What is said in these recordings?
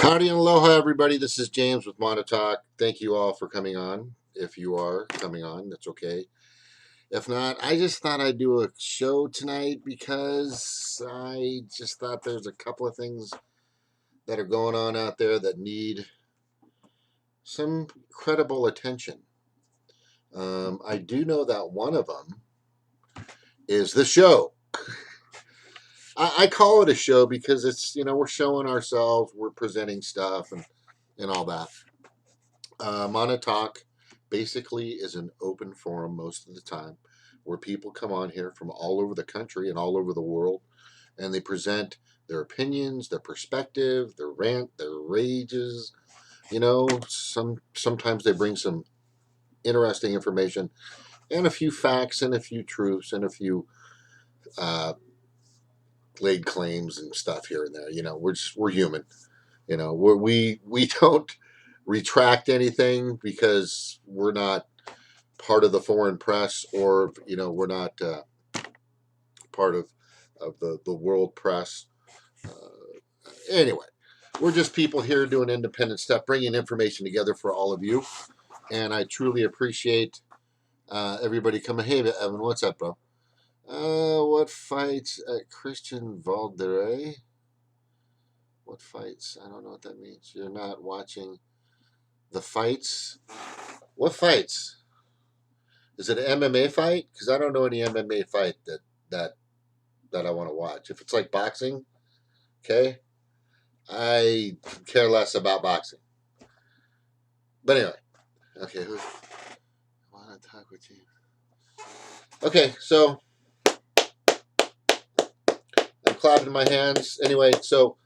Howdy and aloha, everybody. This is James with Monotalk. Thank you all for coming on. If you are coming on, that's okay. If not, I just thought I'd do a show tonight because I just thought there's a couple of things that are going on out there that need some credible attention. I do know that one of them is the show. I call it a show because it's, we're showing ourselves, we're presenting stuff and all that. Monotalk basically is an open forum most of the time where people come on here from all over the country and all over the world and they present their opinions, their perspective, their rant, their rages. Sometimes they bring some interesting information and a few facts and a few truths and a few laid claims and stuff here and there. We're human. We don't retract anything because we're not part of the foreign press, or we're not part of the world press. Anyway, we're just people here doing independent stuff, bringing information together for all of you, and I truly appreciate everybody coming. Hey, Evan, what's up, bro? What fights at Christian Vulgar? What fights? I don't know what that means. You're not watching the fights. What fights? Is it an MMA fight? Because I don't know any MMA fight that I want to watch. If it's like boxing, okay, I care less about boxing. But anyway, okay, I want to talk with you. Okay, so I'm clapping my hands. Anyway, so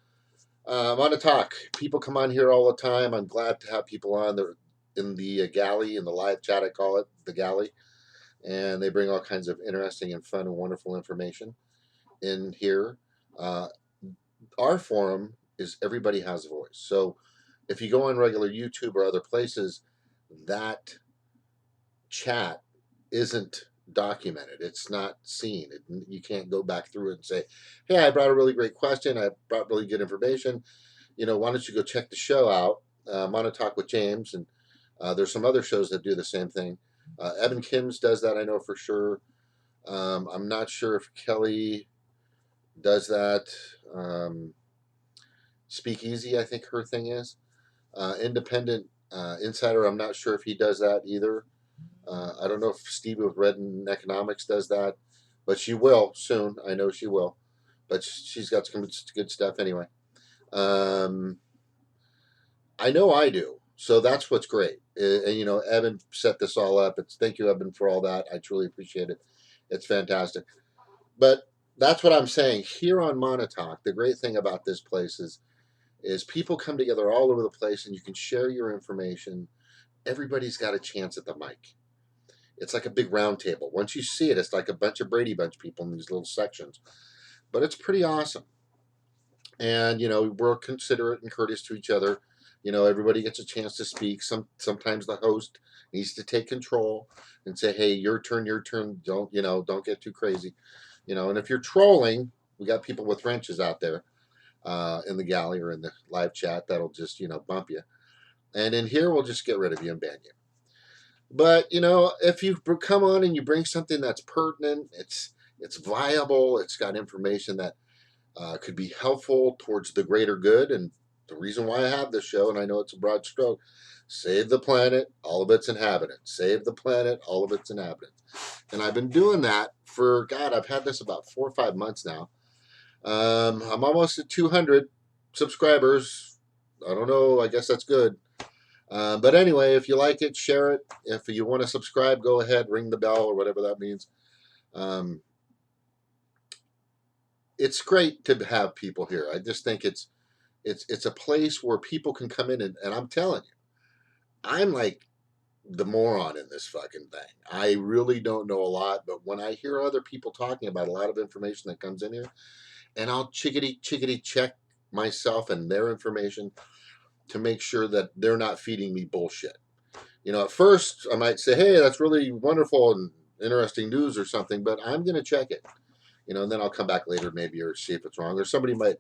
I want to talk. People come on here all the time. I'm glad to have people on. They're in the galley, in the live chat, I call it, the galley. And they bring all kinds of interesting and fun and wonderful information in here. Our forum is everybody has a voice. So if you go on regular YouTube or other places, that chat isn't documented. It's not seen. You can't go back through it and say, hey, I brought a really great question. I brought really good information. Why don't you go check the show out? I'm on a talk with James, and there's some other shows that do the same thing. Evan Kim's does that, I know for sure. I'm not sure if Kelly does that. Speakeasy, I think her thing is. Independent Insider, I'm not sure if he does that either. I don't know if Stevie with Red and Economics does that, but she will soon. I know she will. But she's got some good stuff anyway. I know I do. So that's what's great. And, Evan set this all up. Thank you, Evan, for all that. I truly appreciate it. It's fantastic. But that's what I'm saying. Here on Monotalk, the great thing about this place is people come together all over the place and you can share your information. Everybody's got a chance at the mic. It's like a big round table. Once you see it, it's like a bunch of Brady Bunch people in these little sections. But it's pretty awesome. And, we're considerate and courteous to each other. Everybody gets a chance to speak. Sometimes the host needs to take control and say, hey, your turn. Don't get too crazy. And if you're trolling, we got people with wrenches out there in the galley or in the live chat that'll just, bump you. And in here, we'll just get rid of you and ban you. But, if you come on and you bring something that's pertinent, it's viable, it's got information that could be helpful towards the greater good. And the reason why I have this show, and I know it's a broad stroke, save the planet, all of its inhabitants. Save the planet, all of its inhabitants. And I've been doing that for, God, I've had this about 4 or 5 months now. I'm almost at 200 subscribers. I don't know. I guess that's good. But anyway, if you like it, share it. If you want to subscribe, go ahead, ring the bell or whatever that means. It's great to have people here. I just think it's a place where people can come in and I'm telling you, I'm like the moron in this fucking thing. I really don't know a lot, but when I hear other people talking about a lot of information that comes in here, and I'll chickadee check myself and their information to make sure that they're not feeding me bullshit. At first I might say, hey, that's really wonderful and interesting news or something, but I'm going to check it, and then I'll come back later maybe or see if it's wrong, or somebody might,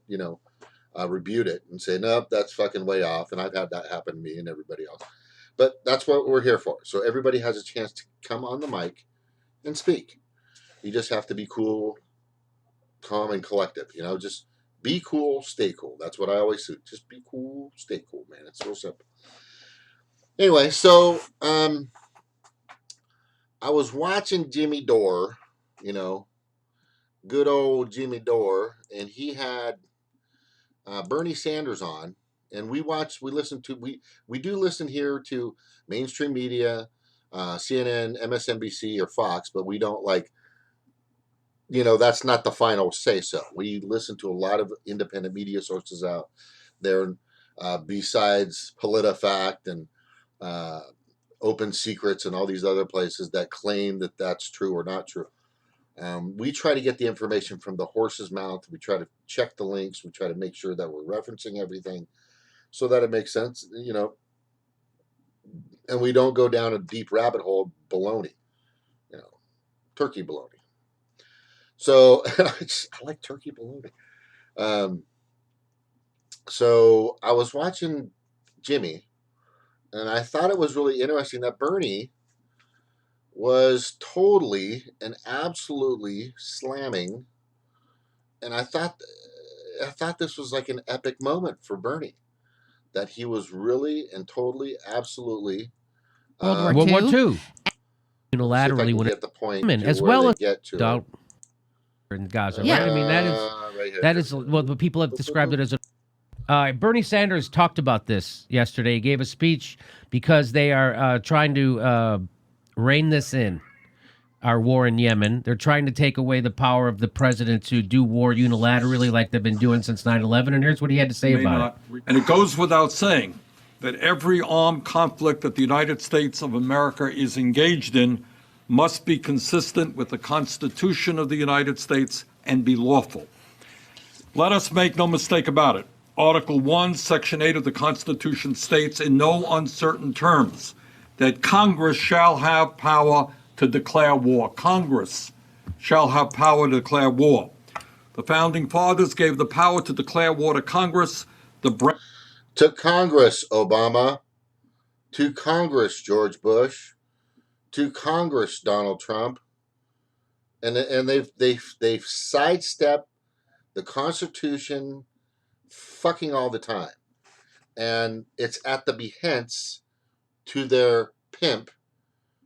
rebut it and say, nope, that's fucking way off. And I've had that happen to me and everybody else. But that's what we're here for. So everybody has a chance to come on the mic and speak. You just have to be cool, calm, and collective. Just be cool, stay cool. That's what I always say. Just be cool, stay cool, man. It's real simple. Anyway, so I was watching Jimmy Dore, good old Jimmy Dore, and he had Bernie Sanders on, and we do listen here to mainstream media, CNN, MSNBC, or Fox, but we don't that's not the final say so. We listen to a lot of independent media sources out there, besides PolitiFact and Open Secrets and all these other places that claim that that's true or not true. We try to get the information from the horse's mouth. We try to check the links. We try to make sure that we're referencing everything so that it makes sense, and we don't go down a deep rabbit hole of baloney, turkey baloney. So I like turkey baloney. So I was watching Jimmy, and I thought it was really interesting that Bernie was totally and absolutely slamming, and I thought this was like an epic moment for Bernie, that he was really and totally, absolutely World War II. Unilaterally, when get the point as well as get to in Gaza, right? I mean, that is what people have described it as. Bernie Sanders talked about this yesterday. He gave a speech because they are trying to rein this in, our war in Yemen. They're trying to take away the power of the president to do war unilaterally like they've been doing since 9/11. And here's what he had to say about it. And it goes without saying that every armed conflict that the United States of America is engaged in must be consistent with the Constitution of the United States and be lawful. Let us make no mistake about it. Article 1, Section 8 of the Constitution states in no uncertain terms that Congress shall have power to declare war. Congress shall have power to declare war. The Founding Fathers gave the power to declare war to Congress. To Congress, Obama. To Congress, George Bush. To Congress, Donald Trump. And they've sidestepped the Constitution fucking all the time. And it's at the behest to their pimp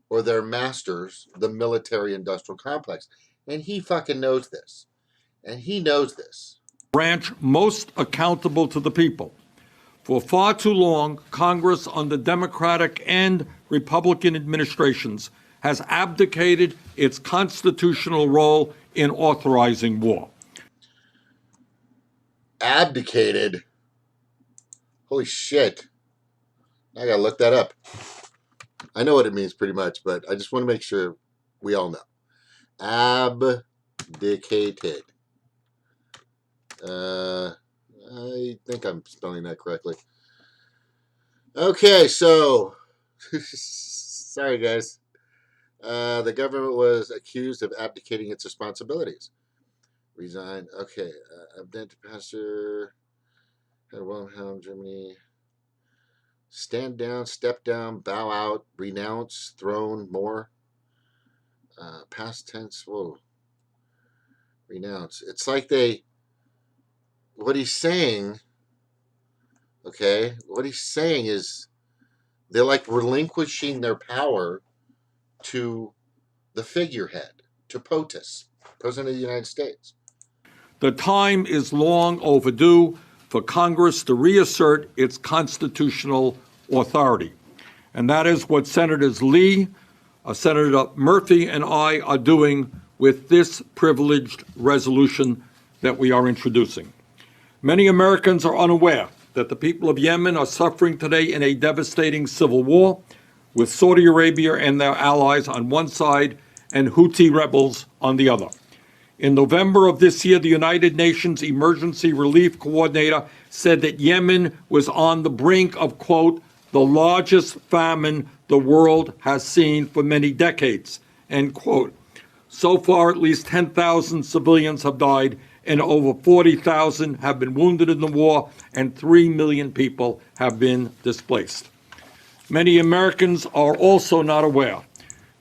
or their masters, the military-industrial complex. And he fucking knows this. And he knows this. Branch most accountable to the people. For far too long, Congress under Democratic and Republican administrations has abdicated its constitutional role in authorizing war. Abdicated? Holy shit. I gotta look that up. I know what it means pretty much, but I just want to make sure we all know. Abdicated. I think I'm spelling that correctly. Okay, so sorry guys. The government was accused of abdicating its responsibilities. Resigned. Okay. Abdent pastor. Wilhelm, Germany. Stand down, step down, bow out, renounce, throne, more. Past tense. Whoa. Renounce. It's like what he's saying, okay, what he's saying is they're like relinquishing their power to the figurehead, to POTUS, President of the United States. The time is long overdue for Congress to reassert its constitutional authority. And that is what Senators Lee, Senator Murphy, and I are doing with this privileged resolution that we are introducing. Many Americans are unaware that the people of Yemen are suffering today in a devastating civil war, with Saudi Arabia and their allies on one side and Houthi rebels on the other. In November of this year, the United Nations Emergency Relief Coordinator said that Yemen was on the brink of, quote, the largest famine the world has seen for many decades, end quote. So far, at least 10,000 civilians have died and over 40,000 have been wounded in the war, and 3 million people have been displaced. Many Americans are also not aware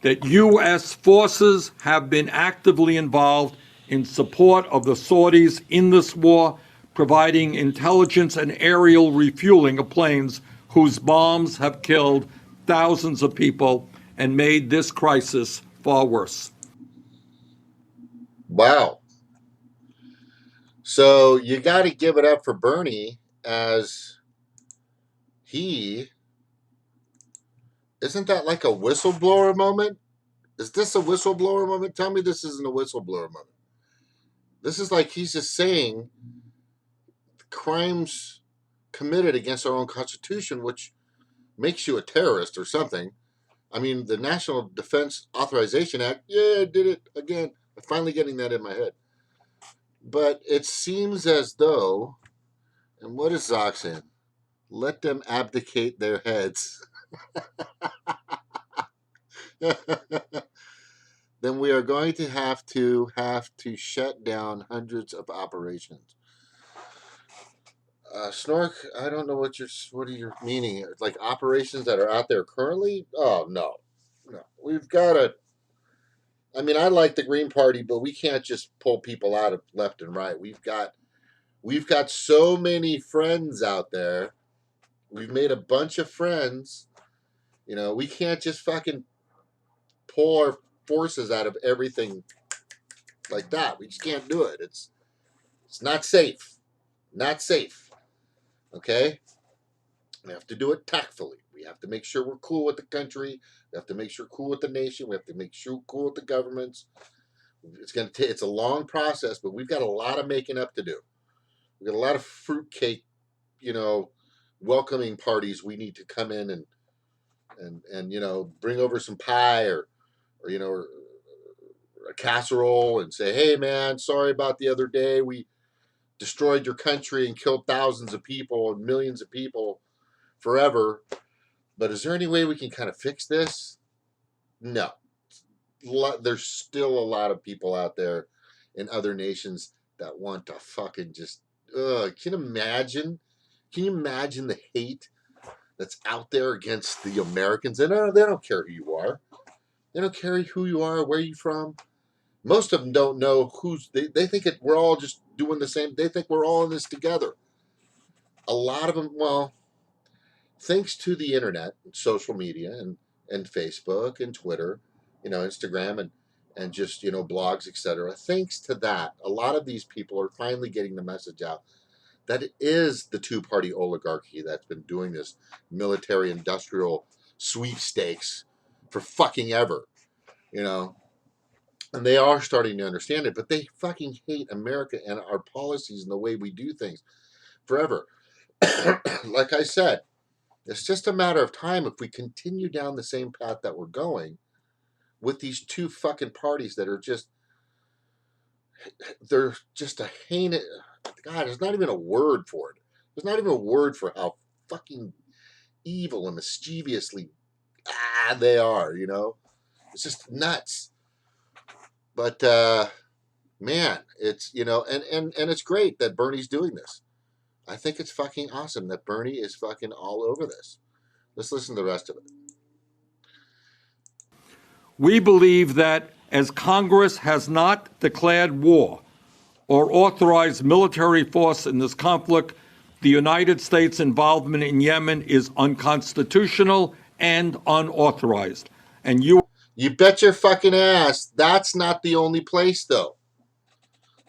that U.S. forces have been actively involved in support of the Saudis in this war, providing intelligence and aerial refueling of planes whose bombs have killed thousands of people and made this crisis far worse. Wow. So you got to give it up for Bernie, as he, isn't that like a whistleblower moment? Is this a whistleblower moment? Tell me this isn't a whistleblower moment. This is like he's just saying crimes committed against our own Constitution, which makes you a terrorist or something. I mean, the National Defense Authorization Act, yeah, did it again. I'm finally getting that in my head. But it seems as though, and what is Zoc saying? Let them abdicate their heads. Then we are going to have to shut down hundreds of operations. Snork, I don't know what are your meaning. Like operations that are out there currently? Oh no. We've got to. I mean, I like the Green Party, but we can't just pull people out of left and right. We've got so many friends out there. We've made a bunch of friends. We can't just fucking pull our forces out of everything like that. We just can't do it. It's not safe. Not safe. Okay? We have to do it tactfully. We have to make sure we're cool with the country. We have to make sure we're cool with the nation. We have to make sure we're cool with the governments. It's a long process, but we've got a lot of making up to do. We've got a lot of fruitcake, welcoming parties we need to come in and bring over some pie or a casserole and say, hey man, sorry about the other day. We destroyed your country and killed thousands of people and millions of people forever. But is there any way we can kind of fix this? No. There's still a lot of people out there in other nations that want to fucking just, can you imagine? Can you imagine the hate that's out there against the Americans? They don't care who you are. They don't care who you are, where you're from. Most of them don't know they think we're all just doing the same. They think we're all in this together. A lot of them, well, thanks to the internet, social media, and Facebook and Twitter, Instagram and just blogs, etc. Thanks to that, a lot of these people are finally getting the message out that it is the two-party oligarchy that's been doing this military-industrial sweepstakes for fucking ever, and they are starting to understand it, but they fucking hate America and our policies and the way we do things forever. Like I said, it's just a matter of time if we continue down the same path that we're going with these two fucking parties that are they're just a heinous. God, there's not even a word for it. There's not even a word for how fucking evil and mischievously they are, It's just nuts. But, man, it's, and it's great that Bernie's doing this. I think it's fucking awesome that Bernie is fucking all over this. Let's listen to the rest of it. We believe that as Congress has not declared war or authorized military force in this conflict, the United States' involvement in Yemen is unconstitutional and unauthorized. And you bet your fucking ass that's not the only place, though.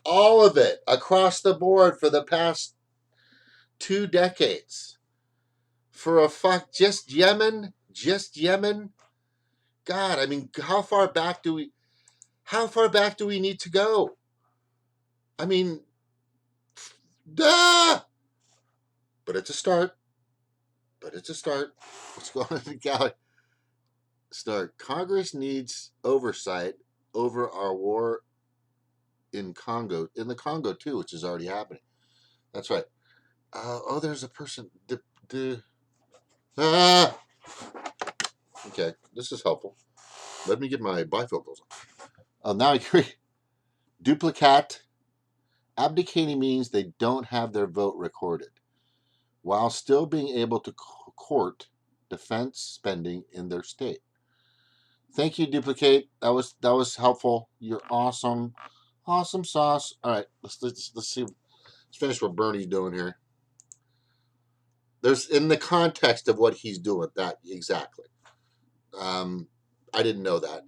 All of it, across the board for the past 2 decades. Just Yemen? God, I mean, how far back do we need to go? I mean, duh! But it's a start. Let's go on to the gallery. Start. Congress needs oversight over our war in the Congo too, which is already happening. That's right. There's a person. Okay, this is helpful. Let me get my bifocals on. Now I agree. Duplicate Abdicating means they don't have their vote recorded, while still being able to court defense spending in their state. Thank you, Duplicate. That was helpful. You're awesome, awesome sauce. All right, let's see. Let's finish what Bernie's doing here. There's in the context of what he's doing that exactly. I didn't know that.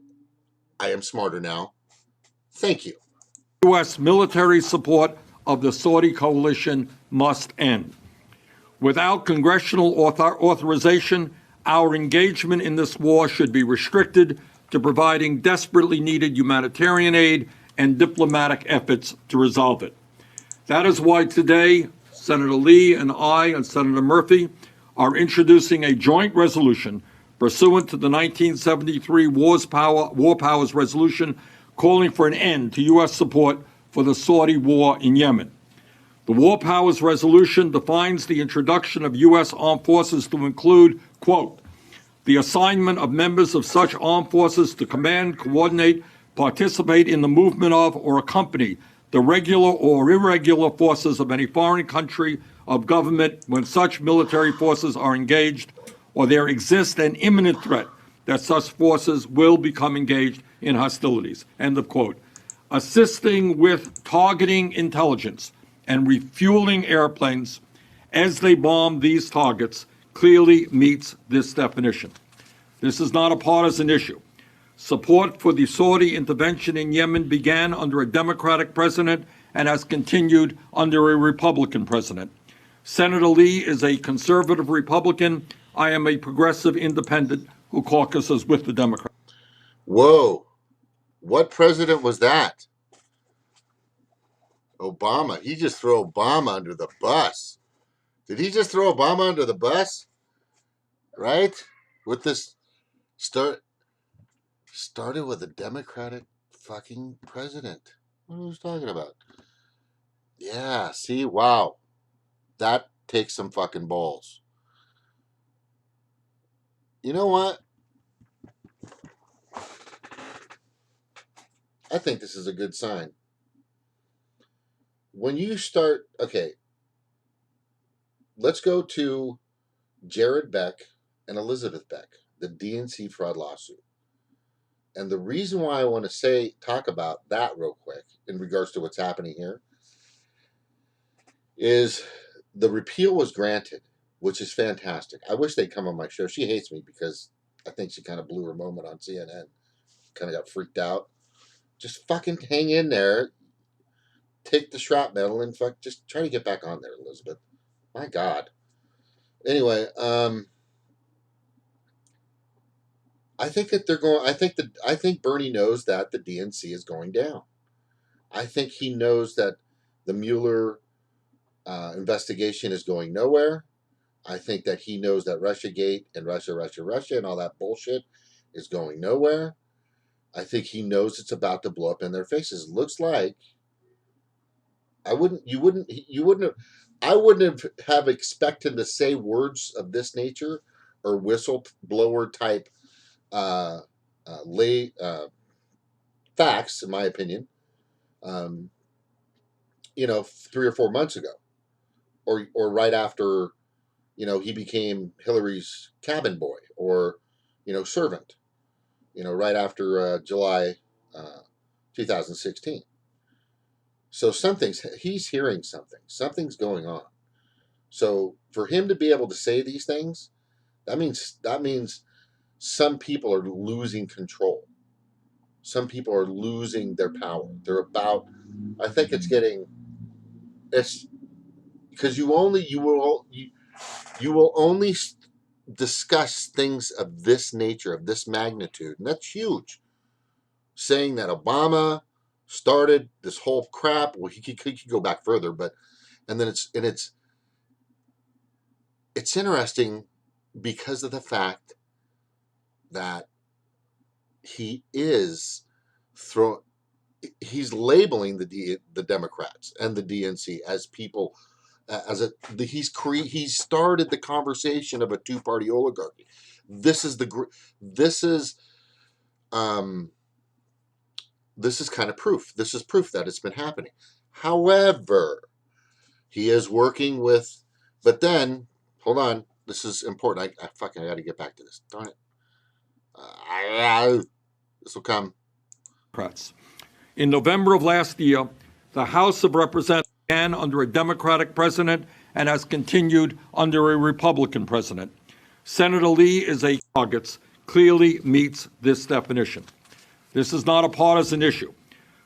I am smarter now. Thank you. U.S. military support of the Saudi coalition must end. Without congressional authorization, our engagement in this war should be restricted to providing desperately needed humanitarian aid and diplomatic efforts to resolve it. That is why today, Senator Lee and I and Senator Murphy are introducing a joint resolution pursuant to the 1973 War Powers Resolution calling for an end to U.S. support for the Saudi war in Yemen. The War Powers Resolution defines the introduction of U.S. armed forces to include, quote, the assignment of members of such armed forces to command, coordinate, participate in the movement of, or accompany the regular or irregular forces of any foreign country of government when such military forces are engaged or there exists an imminent threat that such forces will become engaged in hostilities, end of quote. Assisting with targeting intelligence and refueling airplanes as they bomb these targets clearly meets this definition. This is not a partisan issue. Support for the Saudi intervention in Yemen began under a Democratic president and has continued under a Republican president. Senator Lee is a conservative Republican. I am a progressive independent who caucuses with the Democrats. Whoa. What president was that? Obama. He just threw Obama under the bus. Did he just throw Obama under the bus? Right? With this started with a Democratic fucking president. What was he talking about? Yeah, see, wow. That takes some fucking balls. You know what? I think this is a good sign. When you start, okay, let's go to Jared Beck and Elizabeth Beck, the DNC fraud lawsuit. And the reason why I want to talk about that real quick in regards to what's happening here is the repeal was granted, which is fantastic. I wish they'd come on my show. She hates me because I think she kind of blew her moment on CNN. Kind of got freaked out. Just fucking hang in there. Take the shrapnel and just try to get back on there, Elizabeth. My God. Anyway, I think that they're going. I think Bernie knows that the DNC is going down. I think he knows that the Mueller investigation is going nowhere. I think that he knows that Russiagate and Russia and all that bullshit is going nowhere. I think he knows it's about to blow up in their faces. Looks like I wouldn't have expected to say words of this nature or whistleblower type facts, in my opinion, 3 or 4 months ago, or right after, he became Hillary's cabin boy or, servant, right after July 2016. So he's hearing something's going on. So for him to be able to say these things, that means some people are losing control. Some people are losing their power. I think it's because you will only discuss things of this nature, of this magnitude, and that's huge. Saying that Obama started this whole crap. Well, he could go back further, and then it's interesting because of the fact that he's labeling the Democrats and the DNC as people he started the conversation of a two-party oligarchy. This is kind of proof. This is proof that it's been happening. However, he is working with, but then, hold on, this is important. I got to get back to this. Darn it. This will come. In November of last year, the House of Representatives began under a Democratic president and has continued under a Republican president. Senator Lee is a target, clearly meets this definition. This is not a partisan issue.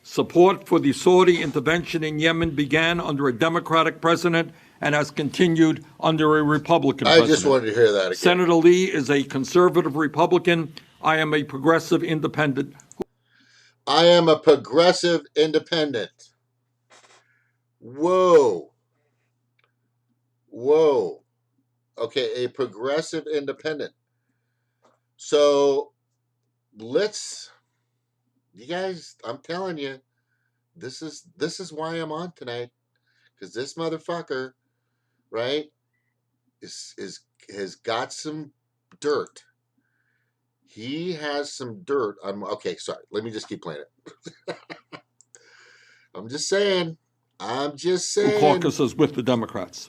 Support for the Saudi intervention in Yemen began under a Democratic president and has continued under a Republican president. I just wanted to hear that again. Senator Lee is a conservative Republican. I am a progressive independent. I am a progressive independent. Whoa. Okay, a progressive independent. So you guys, I'm telling you, this is why I'm on tonight, because this motherfucker, right, has got some dirt. He has some dirt on. Okay, sorry. Let me just keep playing it. I'm just saying. Caucuses with the Democrats.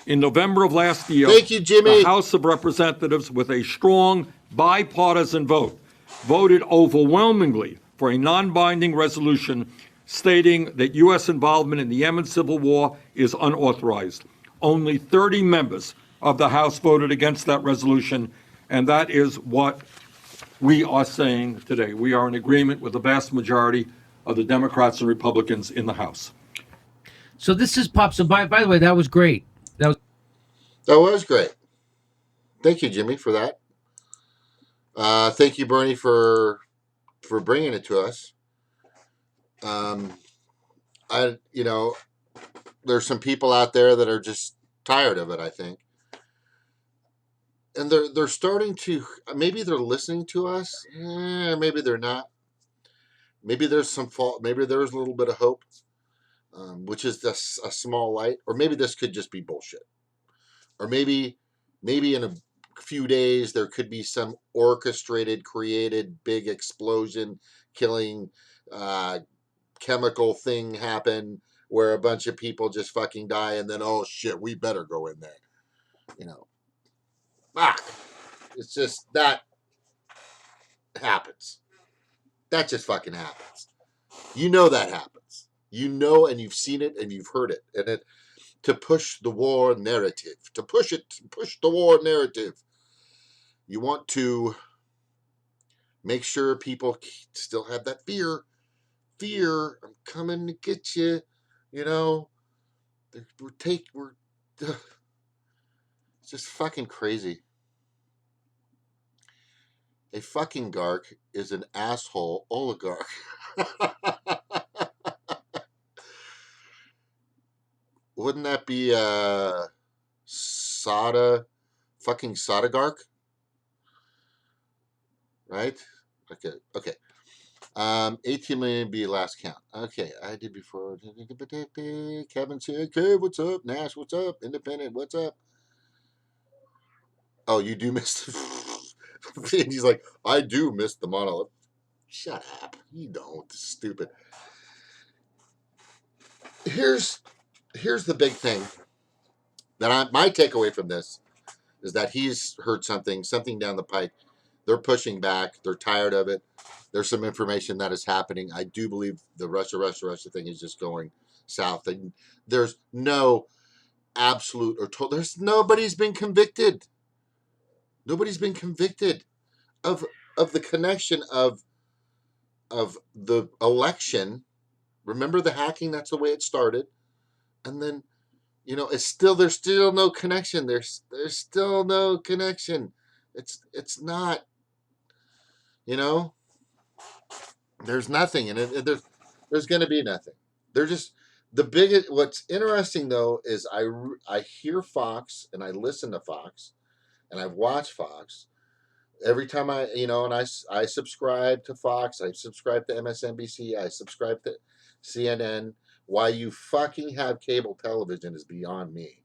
In November of last year, thank you, Jimmy. The House of Representatives, with a strong bipartisan vote, voted overwhelmingly for a non-binding resolution stating that U.S. involvement in the Yemen civil war is unauthorized. Only 30 members of the House voted against that resolution, and that is what we are saying today. We are in agreement with the vast majority of the Democrats and Republicans in the House. So this is Pop. So by the way, that was great. That was great. Thank you, Jimmy, for that. Thank you, Bernie, for bringing it to us. There's some people out there that are just tired of it, I think. And they're starting to, maybe they're listening to us, maybe they're not. Maybe there's some fault, maybe there's a little bit of hope, which is just a small light, or maybe this could just be bullshit. Or maybe in a few days there could be some orchestrated, created big explosion, killing, chemical thing happen where a bunch of people just fucking die, and then, oh shit, we better go in there. It's just that happens. That just fucking happens. That happens. And you've seen it and you've heard it. And to push the war narrative, push the war narrative, you want to make sure people still have that fear. I'm coming to get you. It's just fucking crazy. A fucking gark is an asshole oligarch. Wouldn't that be fucking Sodagark? Right? Okay. 18 million be last count. Okay, I did before. Kevin's here. Kev, what's up? Nash, what's up? Independent, what's up? Oh, you do miss. He's like, I do miss the monolith. Shut up. You don't. Stupid. Here's the big thing that my takeaway from this is that he's heard something down the pike. They're pushing back. They're tired of it. There's some information that is happening. I do believe the Russia thing is just going south. And there's no absolute or total. Nobody's been convicted. Nobody's been convicted of the connection of the election. Remember the hacking? That's the way it started. And then, there's still no connection. There's still no connection. It's not, there's nothing. And there's going to be nothing. They're just the biggest. What's interesting though, is I hear Fox and I listen to Fox and I've watched Fox every time I subscribe to Fox. I subscribe to MSNBC. I subscribe to CNN. Why you fucking have cable television is beyond me.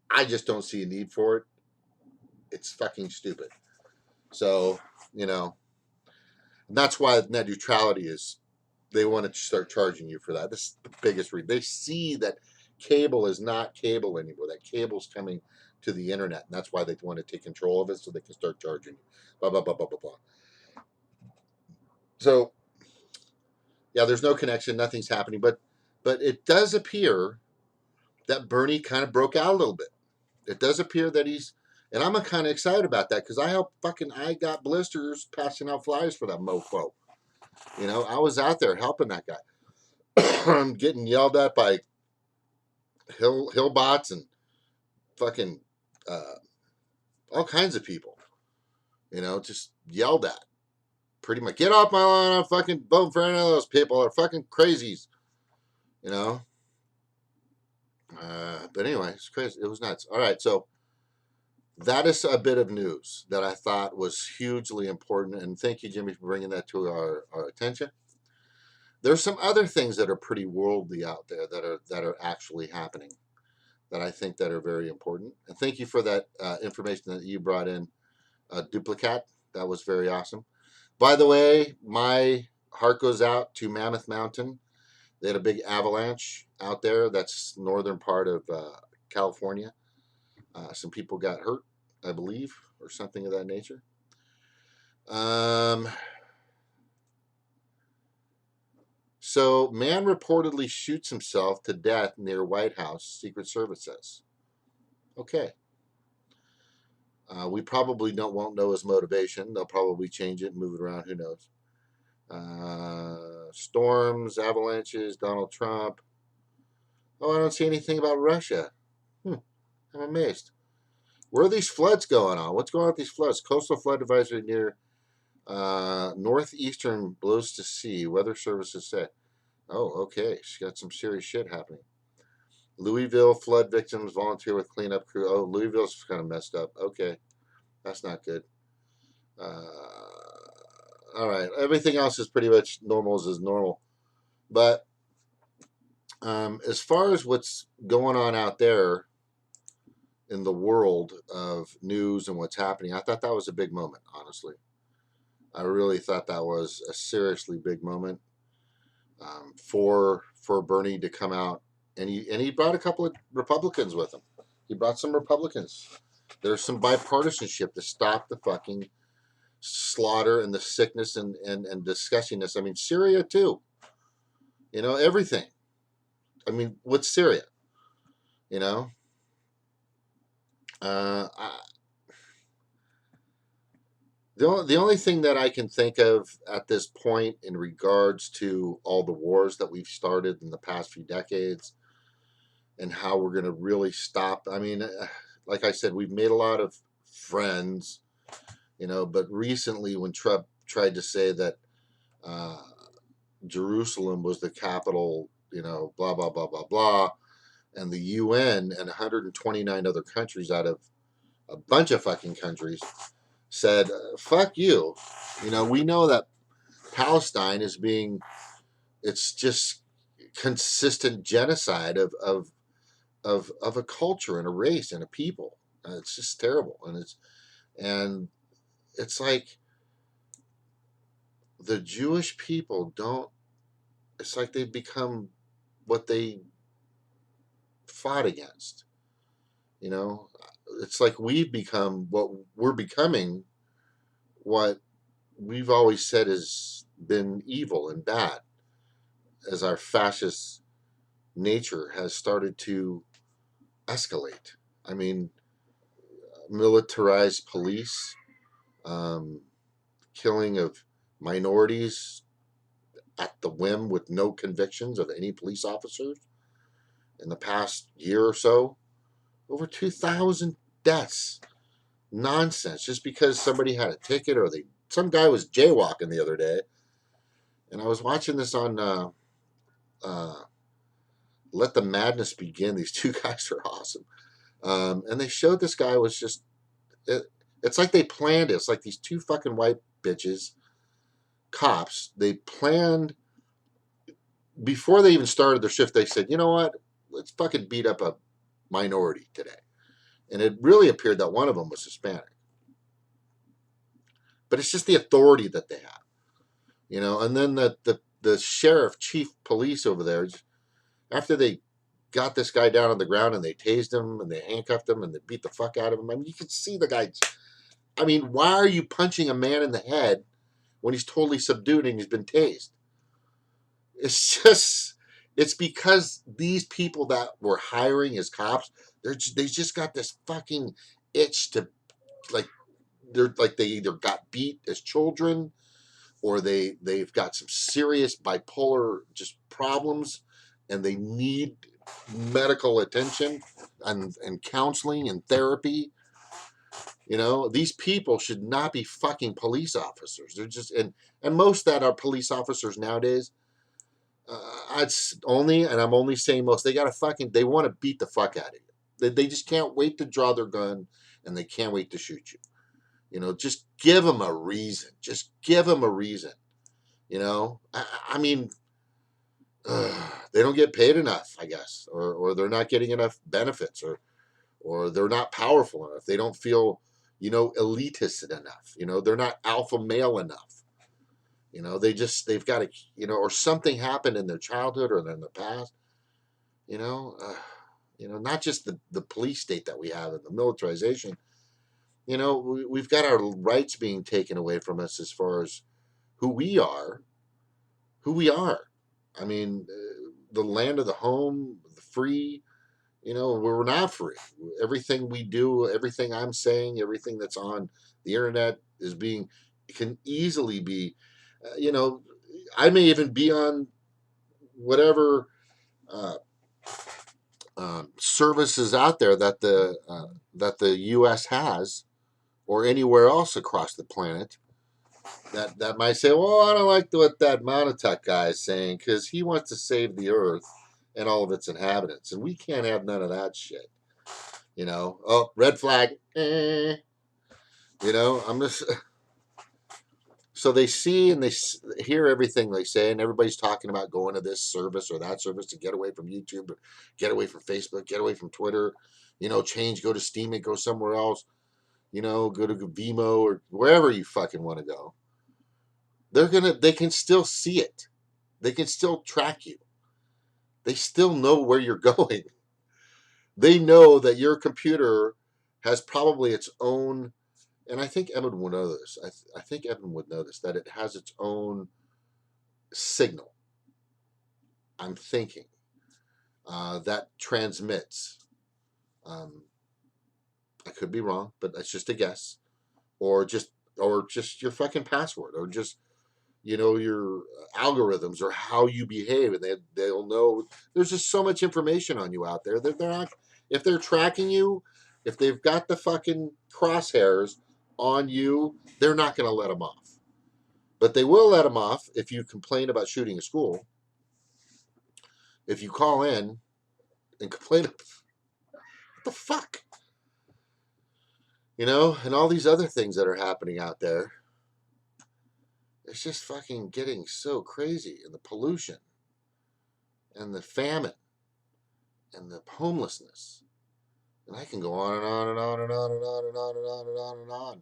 I just don't see a need for it. It's fucking stupid. So, and that's why net neutrality is they want to start charging you for that. This is the biggest reason. They see that cable is not cable anymore. That cable's coming to the internet, and that's why they want to take control of it so they can start charging you. Blah blah blah blah blah blah. So yeah, there's no connection. Nothing's happening, but it does appear that Bernie kind of broke out a little bit. It does appear that he's, and I'm kind of excited about that because I got blisters passing out flyers for that mofo. You know, I was out there helping that guy. I'm getting yelled at by hillbots and fucking all kinds of people. You know, just yelled at. Pretty much, get off my lawn. I'm fucking voting for any of those people. They're fucking crazies. You know. But anyway, it's crazy. It was nuts. All right, so that is a bit of news that I thought was hugely important, and thank you, Jimmy, for bringing that to our attention. There's some other things that are pretty worldly out there that are actually happening that I think that are very important. And thank you for that information that you brought in, Duplicate. That was very awesome. By the way, my heart goes out to Mammoth Mountain. They had a big avalanche out there. That's northern part of California. Some people got hurt, I believe, or something of that nature. So, man reportedly shoots himself to death near White House, Secret Service says. Okay. We probably won't know his motivation. They'll probably change it and move it around. Who knows? Storms, avalanches, Donald Trump. Oh, I don't see anything about Russia. I'm amazed. Where are these floods going on? What's going on with these floods? Coastal flood advisory near northeastern Blues Sea. Weather services say. Oh, okay. She got some serious shit happening. Louisville flood victims volunteer with cleanup crew. Oh, Louisville's kind of messed up. Okay. That's not good. All right. Everything else is pretty much normal as normal. But as far as what's going on out there in the world of news and what's happening, I thought that was a big moment, honestly. I really thought that was a seriously big moment for Bernie to come out, and he brought a couple of Republicans with him. He brought some Republicans. There's some bipartisanship to stop the fucking slaughter and the sickness and disgustingness. I mean, Syria too. You know, everything. I mean, what's Syria? You know, the only thing that I can think of at this point in regards to all the wars that we've started in the past few decades and how we're going to really stop. I mean, like I said, we've made a lot of friends, you know, but recently when Trump tried to say that Jerusalem was the capital, you know, blah, blah, blah, blah, blah, and the UN and 129 other countries out of a bunch of fucking countries said, fuck you. You know, we know that Palestine is being, it's just consistent genocide of a culture and a race and a people. It's just terrible. And it's like the Jewish people don't, it's like they've become what they fought against. You know, it's like we've become what we're becoming, what we've always said has been evil and bad, as our fascist nature has started to escalate. I mean, militarized police, killing of minorities at the whim with no convictions of any police officers in the past year or so. Over 2,000 deaths. Nonsense. Just because somebody had a ticket or some guy was jaywalking the other day. And I was watching this on Let the Madness Begin. These two guys are awesome. And they showed this guy was just, it's like they planned it. It's like these two fucking white bitches, cops, they planned, before they even started their shift, they said, you know what, let's fucking beat up a minority today. And it really appeared that one of them was Hispanic. But it's just the authority that they have, you know. And then the the sheriff, chief police over there, after they got this guy down on the ground and they tased him and they handcuffed him and they beat the fuck out of him. I mean, you can see the guy. I mean, why are you punching a man in the head when he's totally subdued and he's been tased? It's because these people that we're hiring as cops, they just got this fucking itch to, like, they either got beat as children or they've got some serious bipolar just problems and they need medical attention and counseling and therapy. These people should not be fucking police officers. They're just, and most that are police officers nowadays, I'm only saying most, they want to beat the fuck out of you. They just can't wait to draw their gun and they can't wait to shoot you. Just give them a reason. Just give them a reason. I mean, they don't get paid enough, I guess, or they're not getting enough benefits, or they're not powerful enough. They don't feel, elitist enough. They're not alpha male enough. They've got to, or something happened in their childhood or in the past. Not just the police state that we have and the militarization. We've got our rights being taken away from us as far as who we are. I mean, the land of the home, the free, we're not free. Everything we do, everything I'm saying, everything that's on the internet can easily be, I may even be on whatever services out there that the U.S. has, or anywhere else across the planet, that might say, well, I don't like what that Monotech guy is saying because he wants to save the earth and all of its inhabitants, and we can't have none of that shit. Oh, red flag. I'm just. So they see and they hear everything they say, and everybody's talking about going to this service or that service to get away from YouTube, get away from Facebook, get away from Twitter, go to Steam, go somewhere else, go to Vimeo or wherever you fucking want to go. They can still see it. They can still track you. They still know where you're going. They know that your computer has probably its own, and I think Evan would know this. I think Evan would know this, that it has its own signal. I'm thinking that transmits. I could be wrong, but that's just a guess, or just your fucking password, or just your algorithms or how you behave, and they'll know. There's just so much information on you out there that they're not, if they're tracking you, if they've got the fucking crosshairs on you, they're not going to let them off. But they will let them off if you complain about shooting a school. If you call in and complain, what the fuck? And all these other things that are happening out there. It's just fucking getting so crazy. And the pollution and the famine and the homelessness. And I can go on and on and on and on and on and on and on and on and on.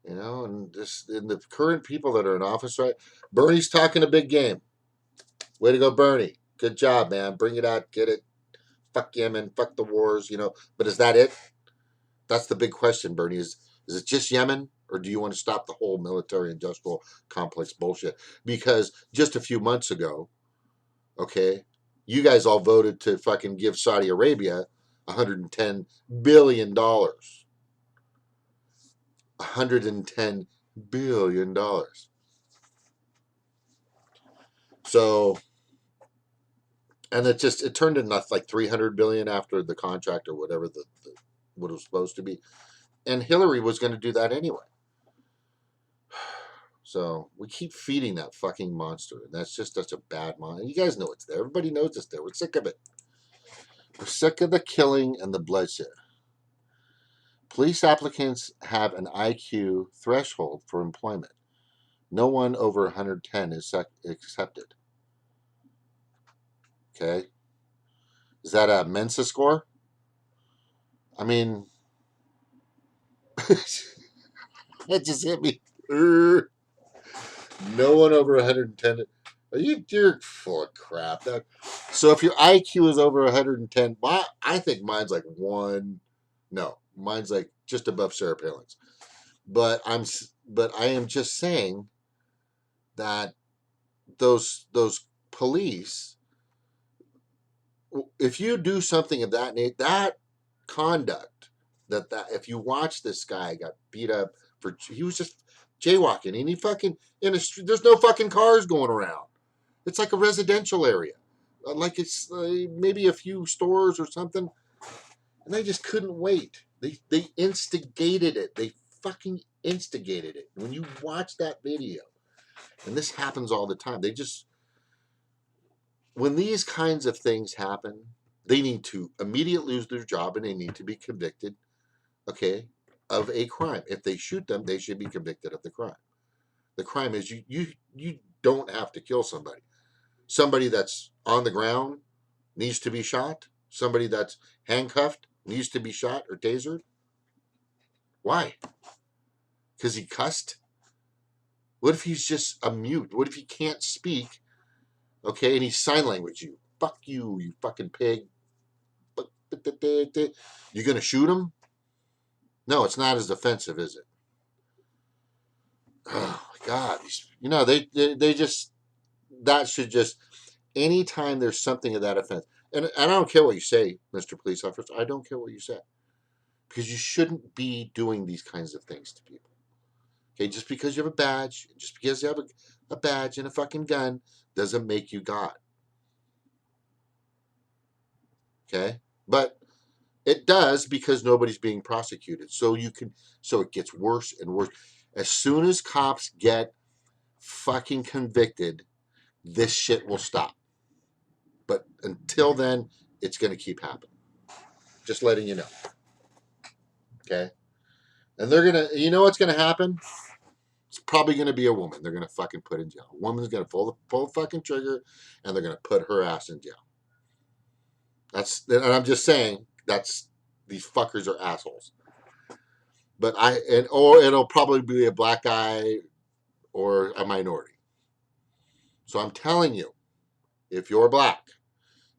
And the current people that are in office, right? Bernie's talking a big game. Way to go, Bernie. Good job, man. Bring it out. Get it. Fuck Yemen. Fuck the wars, But is that it? That's the big question, Bernie. Is it just Yemen? Or do you want to stop the whole military-industrial complex bullshit? Because just a few months ago, okay, you guys all voted to fucking give Saudi Arabia $110 billion. $110 billion. So, and it turned into like $300 billion after the contract or whatever what it was supposed to be. And Hillary was going to do that anyway. So we keep feeding that fucking monster. And that's just such a bad monster. You guys know it's there. Everybody knows it's there. We're sick of it. We're sick of the killing and the bloodshed. Police applicants have an IQ threshold for employment. No one over 110 is accepted. Okay? Is that a Mensa score? I mean, that just hit me. No one over 110. You're full of crap. So if your IQ is over 110, I think mine's like one. No, mine's like just above Sarah Palin's. But I am just saying that those police, if you do something of that conduct, that if you watch this guy got beat up he was just jaywalking and he fucking in a street, there's no fucking cars going around. It's like a residential area, like it's maybe a few stores or something, and they just couldn't wait. They instigated it. They fucking instigated it. When you watch that video, and this happens all the time, when these kinds of things happen, they need to immediately lose their job and they need to be convicted, okay, of a crime. If they shoot them, they should be convicted of the crime. The crime is you don't have to kill somebody. Somebody that's on the ground needs to be shot. Somebody that's handcuffed needs to be shot or tasered. Why? Because he cussed? What if he's just a mute? What if he can't speak? Okay, and he's sign language you. Fuck you, you fucking pig. You gonna shoot him? No, it's not as offensive, is it? Oh my God, they just that should just anytime there's something of that offense, and I don't care what you say, Mr. Police Officer. I don't care what you say because you shouldn't be doing these kinds of things to people. Okay, just because you have a badge, just because you have a badge and a fucking gun, doesn't make you God. Okay, but it does because nobody's being prosecuted. So it gets worse and worse. As soon as cops get fucking convicted, this shit will stop. But until then, it's going to keep happening. Just letting you know. Okay? And they're going to, you know what's going to happen? It's probably going to be a woman they're going to fucking put in jail. A woman's going to pull the fucking trigger and they're going to put her ass in jail. And I'm just saying, these fuckers are assholes. But or it'll probably be a black guy or a minority. So I'm telling you, if you're black,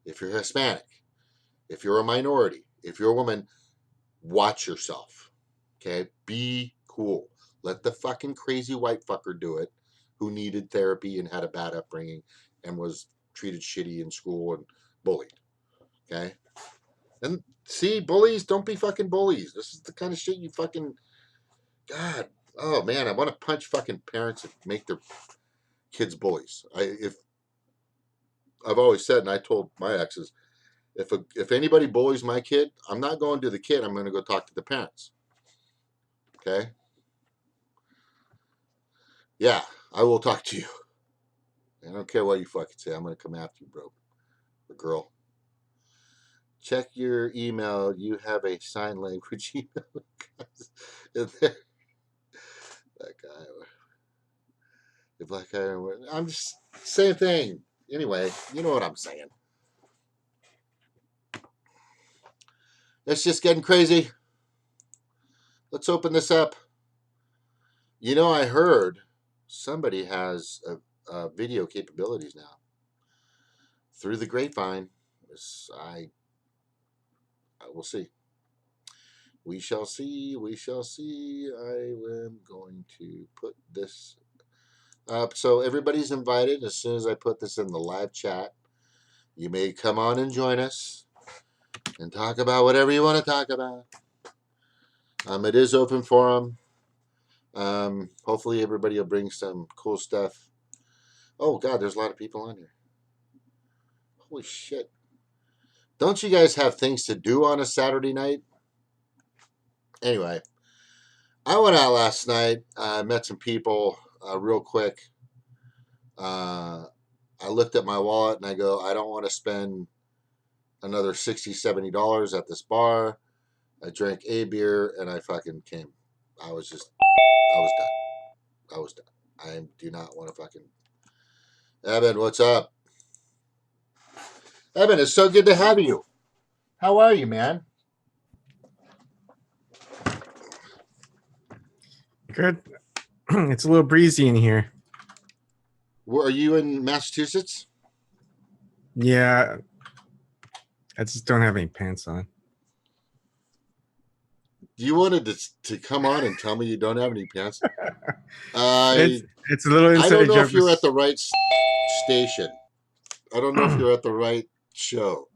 if you're Hispanic, if you're a minority, if you're a woman, watch yourself. Okay? Be cool. Let the fucking crazy white fucker do it who needed therapy and had a bad upbringing and was treated shitty in school and bullied. Okay? And see, bullies, don't be fucking bullies. This is the kind of shit you fucking... God. Oh, man, I want to punch fucking parents that make their kids bullies. I've always said, and I told my exes, if anybody bullies my kid, I'm not going to the kid. I'm going to go talk to the parents. Okay? Yeah, I will talk to you. I don't care what you fucking say. I'm going to come after you, bro. Or girl. Check your email. You have a sign language email. That guy. The black guy. I'm just same thing. Anyway, you know what I'm saying. It's just getting crazy. Let's open this up. You know, I heard somebody has video capabilities now. Through the grapevine. I will see. We shall see. We shall see. I am going to put this up. So everybody's invited. As soon as I put this in the live chat, you may come on and join us and talk about whatever you want to talk about. It is open forum. Hopefully everybody will bring some cool stuff. Oh, God, there's a lot of people on here. Holy shit. Don't you guys have things to do on a Saturday night? Anyway, I went out last night. I met some people real quick. I looked at my wallet and I go, I don't want to spend another $60, $70 at this bar. I drank a beer and I fucking came. I was done. I was done. I do not want to fucking... Evan, what's up? Evan, it's so good to have you. How are you, man? Good. It's a little breezy in here. Are you in Massachusetts? Yeah. I just don't have any pants on. You wanted to come on and tell me you don't have any pants? It's a little I inside don't know joke. if you're at the right station. I don't know if you're at the right show.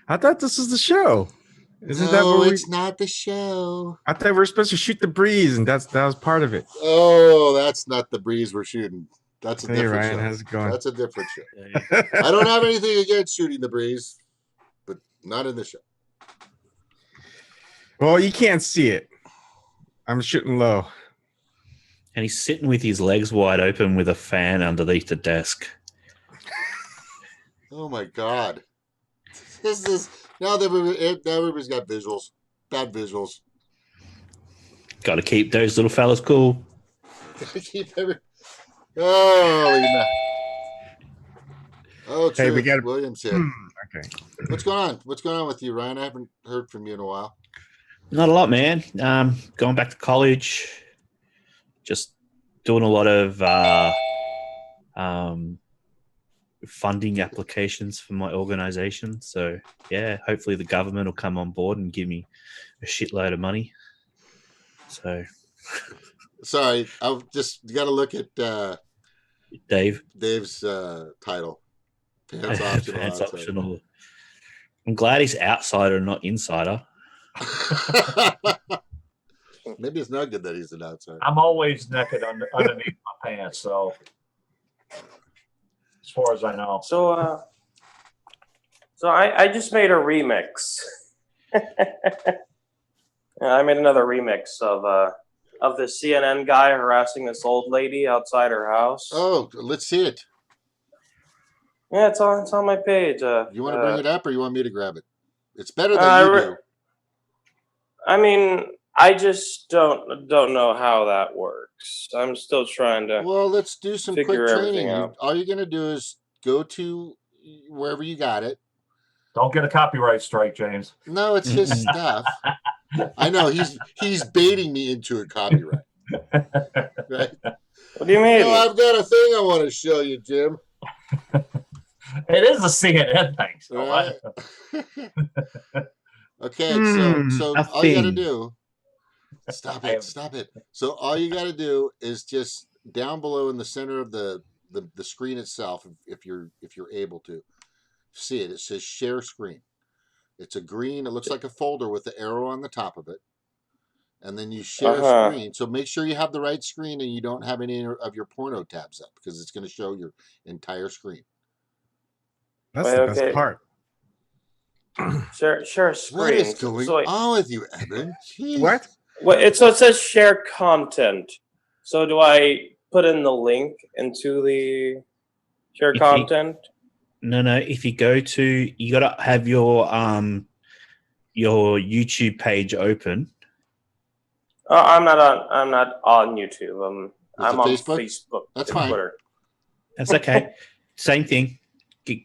I thought this was the show. Isn't that No, what it's not the show. I thought we were supposed to shoot the breeze, and that was part of it. Oh, that's not the breeze we're shooting. That's a Hey, different Ryan, show. how's it going? That's a different show. I don't have anything against shooting the breeze, but not in the show. Well, you can't see it. I'm shooting low. And he's sitting with his legs wide open with a fan underneath the desk. Oh my God! This is now everybody's got visuals, bad visuals. Got to keep those little fellas cool. Keep every. Holy man! Oh, Hey, we truth, got Williams here. Okay. What's going on? What's going on with you, Ryan? I haven't heard from you in a while. Not a lot, man. Going back to college, just doing a lot of funding applications for my organization. So, yeah, hopefully the government will come on board and give me a shitload of money. So, sorry, I've just got to look at Dave's title. Pants optional. Pants optional. I'm glad he's outsider and not insider. Maybe it's not good that he's an outsider. I'm always naked underneath my pants, so as far as I know. So I just made a remix. I made another remix of the CNN guy harassing this old lady outside her house. Oh, let's see it. Yeah, it's on my page. You want to bring it up, or you want me to grab it? It's better than you do. I mean, I just don't know how that works. I'm still trying to. Well, let's do some quick training. Out. All you're gonna do is go to wherever you got it. Don't get a copyright strike, James. No, it's his stuff. I know he's baiting me into a copyright. Right? What do you mean? No, I've got a thing I want to show you, Jim. It is a CNN thing. So right? Okay, so all you got to do. Stop it. So all you got to do is just down below in the center of the screen itself, if you're able to see it, it says share screen. It's a green, it looks like a folder with the arrow on the top of it. And then you share screen. So make sure you have the right screen and you don't have any of your porno tabs up, because it's going to show your entire screen. That's the best part. Share screen. What is going on with you, Evan? Jeez. What? So it says share content. So do I put in the link into the share content? No. If you go to, you got to have your YouTube page open. I'm not on YouTube. I'm on Facebook. That's fine. Twitter. That's okay. Same thing.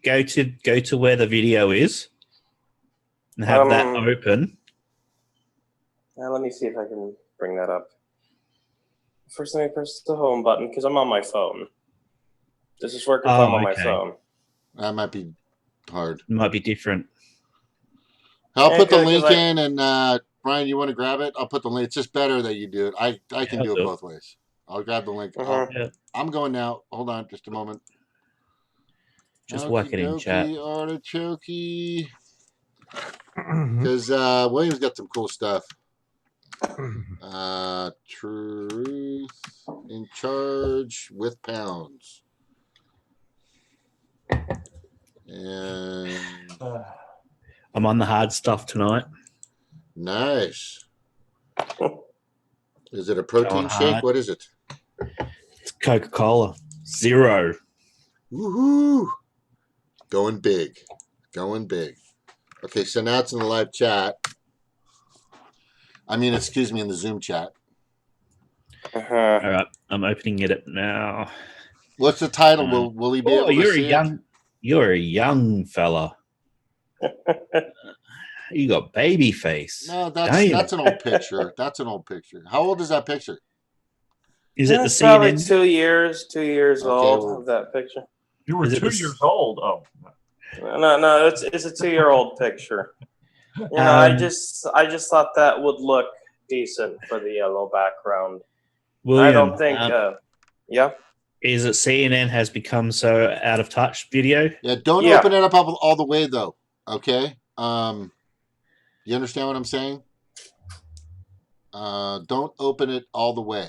Go to where the video is and have that open. Let me see if I can bring that up. First, let me press the home button because I'm on my phone. Does this work if I'm on my phone? That might be hard. It might be different. I'll put the link in, and Brian, you want to grab it? I'll put the link. It's just better that you do it. I can do it both ways. I'll grab the link. I'm going now. Hold on just a moment. Just whack it in chat. Artichokey. Because William's got some cool stuff. Truth in charge with pounds. And I'm on the hard stuff tonight. Nice. Is it a protein shake? What is it? It's Coca-Cola. Zero. Woohoo! Going big. Okay, so now it's in the live chat. Excuse me, in the Zoom chat. All right, I'm opening it up now. What's the title? Will he be able to see it? You're a young fella. You got baby face. No, that's an old picture. How old is that picture? Is it the Probably CNN? 2 years, 2 years Okay, old well- of that picture. You were Is it 2 the- years old. Oh, No, it's a 2-year-old picture. You know, I just thought that would look decent for the yellow background. William, I don't think. Yeah. Is it CNN has become so out of touch video? Yeah, don't Yeah. open it up all the way though. Okay. You understand what I'm saying? Don't open it all the way.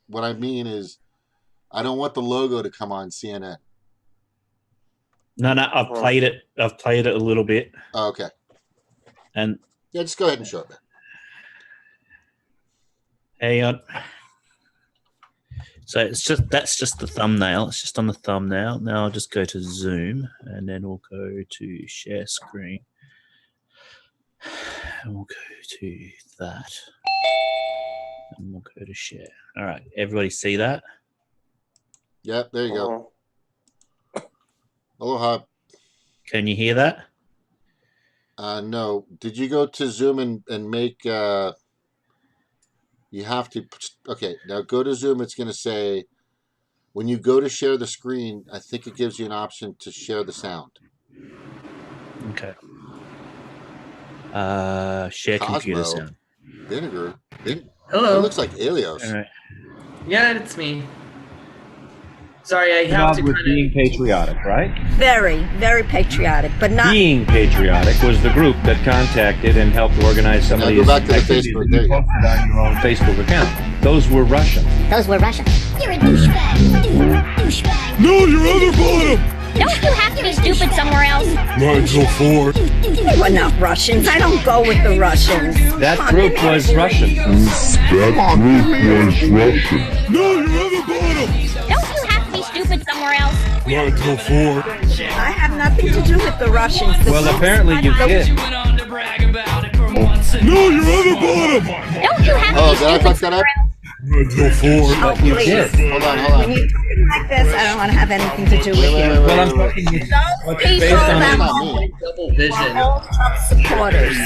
What I mean is, I don't want the logo to come on CNN. No, I've played it. I've played it a little bit. Oh, okay. And Yeah, just go ahead and show it. hang on. So that's just the thumbnail. It's just on the thumbnail. Now I'll just go to Zoom, and then we'll go to share screen, and we'll go to that, and we'll go to share. All right, everybody see that? Yep, there you go. Aloha. Can you hear that? No. Did you go to Zoom and make? You have to. Okay, now go to Zoom. It's going to say, when you go to share the screen, I think it gives you an option to share the sound. Okay. Share computer Cosmo. sound. Vinegar. It Hello. looks like Alios. All right. Yeah, it's me. Sorry, I have to with kind being patriotic, right? Very, very patriotic, but not. Being patriotic was the group that contacted and helped organize some Now of go these back to the activities Facebook. that There you you go. posted on your own Facebook account. Those were Russian. Those were Russian. You're a douchebag. Douchebag. No, your other bottom! Don't you have to be stupid somewhere else? Nigel Ford. They were not Russians. I don't go with the Russians. That group was Russian. No, your other bottom! Don't you have to be stupid somewhere else? Nigel Ford. I have nothing to do with the Russians. The Well, groups apparently you that- did. No, your other bottom! Don't you have to Oh, be did I stupid fuck that somewhere up? else? Nigel Ford. Oh, You please. did. Hold on. When you're talking like this, I don't want to have anything to do with you. Well, I'm talking Those what's people based on that the- were double vision. all Trump supporters.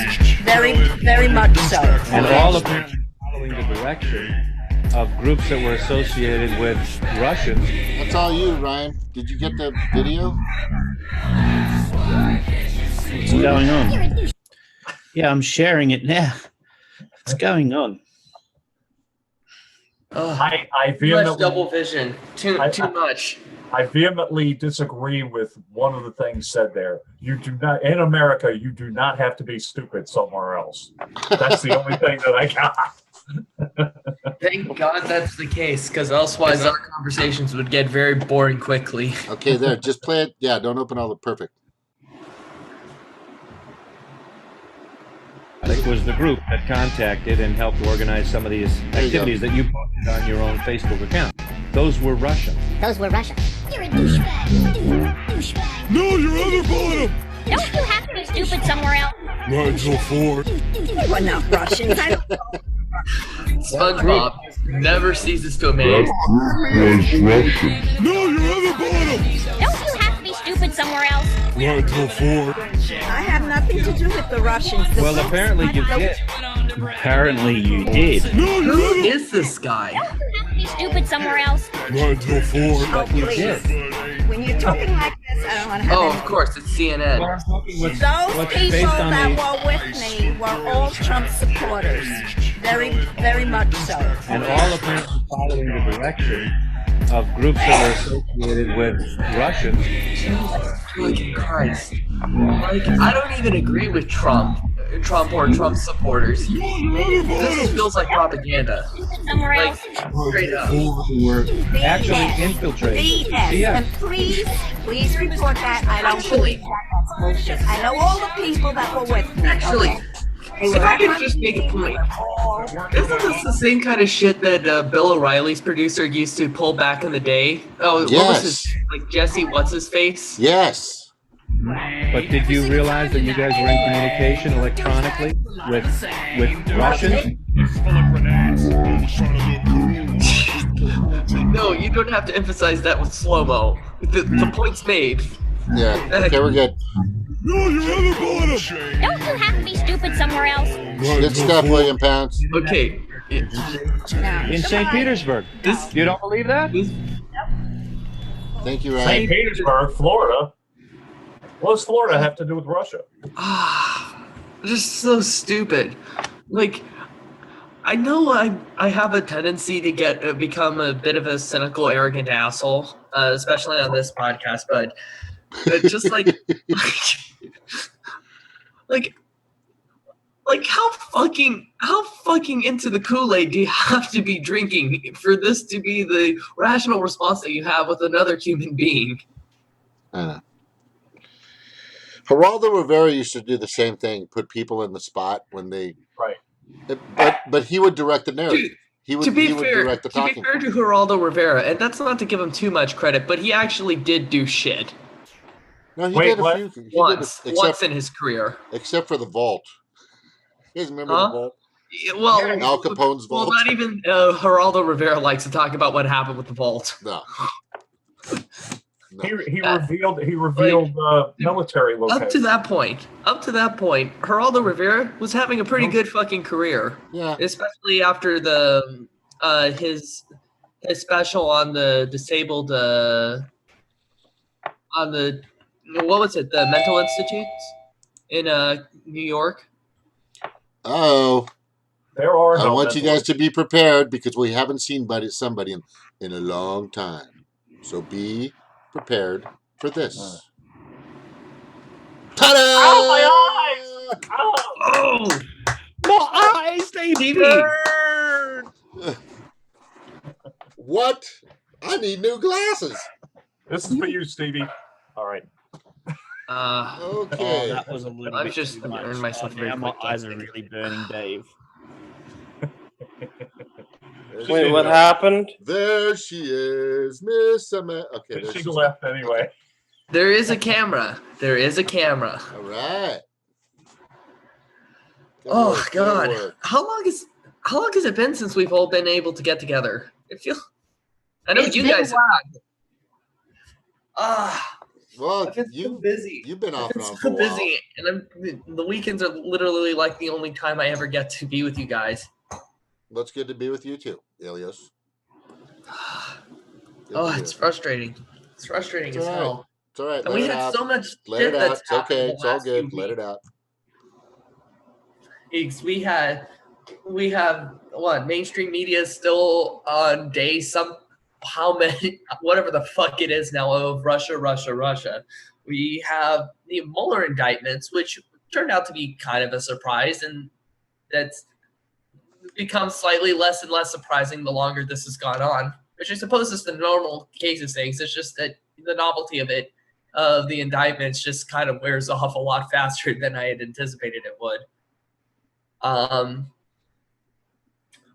Very, very much so. and all apparently following the direction of groups that were associated with Russians. That's all you, Ryan. Did you get the video? What's going on? Yeah, I'm sharing it now. What's going on? Ugh, I too much vehemently, double vision. Too I- much. I vehemently disagree with one of the things said there. You do not, in America, you do not have to be stupid somewhere else. That's the only thing that I got. Thank God that's the case, because otherwise our conversations would get very boring quickly. Okay, there. Just play it. Yeah, don't open all the perfect. It was the group that contacted and helped organize some of these There you go. activities that you posted on your own Facebook account. Those were Russian. Those were Russian. You're a douchebag. Douchebag. No, your other bottom! Don't you have to be stupid somewhere else? Nigel Ford. They were not Russians. I don't go SpongeBob never ceases to amaze. No, your other bottom! Don't you have to be stupid somewhere else? Nigel Ford. I have nothing to do with the Russians. The Well, groups apparently you that- did. Apparently you did. No, your Who other... is this guy? Don't you have to be stupid somewhere else? Nigel Ford. Oh, You please. did. When you're talking like this, I don't want to have Oh, anything. of course, it's CNN. Well, I'm talking what's Those people based on that the were with me were all Trump supporters. Very, very much so. and all apparently following the direction of groups that were associated with Russians. Fucking Christ. Like, I don't even agree with Trump or Trump supporters. This feels like propaganda. Somewhere Like, else? straight up. Who were actually BS. infiltrated. BS. BS. And please report that. I don't believe that. That's bullshit. I know all the people that were with me. Actually, okay? They if were I could at just my make a meeting. point. All- Isn't this the same kind of shit that Bill O'Reilly's producer used to pull back in the day? Oh, what was his, like, Jesse, what's his face? Yes. But did you realize that you guys were in communication electronically with Russians? No, you don't have to emphasize that with slow-mo. The point's made. Yeah. Okay, we're good. No, your other bottom! Don't you have to be stupid somewhere else? Good stuff, William Pounds. Okay, In St. Petersburg. You don't believe that? Thank you, St. Ryan. Petersburg, Florida. What does Florida have to do with Russia? Just so stupid. Like, I know I have a tendency to become a bit of a cynical, arrogant asshole, especially on this podcast. But just like how fucking into the Kool-Aid do you have to be drinking for this to be the rational response that you have with another human being? I know. Geraldo Rivera used to do the same thing, put people in the spot when they right. But he would direct the narrative. He would direct the talking. To be fair to Geraldo Rivera, and that's not to give him too much credit, but he actually did do shit. No, he did a few. Once in his career, except for the vault. You guys remember the vault? Well, Al Capone's vault. Well, not even Geraldo Rivera likes to talk about what happened with the vault. No. He revealed military locations. Up to that point, Geraldo Rivera was having a pretty good fucking career. Yeah. Especially after the his special on the disabled on the what was it, the mental institutes in New York. Oh. There are. I want you guys to be prepared because we haven't seen somebody in a long time. So be prepared for this. Ta-da! Oh, my eyes! Oh! My eyes, they burn! What? I need new glasses. This is for you, Stevie. All right. Okay. Oh, that was a little I've bit just too much. earned myself very now my quickly. eyes are really burning, Dave. Wait, what happened? There she is, Miss Samantha. Okay, she left anyway. There is a camera. There is a camera. All right. Oh God! How long has it been since we've all been able to get together? I know you guys. Well, I've been so busy. You've been off and on so for a while. busy, and the weekends are literally like the only time I ever get to be with you guys. Well, it's good to be with you too, Elias. It's frustrating. It's frustrating as hell. It's all right. And we had so much Let shit it out. that's It's okay. happened It's the all last good. few Let it out. We have what? Mainstream media is still on day how many, whatever the fuck it is now, of Russia. We have the Mueller indictments, which turned out to be kind of a surprise, and that's become slightly less and less surprising the longer this has gone on, which I suppose is the normal case of things. It's just that the novelty of the indictments just kind of wears off a lot faster than I had anticipated it would.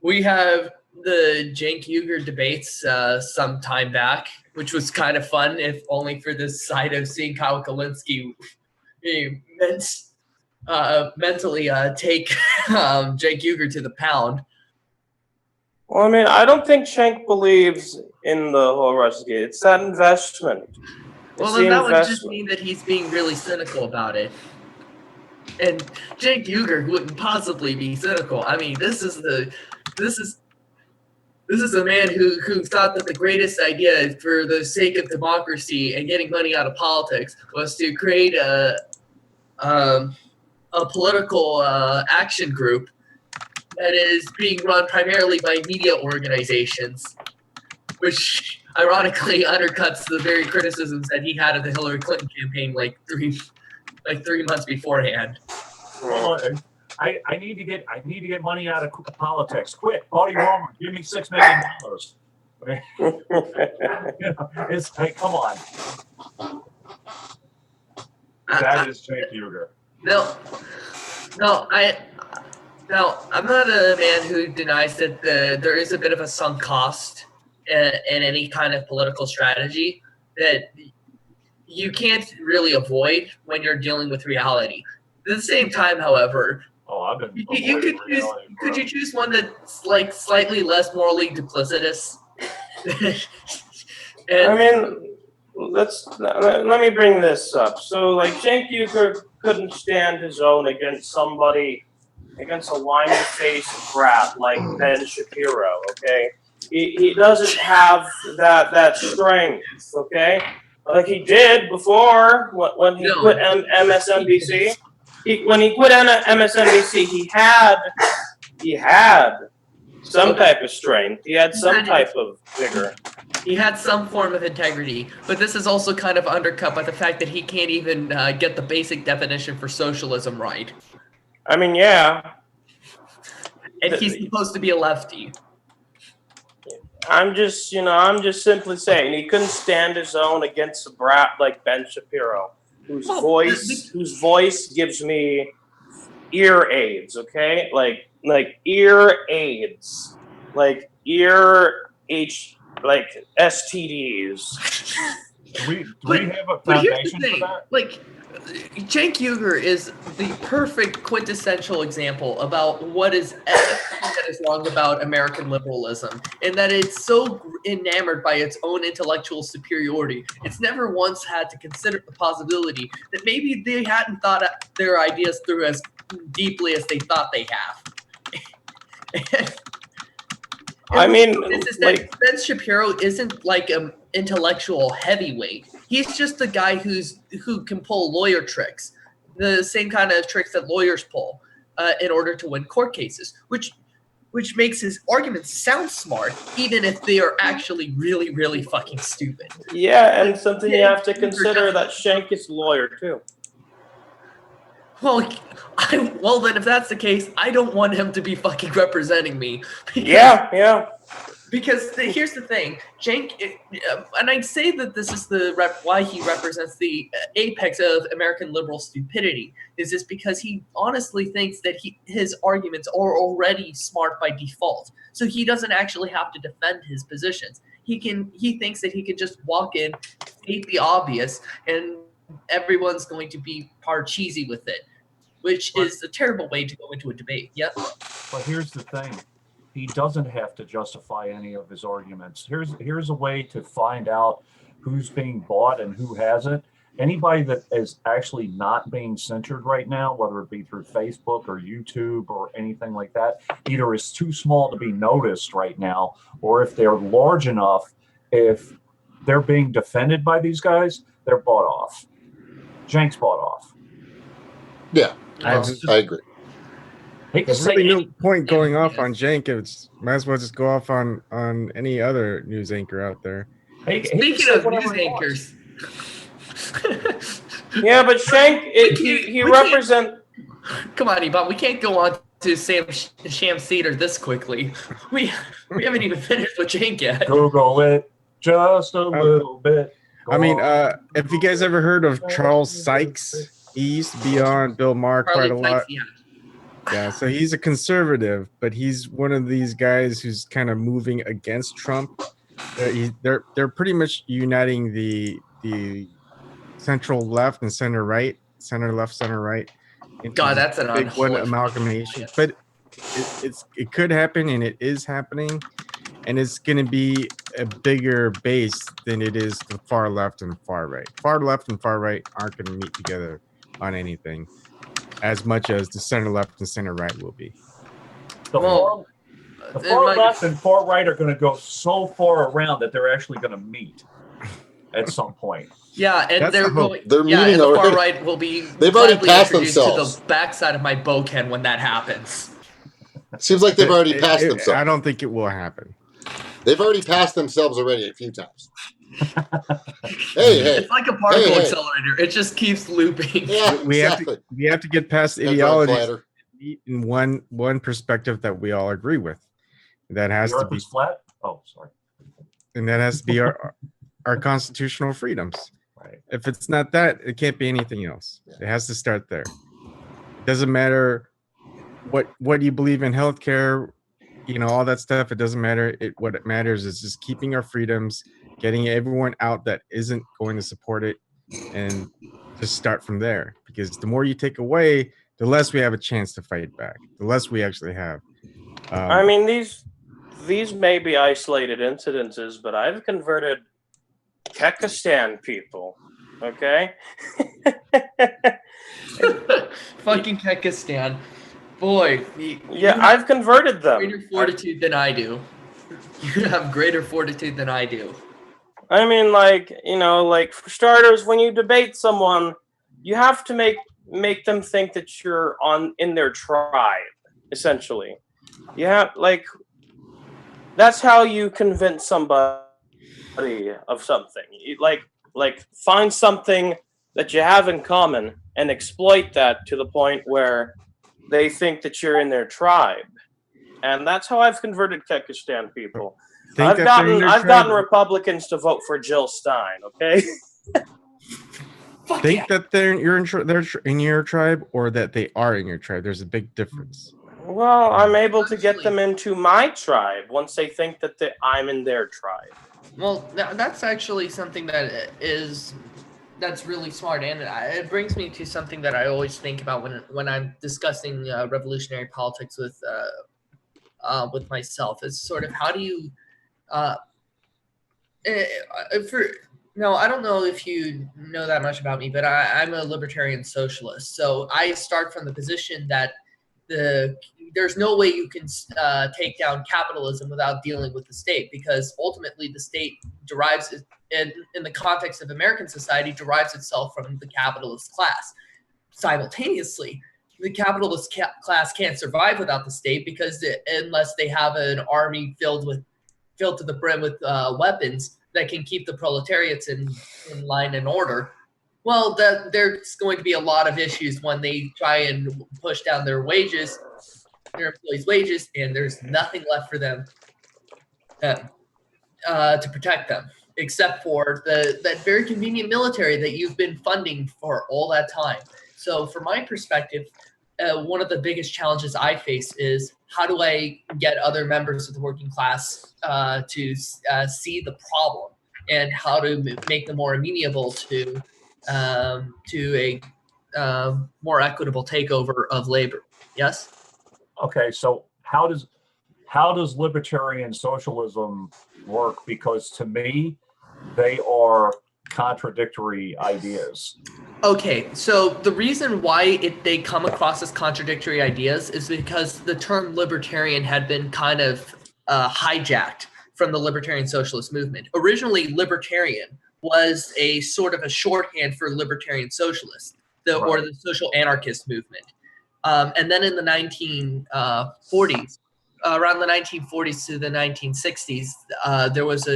We have the Cenk Uygur debates some time back, which was kind of fun, if only for this side of seeing how Kalinske mentally take Cenk Uygur to the pound. Well, I mean, I don't think Cenk believes in the whole Russia gate. It's that investment. Well, then that would just mean that he's being really cynical about it. And Cenk Uygur wouldn't possibly be cynical. I mean, this is a man who thought that the greatest idea for the sake of democracy and getting money out of politics was to create a political action group that is being run primarily by media organizations, which ironically undercuts the very criticisms that he had of the Hillary Clinton campaign like three months beforehand. Well, I need to get money out of politics. Quick, Buddy Romer, give me $6 million. Hey, come on. That is Cenk Uygur. No, I'm not a man who denies that there is a bit of a sunk cost in any kind of political strategy that you can't really avoid when you're dealing with reality. At the same time, however, could you choose one that's like slightly less morally duplicitous? I mean, let me bring this up. So, like, Cenk Uygur couldn't stand his own against somebody against a whiny-faced brat like Ben Shapiro. Okay, he doesn't have that strength. Okay, like he did before when he quit MSNBC. When he quit MSNBC, he had some type of strength. He had some type of vigor. He had some form of integrity, but this is also kind of undercut by the fact that he can't even get the basic definition for socialism right. I mean, yeah. And he's supposed to be a lefty. I'm just simply saying he couldn't stand his own against a brat like Ben Shapiro, whose voice gives me ear aids. Okay, like ear aids, like like STDs. Do we have a foundation for that? Like, Cenk Uygur is the perfect quintessential example about what is wrong about American liberalism, in that it's so enamored by its own intellectual superiority. It's never once had to consider the possibility that maybe they hadn't thought their ideas through as deeply as they thought they have. I mean, Ben Shapiro isn't like an intellectual heavyweight. He's just the guy who can pull lawyer tricks, the same kind of tricks that lawyers pull in order to win court cases, which makes his arguments sound smart, even if they are actually really, really fucking stupid. Yeah, and something you have to consider that Cenk is a lawyer too. Well, then if that's the case, I don't want him to be fucking representing me. Yeah. Because here's the thing, Cenk, and I'd say that this is why he represents the apex of American liberal stupidity, is just because he honestly thinks that his arguments are already smart by default, so he doesn't actually have to defend his positions. He thinks that he can just walk in, state the obvious, and everyone's going to be cheesy with it, which is a terrible way to go into a debate. Yep. But here's the thing. He doesn't have to justify any of his arguments. Here's a way to find out who's being bought and who hasn't. Anybody that is actually not being censored right now, whether it be through Facebook or YouTube or anything like that, either is too small to be noticed right now, or if they're large enough, if they're being defended by these guys, they're bought off. Cenk's bought off. Yeah, I agree. There's really no point going off on Cenk. It's might as well just go off on any other news anchor out there. Speaking of news anchors, yeah, but Cenk, he represents. Come on, Ebon, we can't go on to Sham Cedar this quickly. We haven't even finished with Cenk yet. Google it just a little bit. I mean, if you guys ever heard of Charles Sykes, he used to be on Bill Maher quite a lot. Yeah, so he's a conservative, but he's one of these guys who's kind of moving against Trump. They're pretty much uniting the central left and center right, center left, center right. God, that's an big one amalgamation. But it could happen, and it is happening, and it's going to be a bigger base than it is the far left and far right. Far left and far right aren't going to meet together on anything as much as the center left and center right will be. The far left and far right are going to go so far around that they're actually going to meet at some point. Yeah, and they're meeting and the already. far right will be. They've already passed themselves to the backside of my bow can when that happens. Seems like they've already passed themselves. I don't think it will happen. They've already passed themselves already a few times. It's like a particle accelerator. It just keeps looping. Yeah, we have to get past ideology in one perspective that we all agree with. That has to be flat. Oh, sorry. And that has to be our constitutional freedoms. Right. If it's not that, it can't be anything else. It has to start there. It doesn't matter what you believe in healthcare, all that stuff. It doesn't matter. What it matters is just keeping our freedoms, getting everyone out that isn't going to support it, and just start from there. Because the more you take away, the less we have a chance to fight back. The less we actually have. I mean, these may be isolated incidences, but I've converted Kekistan people. Okay. Fucking Kekistan. Boy, Yeah, I've converted them. Greater fortitude than I do. You have greater fortitude than I do. I mean, like, you know, like for starters, when you debate someone, you have to make them think that you're in their tribe, essentially. You have like that's how you convince somebody of something. You, like find something that you have in common and exploit that to the point where they think that you're in their tribe. And that's how I've converted Kekistan people. I've gotten Republicans to vote for Jill Stein. Okay. Think that they're in your tribe, or that they are in your tribe. There's a big difference. Well, I'm able to get them into my tribe once they think that I'm in their tribe. Well, that's actually something that's really smart, and it brings me to something that I always think about when I'm discussing revolutionary politics with myself. It's sort of how do you no, I don't know if you know that much about me, but I'm a libertarian socialist. So I start from the position that there's no way you can take down capitalism without dealing with the state, because ultimately the state derives, in the context of American society, derives itself from the capitalist class. Simultaneously, the capitalist class can't survive without the state, because unless they have an army filled to the brim with weapons that can keep the proletariats in line and order, well, there's going to be a lot of issues when they try and push down their wages, their employees' wages, and there's nothing left for them to protect them, except for that very convenient military that you've been funding for all that time. So from my perspective, one of the biggest challenges I face is how do I get other members of the working class to see the problem, and how to make them more amenable to a more equitable takeover of labor. Yes? Okay, so how does libertarian socialism work? Because to me, they are contradictory ideas. Okay, so the reason why they come across as contradictory ideas is because the term libertarian had been kind of hijacked from the libertarian socialist movement. Originally, libertarian was a sort of a shorthand for libertarian socialist, or the social anarchist movement. And then in the 1940s, around the 1940s to the 1960s, there was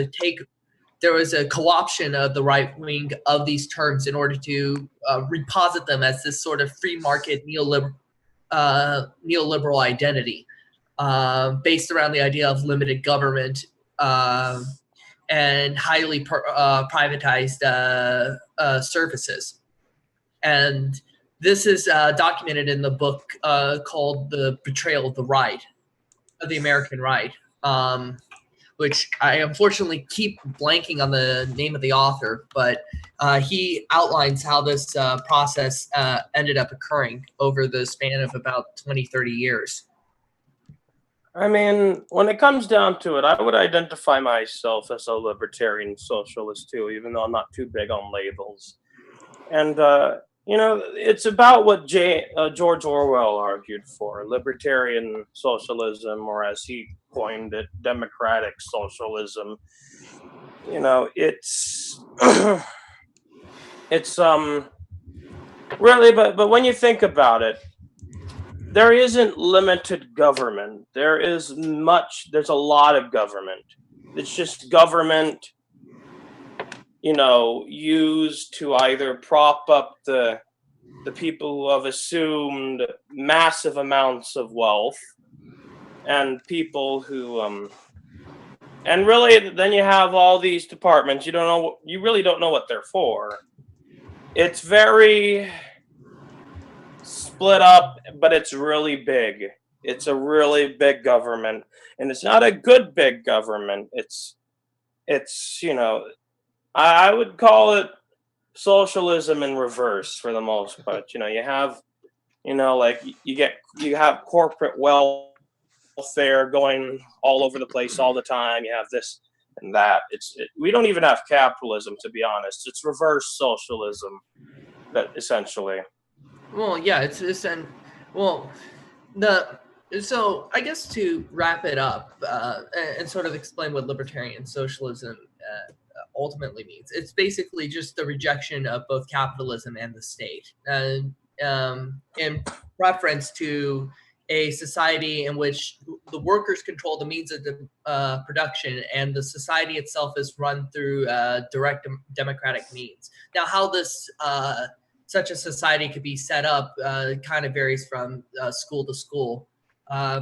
a co-option of the right wing of these terms in order to reposit them as this sort of free market neoliberal identity based around the idea of limited government and highly privatized services. And this is documented in the book called The Betrayal of the Right, of the American Right, which I unfortunately keep blanking on the name of the author, but he outlines how this process ended up occurring over the span of about 20, 30 years. I mean, when it comes down to it, I would identify myself as a libertarian socialist too, even though I'm not too big on labels. And, you know, it's about what George Orwell argued for, libertarian socialism, or as he coined it, democratic socialism. You know, it's really, but when you think about it, there isn't limited government. There's a lot of government. It's just government, you know, used to either prop up the people who have assumed massive amounts of wealth, and people who and really then you have all these departments. You really don't know what they're for. It's very split up, but it's really big. It's a really big government, and it's not a good big government. It's you know, I would call it socialism in reverse for the most part. You know, you have, you know, like you have corporate welfare going all over the place all the time. You have this and that. We don't even have capitalism, to be honest. It's reverse socialism, that essentially. Well, yeah, So I guess to wrap it up and sort of explain what libertarian socialism ultimately means, it's basically just the rejection of both capitalism and the state, in preference to a society in which the workers control the means of production and the society itself is run through direct democratic means. Now, how this such a society could be set up kind of varies from school to school.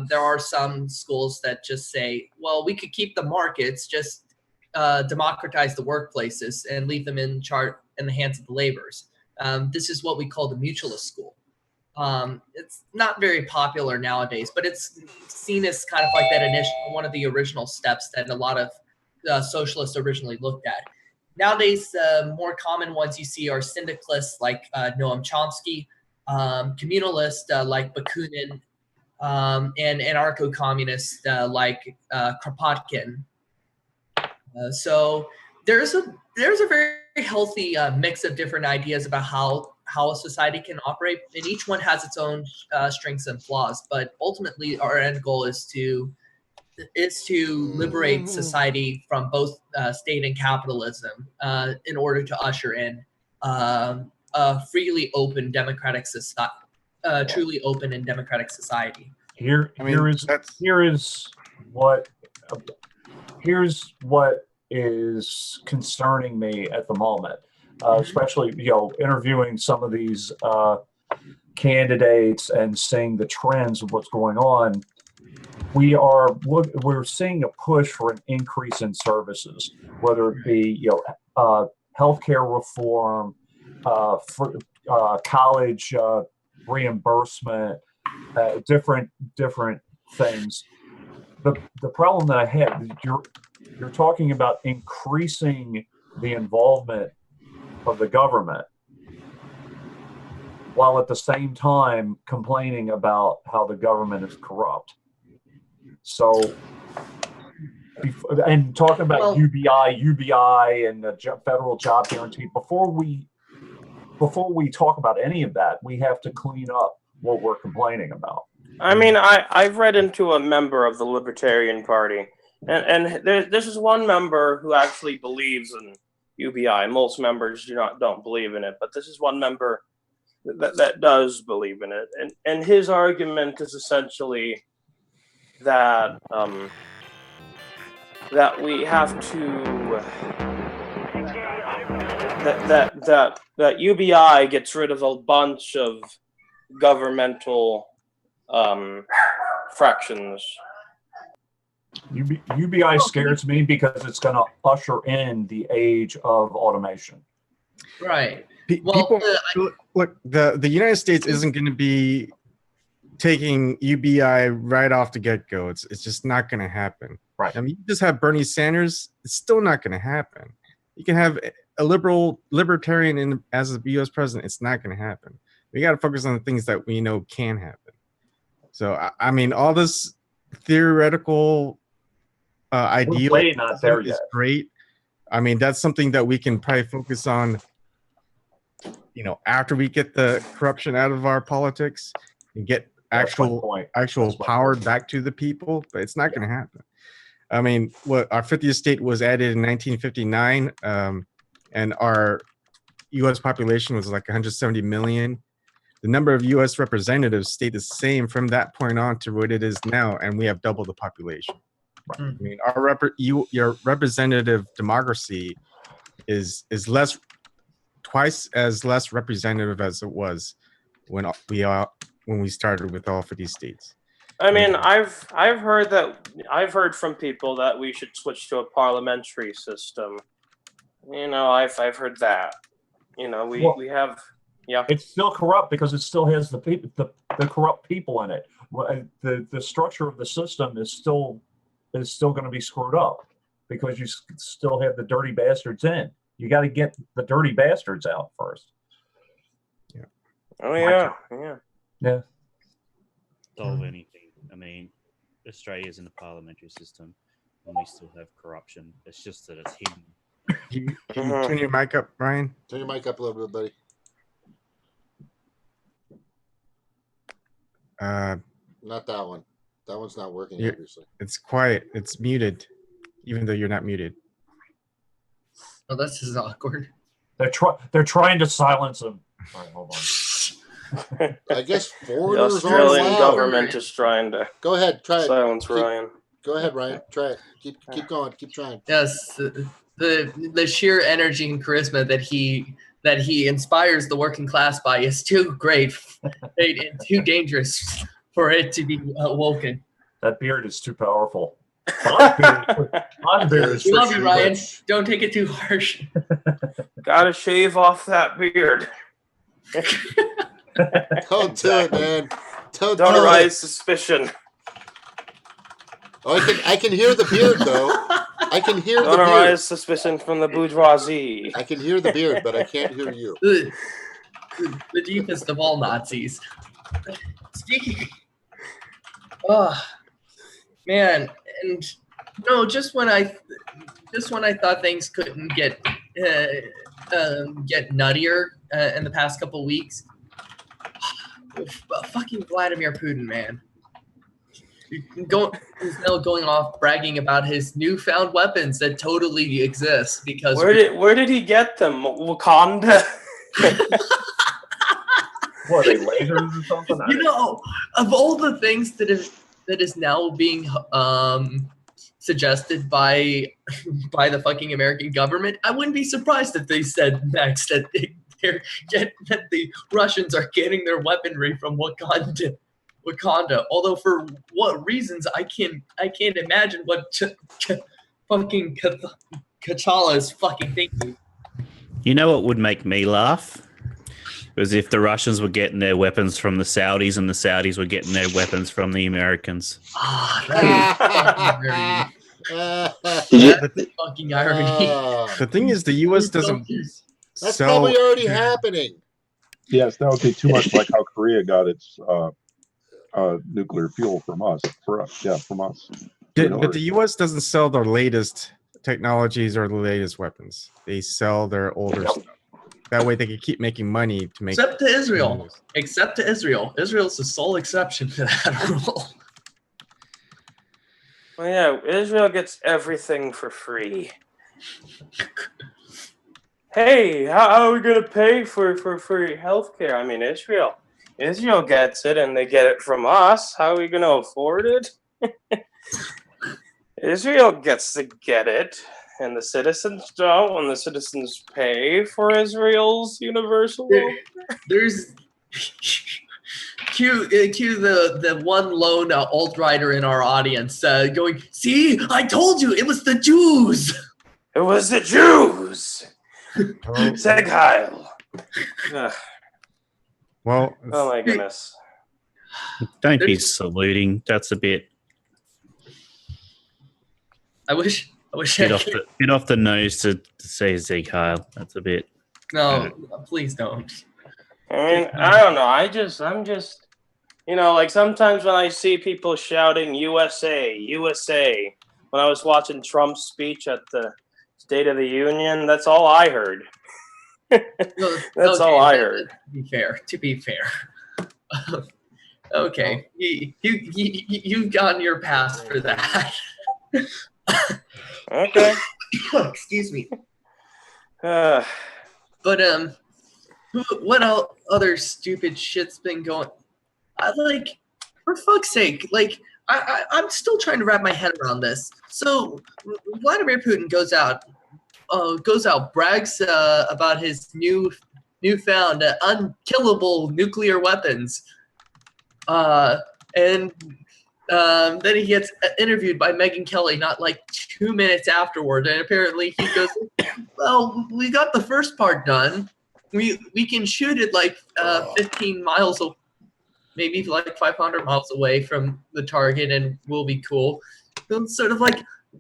There are some schools that just say, well, we could keep the markets, just democratize the workplaces and leave them in the hands of the laborers. This is what we call the mutualist school. It's not very popular nowadays, but it's seen as kind of like that one of the original steps that a lot of socialists originally looked at. Nowadays, more common ones you see are syndicalists like Noam Chomsky, communalists like Bakunin, and anarcho-communists like Kropotkin. So there's a very healthy mix of different ideas about how a society can operate, and each one has its own strengths and flaws. But ultimately, our end goal is to liberate society from both state and capitalism in order to usher in a freely open democratic society, truly open and democratic society. Here's what is concerning me at the moment, especially interviewing some of these candidates and seeing the trends of what's going on. We're seeing a push for an increase in services, whether it be healthcare reform, for college reimbursement, different things. The problem that I have is you're talking about increasing the involvement of the government, while at the same time complaining about how the government is corrupt. So, and talking about UBI and the federal job guarantee, before we talk about any of that, we have to clean up what we're complaining about. I mean, I've read into a member of the Libertarian Party, and this is one member who actually believes in UBI. Most members don't believe in it, but this is one member that does believe in it, and his argument is essentially that that we have to that UBI gets rid of a bunch of governmental fractions. UBI scares me because it's going to usher in the age of automation. Right. People look. The United States isn't going to be taking UBI right off the get-go. It's just not going to happen. Right. I mean, you just have Bernie Sanders. It's still not going to happen. You can have a libertarian as the U.S. president. It's not going to happen. We got to focus on the things that we know can happen. So, I mean, all this theoretical ideal is great. I mean, that's something that we can probably focus on, after we get the corruption out of our politics and get actual power back to the people, but it's not going to happen. I mean, our 50th state was added in 1959, and our U.S. population was like 170 million. The number of U.S. representatives stayed the same from that point on to what it is now, and we have double the population. I mean, your representative democracy is twice as less representative as it was when we started with all 50 states. I mean, I've heard from people that we should switch to a parliamentary system. I've heard that. We have. Yeah, it's still corrupt because it still has the corrupt people in it. The structure of the system is still going to be screwed up because you still have the dirty bastards in. You got to get the dirty bastards out first. Yeah. Oh yeah. Yeah. Solve anything. I mean, Australia's in the parliamentary system, and we still have corruption. It's just that it's hidden. Can you turn your mic up, Brian? Turn your mic up a little bit, buddy. Not that one. That one's not working, Yeah. obviously. It's quiet. It's muted, even though you're not muted. Oh, this is awkward. They're trying to silence him. All right, hold on. I guess The foreigners Australian aren't allowed. government is trying to Go ahead, try it. silence Ryan. Go ahead, Ryan. Try it. Keep going. Keep trying. Yes, the sheer energy and charisma that he inspires the working class by is too great and too dangerous for it to be awoken. That beard is too powerful. My beard is We love you, too Ryan. much. Don't take it too harsh. Gotta shave off that beard. Don't do it, man. Don't Don't do it. arise suspicion. Oh, I can hear the beard though. I can hear the Don't beard. arise suspicion from the bourgeoisie. I can hear the beard, but I can't hear you. The deepest of all Nazis. Speaking. Oh, man, and no, just when I thought things couldn't get nuttier in the past couple weeks, fucking Vladimir Putin, man. He's now going off bragging about his newfound weapons that totally exist because Where did he get them? Wakanda? What, are they lasers or something? you know, of all the things that is now being suggested by the fucking American government, I wouldn't be surprised if they said next that that the Russians are getting their weaponry from Wakanda. Although for what reasons I can't imagine what fucking Kachala is fucking thinking. You know what would make me laugh? Was if the Russians were getting their weapons from the Saudis and the Saudis were getting their weapons from the Americans. That is fucking irony. The thing is, the U.S. doesn't That's sell. probably already happening. Yes, that would be too much like how Korea got its nuclear fuel from us. From us. But the U.S. doesn't sell their latest technologies or the latest weapons. They sell their older stuff. That way they can keep making money to make. Except to Israel. Except to Israel. Israel's the sole exception to that rule. Well, yeah, Israel gets everything for free. Hey, how are we gonna pay for free healthcare? I mean, Israel gets it, and they get it from us. How are we gonna afford it? Israel gets to get it, and the citizens don't. When the citizens pay for Israel's universal welfare. There's cue the one lone alt-righter in our audience going, see, I told you, it was the Jews. It was the Jews. Said Kyle. Well, oh my goodness. Don't be saluting. That's a bit. I wish bit off the nose to say Zeke Kyle. That's a bit. No, please don't. I mean, I don't know. I'm just, like sometimes when I see people shouting USA, USA, when I was watching Trump's speech at the State of the Union, that's all I heard. That's all I heard. To be fair. Okay, you've gotten your pass for that. Okay. Excuse me. But what other stupid shit's been going? For fuck's sake, I'm still trying to wrap my head around this. So Vladimir Putin goes out, brags about his newfound unkillable nuclear weapons, and then he gets interviewed by Megyn Kelly not 2 minutes afterward, and apparently he goes, well, we got the first part done. We can shoot it 15 miles, maybe 500 miles away from the target, and we'll be cool. So sort of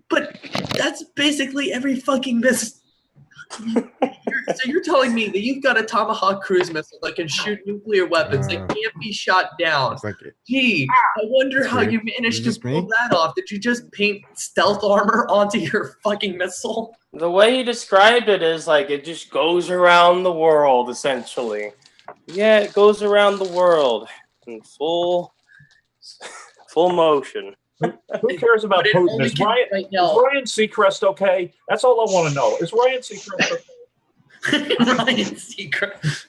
but that's basically every fucking missile. So you're telling me that you've got a Tomahawk cruise missile that can shoot nuclear weapons that can't be shot down. Gee, I wonder how you managed to pull that off. Did you just paint stealth armor onto your fucking missile? The way he described it is it just goes around the world, essentially. Yeah, it goes around the world in full Full motion. Who cares about Putin? Is Ryan Seacrest okay? That's all I want to know. Is Ryan Seacrest okay? Ryan Seacrest.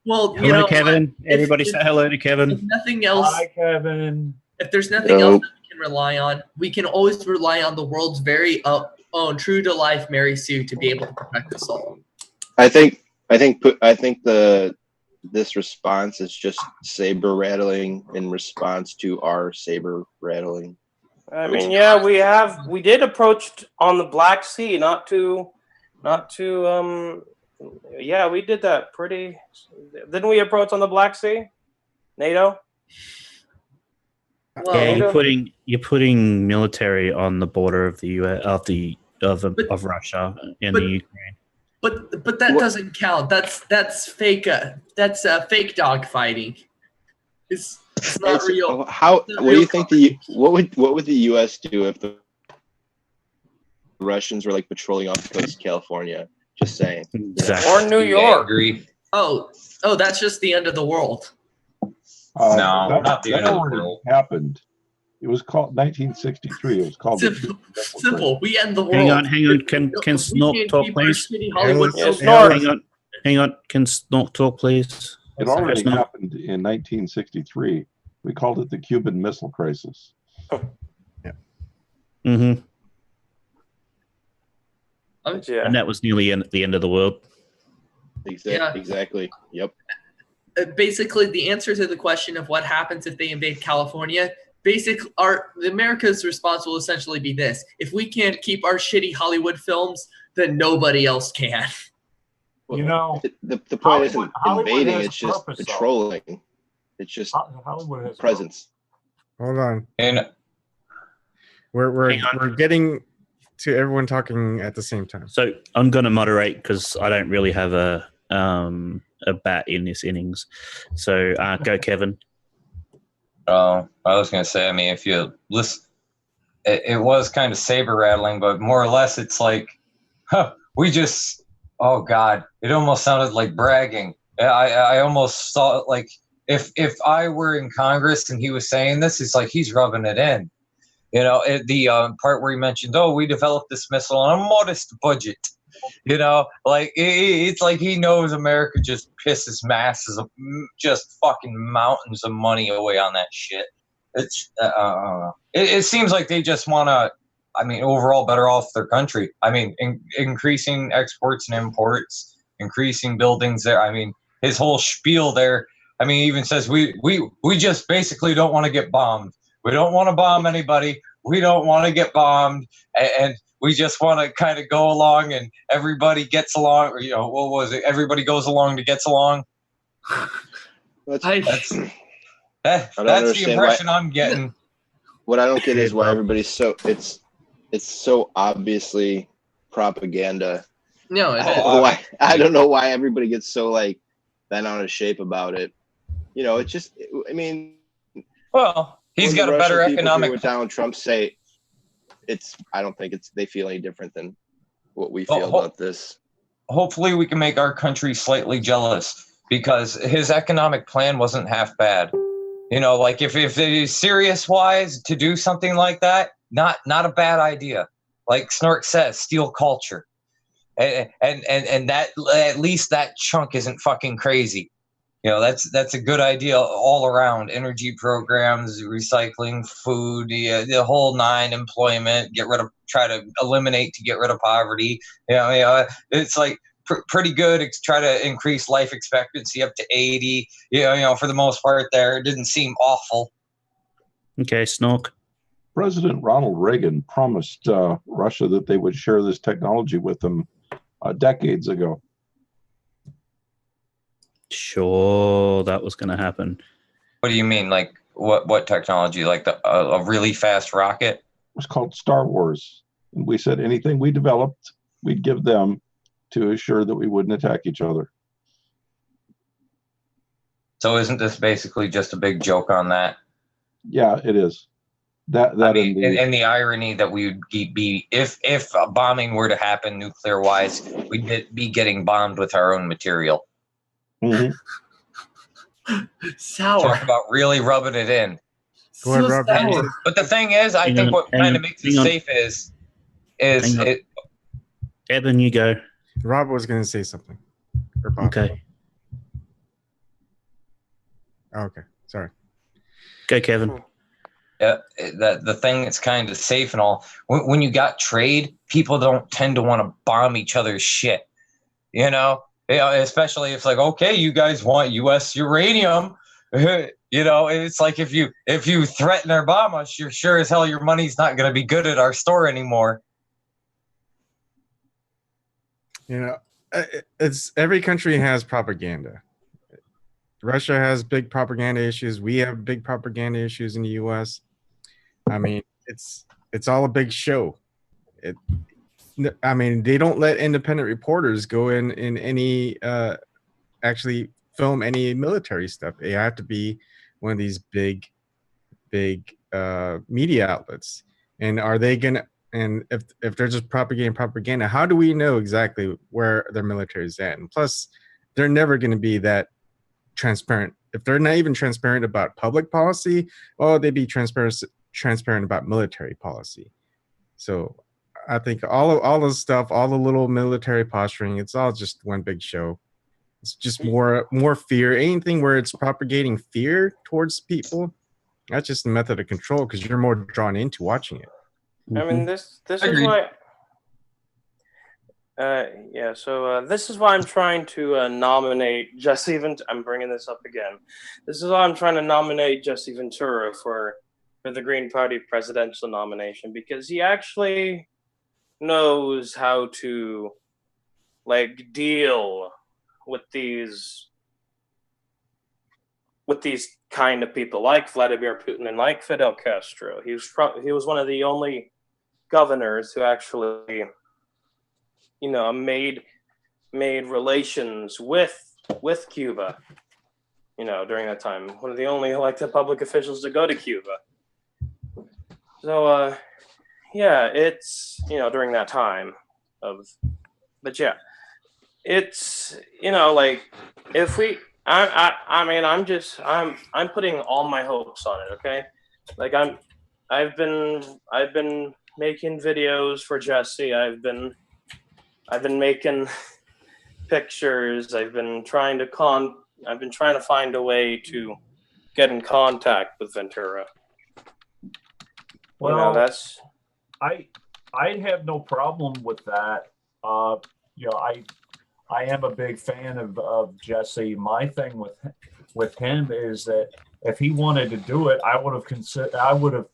Well, you Hello, know, Kevin. Everybody say hello to if Kevin. nothing else, Hi, Kevin. if there's nothing else that we can rely on, we can always rely on the world's very own true to life Mary Sue to be able to protect us all. I think this response is just saber rattling in response to our saber rattling. I mean, yeah, we did approach on the Black Sea, not to yeah, we did that pretty. Didn't we approach on the Black Sea? NATO? Yeah, you're putting military on the border of the US of Russia and the Ukraine. But that doesn't count. That's fake. That's fake dog fighting. It's not real. What do you think what would the U.S. do if the Russians were like patrolling off the coast of California? Just saying. Exactly. Or New York. Oh, that's just the end of the world. No, not the end of the already world. happened. It was called 1963. It was called Simple. We end the world. Hang on. Can Snork talk, please? Hollywood Hang on. Can Snork talk, please? It already happened in 1963. We called it the Cuban Missile Crisis. Yeah. Mm-hmm. Yeah. And that was nearly at the end of the world. Exactly. Yep. Basically, the answer to the question of what happens if they invade California, America's response will essentially be this: if we can't keep our shitty Hollywood films, then nobody else can. You know, the point isn't Hollywood invading; has it's just purpose, patrolling. though. It's just Hollywood has presence. Hold on. And We're getting to everyone talking at the same time. So I'm going to moderate because I don't really have a bat in this innings. So go, Kevin. I was going to say, I mean, if you listen, it was kind of saber rattling, but more or less it's like, we just, oh God, it almost sounded like bragging. I almost saw it like if I were in Congress and he was saying this, it's like he's rubbing it in. You know, the part where he mentioned, oh, we developed this missile on a modest budget. You know, like it's like he knows America just pisses masses of just fucking mountains of money away on that shit. It's I don't know. It seems like they just want to. I mean, overall, better off their country. I mean, increasing exports and imports, increasing buildings there. I mean, his whole spiel there. I mean, he even says we just basically don't want to get bombed. We don't want to bomb anybody. We don't want to get bombed, and we just want to kind of go along, and everybody gets along. Or, you know, what was it? Everybody goes along to gets along. That's the impression I'm getting. What I don't get is why everybody's so it's so obviously propaganda. No, I don't know why everybody gets so like bent out of shape about it. You know, it's just. I mean, well. He's got a better economic. What Donald Trump say, I don't think they feel any different than what we feel about this. Hopefully, we can make our country slightly jealous because his economic plan wasn't half bad. You know, like if it is serious wise to do something like that, not a bad idea. Like Snork says, steal culture, and that at least that chunk isn't fucking crazy. You know, that's a good idea all around. Energy programs, recycling, food, the whole nine, employment, try to eliminate to get rid of poverty. You know, it's like pretty good. Try to increase life expectancy up to 80. You know, for the most part there. It didn't seem awful. Okay, Snork. President Ronald Reagan promised Russia that they would share this technology with them decades ago. Sure, that was going to happen. What do you mean? Like what technology? Like a really fast rocket? It was called Star Wars. And we said anything we developed, we'd give them to assure that we wouldn't attack each other. So isn't this basically just a big joke on that? Yeah, it is. I mean, and the irony that we would be if a bombing were to happen nuclear wise, we'd be getting bombed with our own material. Mm-hmm. Sour. Talk about really rubbing it in. Go ahead, Rob. But the thing is, I think what kind of makes it safe is it. Evan, you go. Rob was going to say something. Okay. Oh, okay. Sorry. Go, Kevin. Yeah, the thing that's kind of safe and all. When you got trade, people don't tend to want to bomb each other's shit. You know, especially if it's like, okay, you guys want U.S. uranium. You know, it's like if you threaten or bomb us, you're sure as hell your money's not going to be good at our store anymore. You know, it's every country has propaganda. Russia has big propaganda issues. We have big propaganda issues in the U.S. I mean, it's all a big show. I mean, they don't let independent reporters go in any actually film any military stuff. They have to be one of these big media outlets. And are they gonna? And if they're just propaganda, how do we know exactly where their military is at? And plus, they're never going to be that transparent. If they're not even transparent about public policy, well, they'd be transparent about military policy. So I think all the stuff, all the little military posturing, it's all just one big show. It's just more fear. Anything where it's propagating fear towards people, that's just a method of control because you're more drawn into watching it. I mean, this is why. So this is why I'm trying to nominate Jesse Ventura. I'm bringing this up again. This is why I'm trying to nominate Jesse Ventura for the Green Party presidential nomination, because he actually knows how to deal with these kind of people like Vladimir Putin and like Fidel Castro. He was one of the only governors who actually, made relations with Cuba, during that time. One of the only elected public officials to go to Cuba. So, it's, during that time it's, if we, I'm putting all my hopes on it. Okay. I've been making videos for Jesse. I've been making pictures. I've been trying to find a way to get in contact with Ventura. Well, I have no problem with that. I am a big fan of Jesse. My thing with him is that if he wanted to do it, I would have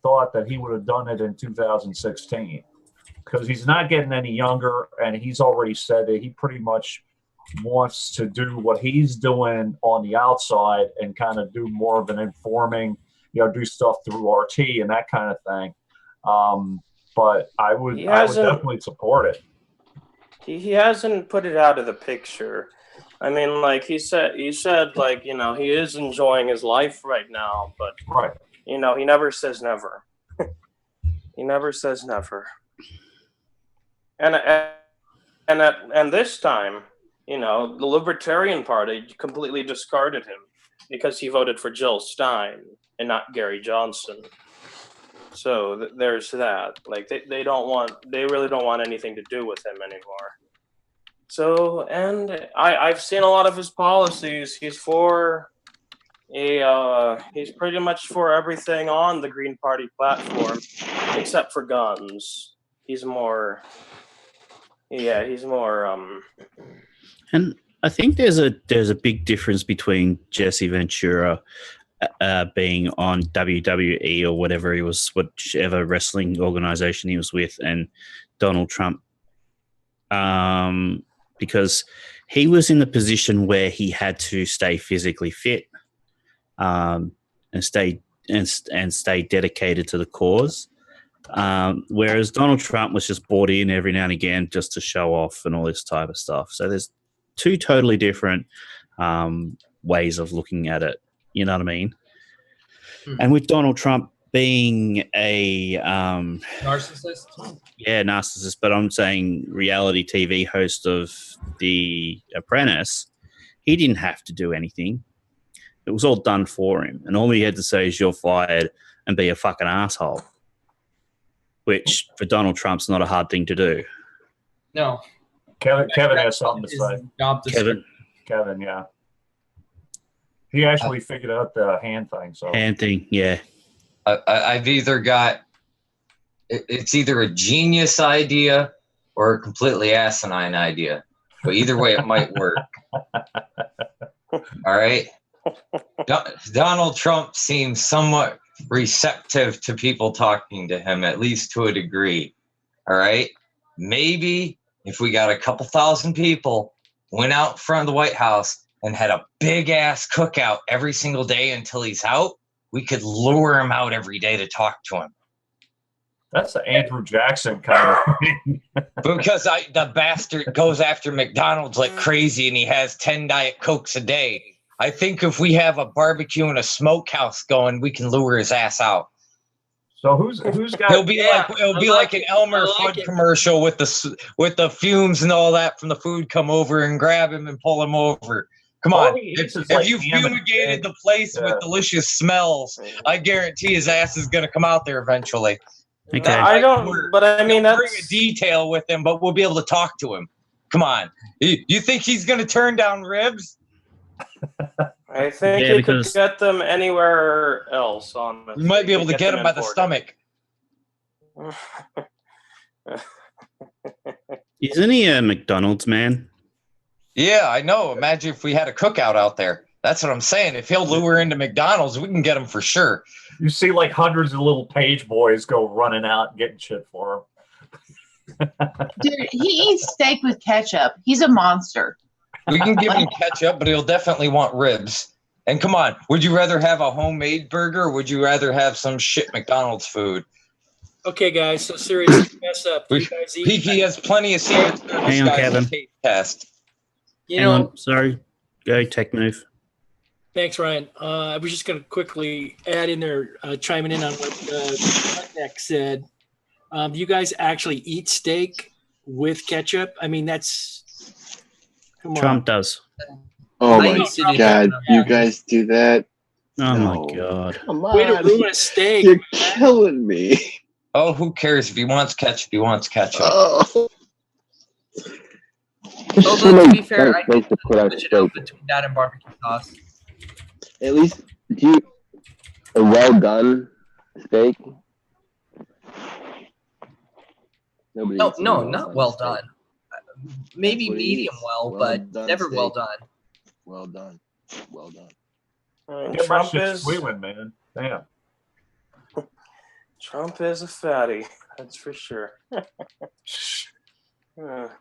thought that he would have done it in 2016, because he's not getting any younger, and he's already said that he pretty much wants to do what he's doing on the outside and kind of do more of an informing, do stuff through RT and that kind of thing. But I would definitely support it. He hasn't put it out of the picture. I mean, he said, he is enjoying his life right now, but he never says never. He never says never. And this time, the Libertarian Party completely discarded him because he voted for Jill Stein and not Gary Johnson. So there's that. They really don't want anything to do with him anymore. So, and I've seen a lot of his policies. He's pretty much for everything on the Green Party platform, except for guns. He's more. And I think there's a big difference between Jesse Ventura being on WWE or whatever he was, whichever wrestling organization he was with, and Donald Trump, because he was in the position where he had to stay physically fit, and stay dedicated to the cause. Whereas Donald Trump was just brought in every now and again just to show off and all this type of stuff. So there's two totally different ways of looking at it. You know what I mean? Mm-hmm. And with Donald Trump being a narcissist. Yeah, narcissist. But I'm saying reality TV host of The Apprentice, he didn't have to do anything. It was all done for him. And all he had to say is, you're fired, and be a fucking asshole. Which, for Donald Trump's not a hard thing to do. No. Kevin has something to His say. job description. Kevin, yeah. He actually figured out the hand thing. So Hand thing, yeah. I've either got, it's either a genius idea or a completely asinine idea. But either way, it might work. All right. Donald Trump seems somewhat receptive to people talking to him, at least to a degree. All right. Maybe if we got a couple thousand people, went out in front of the White House and had a big ass cookout every single day until he's out, we could lure him out every day to talk to him. that's the Andrew Jackson kind of thing. Because the bastard goes after McDonald's like crazy and he has 10 Diet Cokes a day. I think if we have a barbecue and a smokehouse going, we can lure his ass out. So who's got? It'll be like an Elmer Fudd commercial with the fumes and all that from the food. Come over and grab him and pull him over. Come on, if you fumigated the place with delicious smells, I guarantee his ass is gonna come out there eventually. Okay. I don't, but I mean Bring that's a detail with him, but we'll be able to talk to him. Come on, you think he's gonna turn down ribs? I think you could get them anywhere else. Honestly, You might be able to get him by the stomach. Isn't he a McDonald's man? Yeah, I know. Imagine if we had a cookout out there. That's what I'm saying. If he'll lure into McDonald's, we can get him for sure. You see like hundreds of little page boys go running out and getting shit for him. Dude, he eats steak with ketchup. He's a monster. We can give him ketchup, but he'll definitely want ribs. And come on, would you rather have a homemade burger or would you rather have some shit McDonald's food? Okay, guys, so seriously, mess up. You guys eat. Peaky has plenty of secret service Hang on, guys Kevin. to taste test. You Hang know, on, sorry. Go, tech move. thanks, Ryan. I was just going to quickly add in there, chiming in on what Nick said. Do you guys actually eat steak with ketchup? I mean, that's... Come on. Trump does. Oh my God, you guys do that? Oh No. my God. Come on. Way to ruin a steak. You're killing me. Oh, who cares? If he wants ketchup, he wants ketchup. Oh. Although, to be fair, I Nice to put out switch it out steak. between that and barbecue sauce. At least a well done steak. Nobody No, eats a no, well not done well steak. done. Maybe That's what he medium eats. well, Well but done never well steak. done. Well done. Well done. Get my Trump shit is squealing, man. Damn. Trump is a fatty. That's for sure.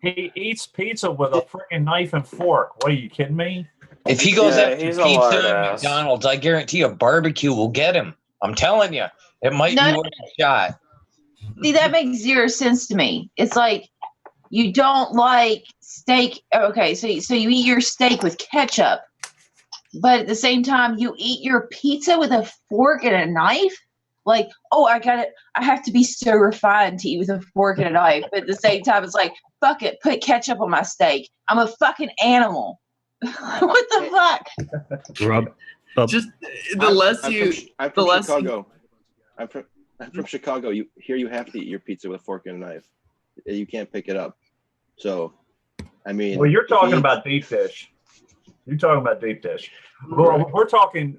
He eats pizza with a freaking knife and fork. What are you kidding me? If he goes Yeah, after he's a pizza lard at ass. McDonald's, I guarantee a barbecue will get him. I'm telling you, it might No. be worth a shot. See, that makes zero sense to me. It's like you don't like steak. Okay, so you eat your steak with ketchup, but at the same time you eat your pizza with a fork and a knife. Like, oh, I have to be so refined to eat with a fork and a knife. But at the same time, it's like, fuck it, put ketchup on my steak. I'm a fucking animal. What the fuck? Rob. Just the less you, I'm the from less Chicago. I'm from Chicago. You have to eat your pizza with a fork and a knife. You can't pick it up. So, I mean, Well, you're if talking he- about deep dish. You're talking about deep dish. Well, we're talking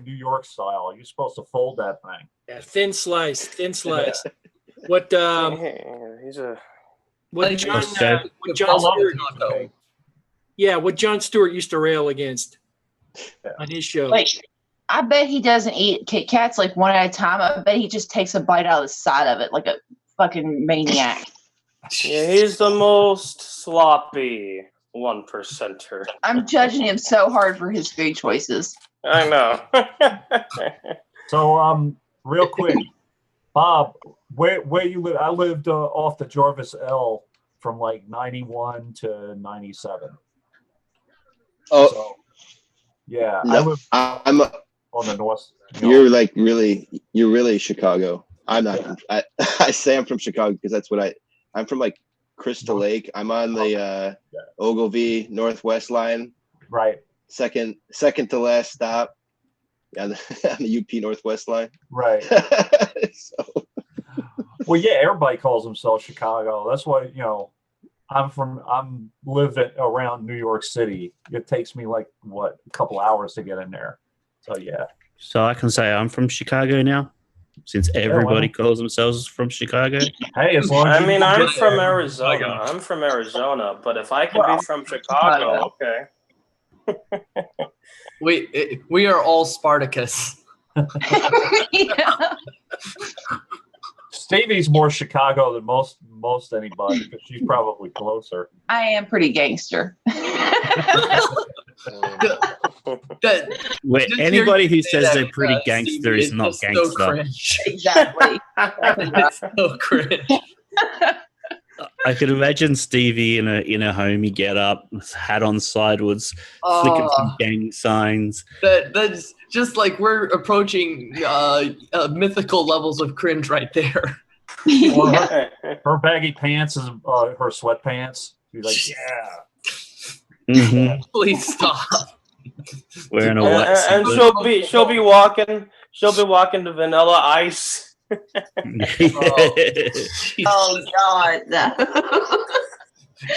New York style. You're supposed to fold that thing. Yeah, thin slice. What He's a what John Okay. what John Stewart, Okay. yeah, what John Stewart used to rail against on his show. Like, I bet he doesn't eat Kit Kats like one at a time. I bet he just takes a bite out of the side of it like a fucking maniac. Yeah, he's the most sloppy 1%er. I'm judging him so hard for his food choices. I know. So, real quick, Bob, where you live? I lived off the Jarvis L from like 91 to 97. Oh, So, yeah, I no, live I'm on the north. you're like you're really Chicago. I'm not. I say I'm from Chicago because that's what I'm from, like Crystal Lake. I'm on the Ogilvy Northwest line. Right. Second to last stop. Yeah, on the UP Northwest line. Right. So. Well, yeah, everybody calls themselves Chicago. That's why, I'm living around New York City. It takes me like a couple hours to get in there. So yeah. So I can say I'm from Chicago now, since everybody calls themselves from Chicago. Hey, as long as I'm from Arizona. I'm from Arizona, but if I can be from Chicago, okay. We are all Spartacus. Yeah. Stevie's more Chicago than most anybody, because she's probably closer. I am pretty gangster. Where anybody who says they're pretty gangster is not gangster. So cringe. Exactly. It's so cringe. I could imagine Stevie in a homie get up, hat on sideways, flicking some gang signs. That's just like we're approaching mythical levels of cringe right there. Well, her baggy pants is her sweatpants. She's like, yeah. Mm-hmm. Please stop. Wearing a and she'll be walking to Vanilla Ice. Oh God.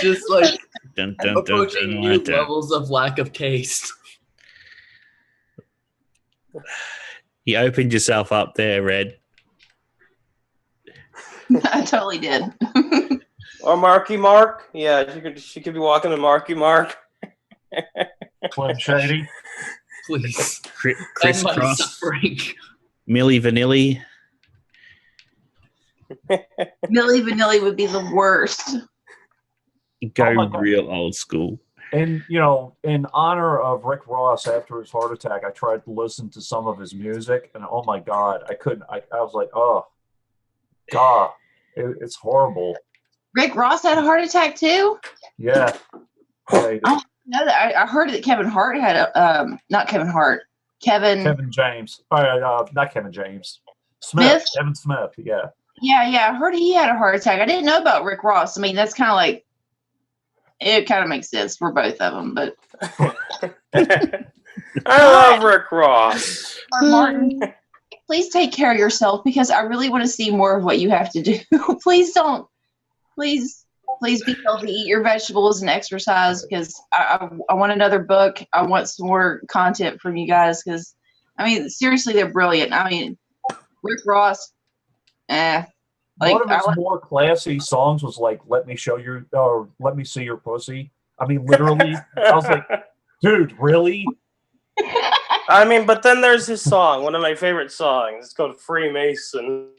Just like dun, approaching new levels of lack of taste. You opened yourself up there, Red. I totally did. Or Marky Mark. Yeah, she could be walking to Marky Mark. Slim Shady. Please. Crisscross. Milli Vanilli. Milli Vanilli would be the worst. Go real old school. And, in honor of Rick Ross after his heart attack, I tried to listen to some of his music, and oh my God, I couldn't. I was like, oh, God, it's horrible. Rick Ross had a heart attack too? Yeah. Right. I heard that Kevin Hart had not Kevin Hart. Kevin James. Not Kevin James. Smith. Kevin Smith, yeah. Yeah, I heard he had a heart attack. I didn't know about Rick Ross. I mean, that's kind of like, it kind of makes sense for both of them, but. I love Rick Ross. Martin, please take care of yourself, because I really want to see more of what you have to do. Please be healthy, eat your vegetables and exercise, because I want another book. I want some more content from you guys, because, I mean, seriously, they're brilliant. I mean, Rick Ross, one of his more classy songs was like, let me see your pussy. I mean, literally, I was like, dude, really? I mean, but then there's his song, one of my favorite songs. It's called Freemason.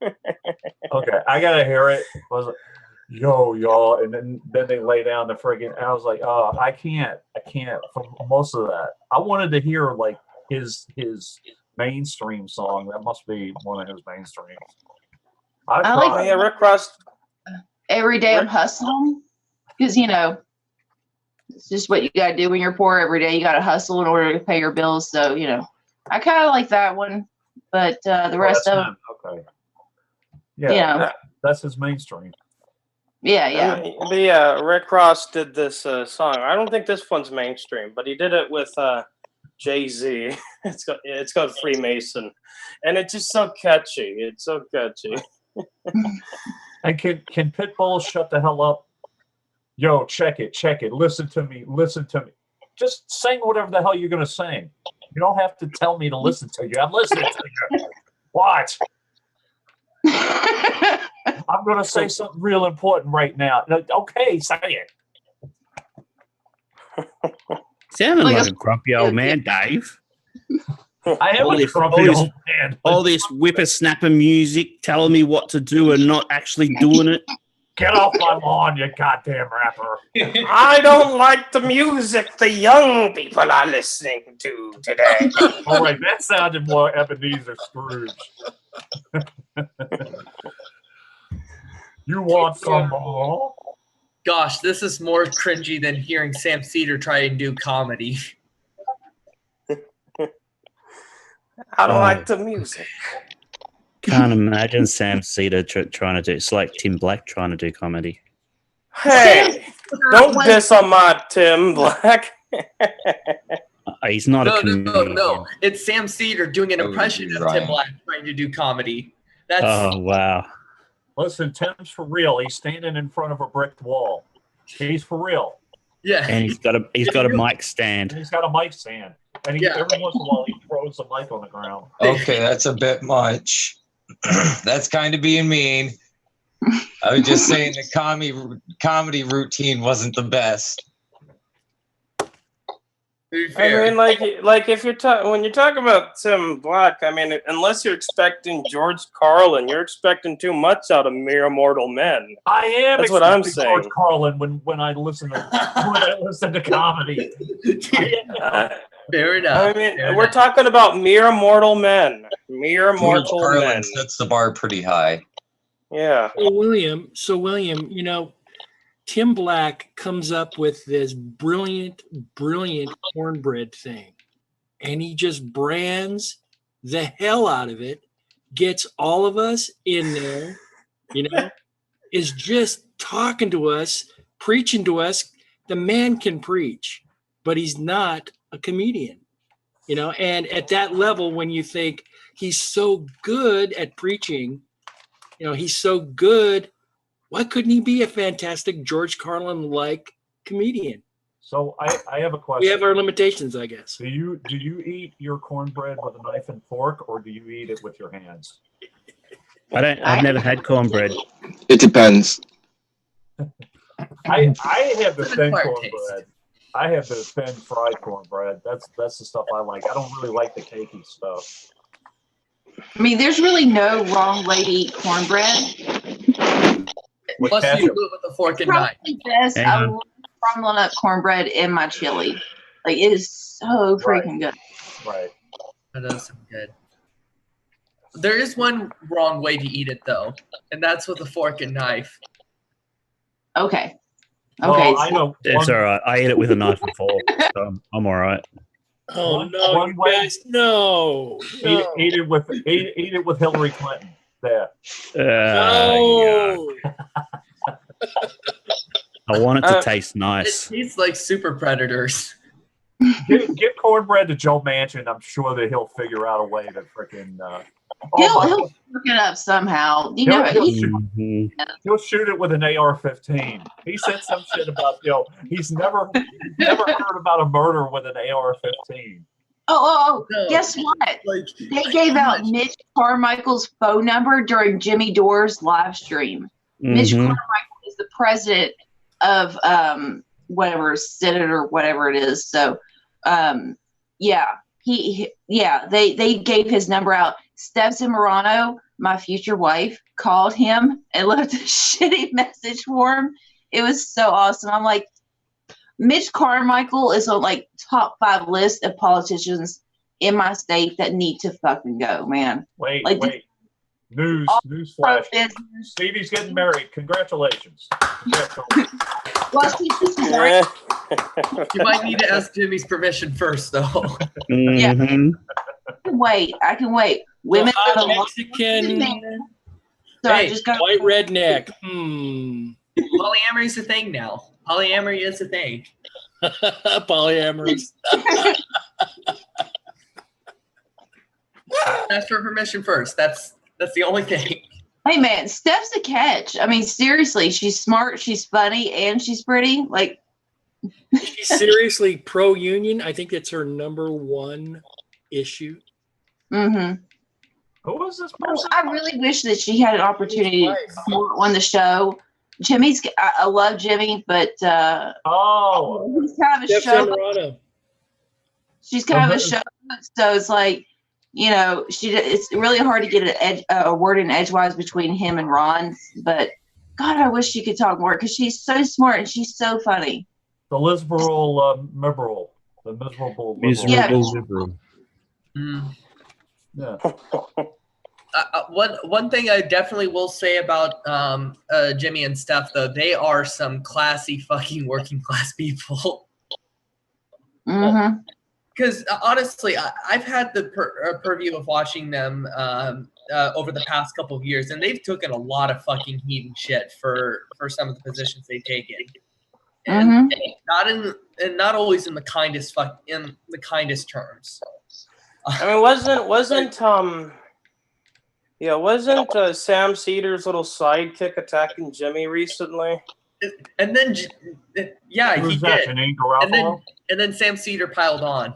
Okay, I gotta hear it. I was like, yo, y'all, and then they lay down the friggin'. I was like, oh, I can't for most of that. I wanted to hear like his mainstream song. That must be one of his mainstreams. I like Rick Ross. Every day I'm hustling, because it's just what you gotta do when you're poor. Every day you gotta hustle in order to pay your bills. So I kind of like that one, but the rest of them, okay, yeah, that's his mainstream. Yeah. But yeah, Rick Ross did this song. I don't think this one's mainstream, but he did it with Jay-Z. It's called Freemason, and it's just so catchy. It's so catchy. And can Pitbull shut the hell up? Yo, check it. Listen to me. Just sing whatever the hell you're gonna sing. You don't have to tell me to listen to you. I'm listening to you. What? I'm gonna say something real important right now. Okay, say it. Sounded like a grumpy old man, Dave. I am a grumpy old man. All this whippersnapper music telling me what to do and not actually doing it. Get off my lawn, you goddamn rapper. I don't like the music the young people are listening to today. All right, that sounded more Ebenezer Scrooge. You want some more? Gosh, this is more cringy than hearing Sam Cedar try and do comedy. I don't like the music. Can't imagine Sam Cedar trying to do. It's like Tim Black trying to do comedy. Hey, don't diss on my Tim Black. He's not a No, comedian. no. It's Sam Cedar doing an Oh, impression you're of right. Tim Black trying to do comedy. That's Oh wow. Listen, Tim's for real. He's standing in front of a brick wall. He's for real. yeah. And he's got a mic stand. And he's got a mic stand. And he, every once in a while he throws the mic on the ground. Okay, that's a bit much. That's kind of being mean. I was just saying the comedy routine wasn't the best. I mean, like if you're when you're talking about Tim Black, I mean, unless you're expecting George Carlin, you're expecting too much out of mere mortal men. I am. That's what I'm expecting saying. George Carlin when I listen to comedy. Fair enough. I mean, we're talking about mere mortal men. Mere George mortal Carlin men. sets the bar pretty high. Yeah. So William, you know, Tim Black comes up with this brilliant cornbread thing, and he just brands the hell out of it, gets all of us in there, you know, is just talking to us, preaching to us. The man can preach, but he's not a comedian, you know, and at that level, when you think he's so good at preaching, you know, he's so good, why couldn't he be a fantastic George Carlin-like comedian? So I have a question. We have our limitations, I guess. Do you eat your cornbread with a knife and fork, or do you eat it with your hands? I've never had cornbread. It depends. I have the thin cornbread. I have the thin fried cornbread. That's the stuff I like. I don't really like the cakey stuff. I mean, there's really no wrong way to eat cornbred. Unless you do it with a fork and knife. Probably best. I love crumbling up cornbread in my chili. Like, it is so freaking good. Right. That does sound good. There is one wrong way to eat it, though, and that's with a fork and knife. Okay. Well, I know it's all right. I eat it with a knife and fork, so I'm all right. Oh no, you guys, no. Eat it with Hillary Clinton. There. No. I want it to taste nice. It tastes like Super Predators. Give cornbread to Joe Manchin. I'm sure that he'll figure out a way to freaking. He'll work it up somehow. You know, he'll shoot it with an AR-15. He said some shit about he's never heard about a murder with an AR-15. Oh, guess what? They gave out Mitch Carmichael's phone number during Jimmy Dore's live stream. Mitch Carmichael is the president of whatever, Senate or whatever it is. So, they gave his number out. Steph Zamorano, my future wife, called him and left a shitty message for him. It was so awesome. I'm like, Mitch Carmichael is on like top 5 list of politicians in my state that need to fucking go, man. Wait. News flash. Stevie's getting married. Congratulations. Well, you might need to ask Jimmy's permission first, though. Yeah. I can wait. Women are the Mexican. So Hey, just got White redneck. Polyamory is a thing now. Polyamory is a thing. Polyamory. Ask for permission first. That's the only thing. Hey man, Steph's a catch. I mean, seriously, she's smart, she's funny, and she's pretty. Like, She's seriously pro-union. I think that's her number one issue. mm-hmm. Who is this person? I really wish that she had an opportunity to come on the show. I love Jimmy, but he's kind of a show. She's kind of a show, so it's like, you know, it's really hard to get a word in edgewise between him and Ron. But God, I wish she could talk more because she's so smart and she's so funny. The miserable liberal. Yeah. One thing I definitely will say about Jimmy and Steph, though, they are some classy fucking working class people. Mm-hmm. Because honestly, I've had the purview of watching them over the past couple of years, and they've taken a lot of fucking heat and shit for some of the positions they've taken. And and not always in the kindest terms. I mean, wasn't Sam Cedar's little sidekick attacking Jimmy recently? And then, yeah, Who's he that, did. Janine Garofalo? And then Sam Cedar piled on.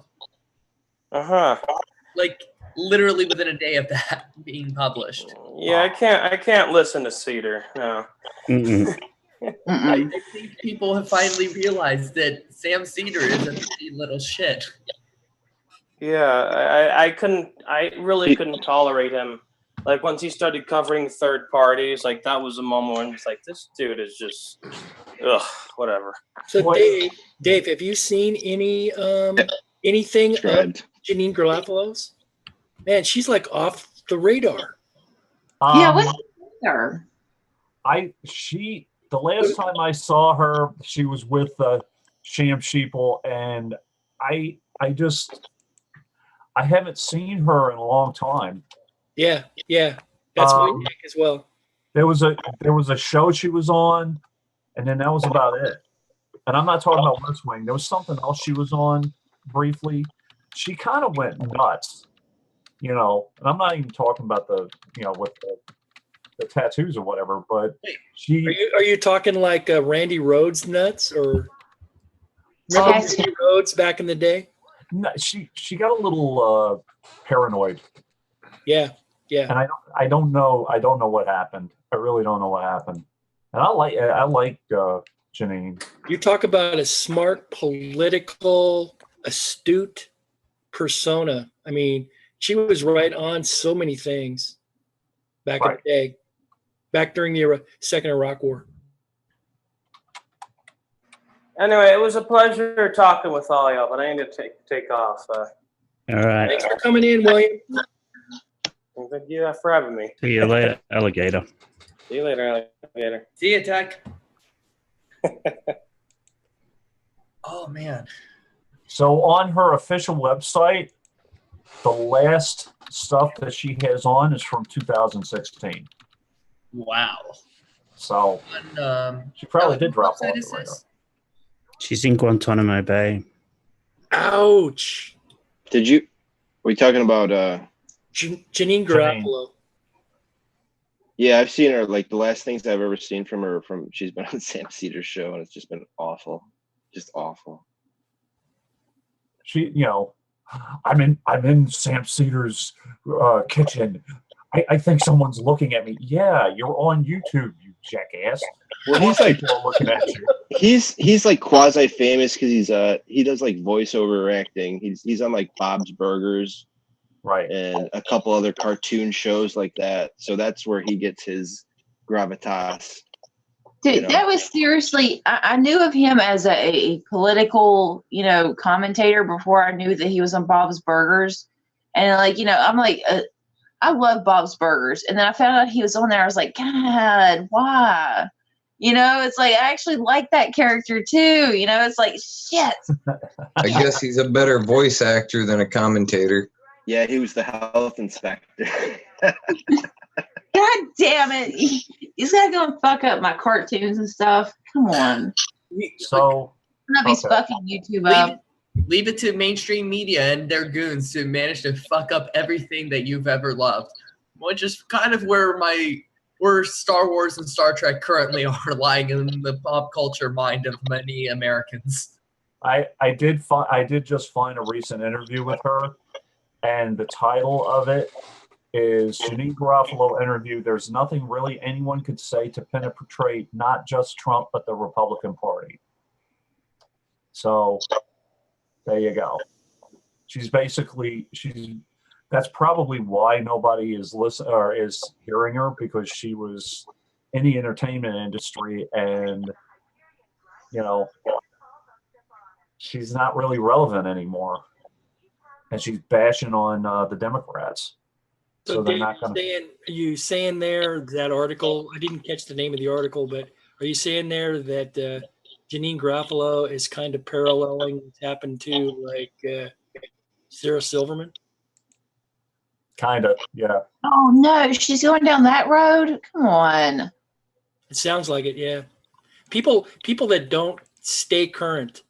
Like literally within a day of that being published. Yeah, I can't listen to Cedar. No. I think people have finally realized that Sam Cedar is a pretty little shit. Yeah, I really couldn't tolerate him. Like once he started covering third parties, like that was a moment when it's like, this dude is just, whatever. So Dave, have you seen anything of Janine Garofalo's? Man, she's like off the radar. What's her? The last time I saw her, she was with Sham Sheeple, and I haven't seen her in a long time. Yeah, that's my take as well. There was a show she was on, and then that was about it. And I'm not talking about West Wing. There was something else she was on briefly. She kind of went nuts, And I'm not even talking about the with the tattoos or whatever. But are you talking like Randy Rhoads nuts or remember Randy Rhoads back in the day? No, she got a little paranoid. Yeah. And I don't know what happened. I really don't know what happened. And I like Janine. You talk about a smart, political, astute persona. I mean, she was right on so many things back in the day, back during the Second Iraq War. Anyway, it was a pleasure talking with all y'all, but I need to take off. All right. Thanks for coming in, William. Thank you for having me. See you later, alligator. See you later, alligator. See you, Tech. Oh, man. So on her official website, the last stuff that she has on is from 2016. Wow. So she probably did drop off the radar. She's in Guantanamo Bay. Ouch. Were you talking about Janine Garofalo? Yeah, I've seen her. Like the last things I've ever seen from her, she's been on Sam Cedar's show, and it's just been awful, just awful. She, I'm in Sam Cedar's kitchen. I think someone's looking at me. Yeah, you're on YouTube, you jackass. Well, he's like looking at you. He's like quasi famous because he does like voiceover acting. He's on like Bob's Burgers. Right. And a couple other cartoon shows like that. So that's where he gets his gravitas. Dude, that was seriously, I knew of him as a political, commentator before I knew that he was on Bob's Burgers. And I'm like, I love Bob's Burgers. And then I found out he was on there. I was like, God, why? It's like, I actually like that character too. It's like, shit. I guess he's a better voice actor than a commentator. Yeah, he was the health inspector. God damn it. He's got to go and fuck up my cartoons and stuff. Come on. So I'm not be fucking YouTube up. Leave it to mainstream media and their goons to manage to fuck up everything that you've ever loved, which is kind of where Star Wars and Star Trek currently are lying in the pop culture mind of many Americans. I did just find a recent interview with her, and the title of it is Janine Garofalo interview. There's nothing really anyone could say to penetrate not just Trump but the Republican Party. So there you go. That's probably why nobody is listening or is hearing her, because she was in the entertainment industry and she's not really relevant anymore. And she's bashing on the Democrats. So they're Dave, not going to. Are you saying there that article? I didn't catch the name of the article, but are you saying there that Janine Garofalo is kind of paralleling what's happened to like Sarah Silverman? Kind of, yeah. Oh no, she's going down that road? Come on. It sounds like it, yeah. People that don't stay current,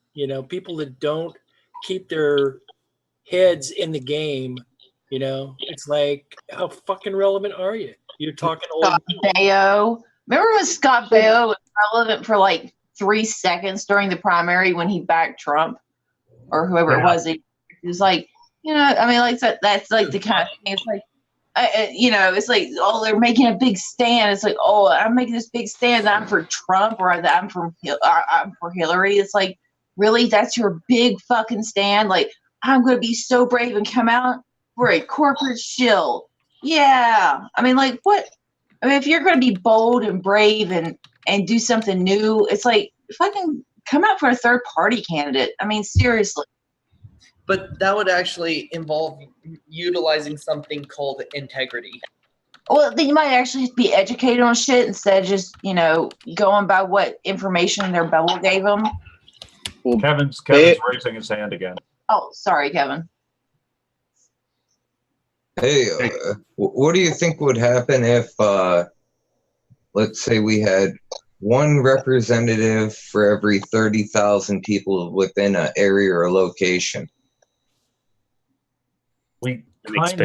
People that don't keep their heads in the game, it's like, how fucking relevant are you? You're talking old. Scott Baio. Remember when Scott Baio was relevant for like 3 seconds during the primary when he backed Trump or whoever it was? It was like, that's like the kind of thing. It's like, it's like, oh, they're making a big stand. It's like, oh, I'm making this big stand that I'm for Trump or that I'm for Hillary. It's like, really, that's your big fucking stand? Like, I'm going to be so brave and come out for a corporate shill. Yeah. What? If you're going to be bold and brave and do something new, it's like, fucking come out for a third party candidate. Seriously. But that would actually involve utilizing something called integrity. Well, then you might actually be educated on shit instead of just, going by what information their bubble gave them. Well, Kevin's raising his hand again. Oh, sorry, Kevin. Hey, what do you think would happen if, let's say we had one representative for every 30,000 people within an area or location?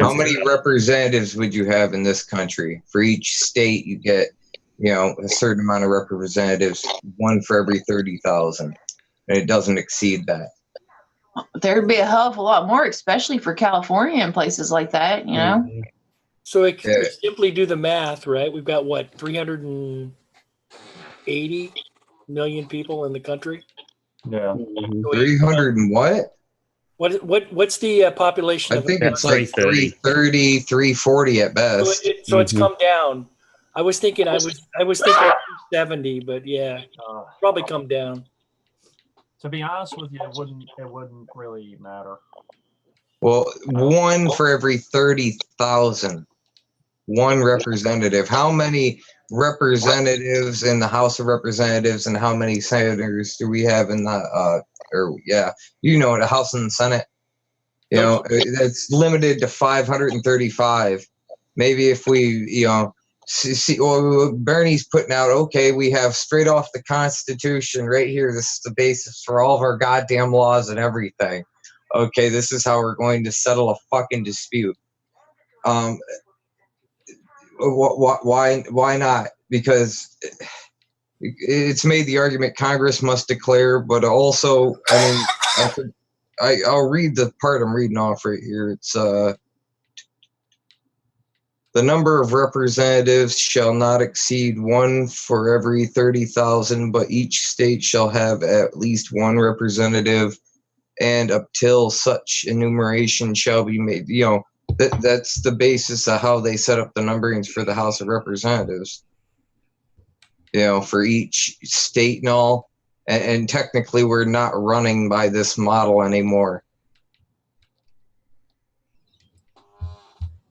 How many representatives would you have in this country? For each state, you get, a certain amount of representatives, one for every 30,000, and it doesn't exceed that. There'd be a hell of a lot more, especially for California and places like that, So it could simply do the math, right? We've got 380 million people in the country. Yeah. 300 and what? What's the population? I think it's like 330, 340 at best. So it's come down. I was thinking 270, but yeah, probably come down. To be honest with you, it wouldn't really matter. Well, one for every 30,000. One representative. How many representatives in the House of Representatives and how many senators do we have in the the House and the Senate? That's limited to 535. Maybe if we, see Bernie's putting out, okay, we have straight off the Constitution right here. This is the basis for all of our goddamn laws and everything. Okay, this is how we're going to settle a fucking dispute. Why not? Because it's made the argument Congress must declare, but also, I'll read the part I'm reading off right here. It's the number of representatives shall not exceed one for every 30,000, but each state shall have at least one representative, and up till such enumeration shall be made. That's the basis of how they set up the numberings for the House of Representatives. For each state and all. And technically, we're not running by this model anymore.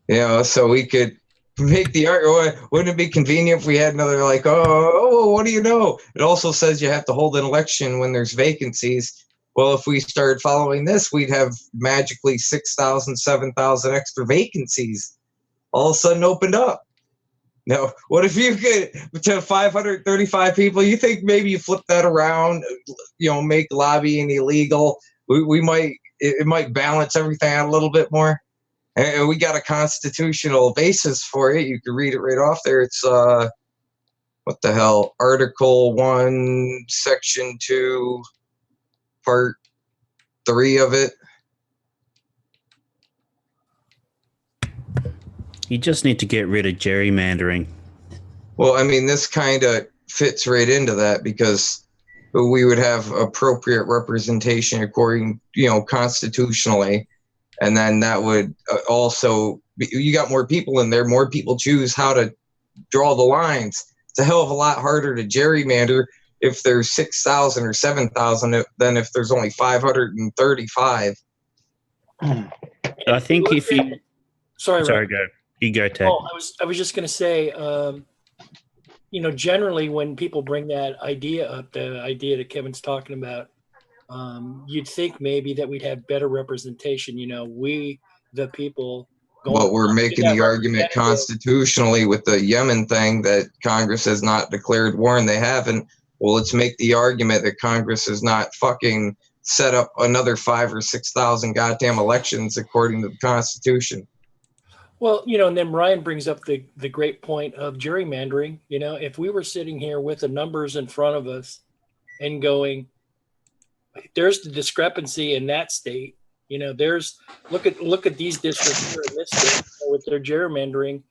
So we could make the argument. Wouldn't it be convenient if we had another what do you know? It also says you have to hold an election when there's vacancies. Well, if we started following this, we'd have magically 6,000, 7,000 extra vacancies all of a sudden opened up. Now, what if you get to 535 people? You think maybe you flip that around, make lobbying illegal? It might balance everything out a little bit more. And we got a constitutional basis for it. You can read it right off there. It's what the hell? Article 1, Section 2, Part 3 of it. You just need to get rid of gerrymandering. Well, this kind of fits right into that because we would have appropriate representation according, constitutionally. And then that would also, you got more people in there, more people choose how to draw the lines. It's a hell of a lot harder to gerrymander if there's 6,000 or 7,000 than if there's only 535. I think if you... Sorry, go. You go, Ted. Oh, I was just going to say, generally when people bring that idea up, the idea that Kevin's talking about, you'd think maybe that we'd have better representation. We, the people. But we're making the argument constitutionally with the Yemen thing that Congress has not declared war, and they haven't. Well, let's make the argument that Congress is not fucking set up another 5,000 or 6,000 goddamn elections according to the Constitution. Well, and then Ryan brings up the great point of gerrymandering. If we were sitting here with the numbers in front of us and going, there's the discrepancy in that state. There's look at these districts here in this state with their gerrymandering.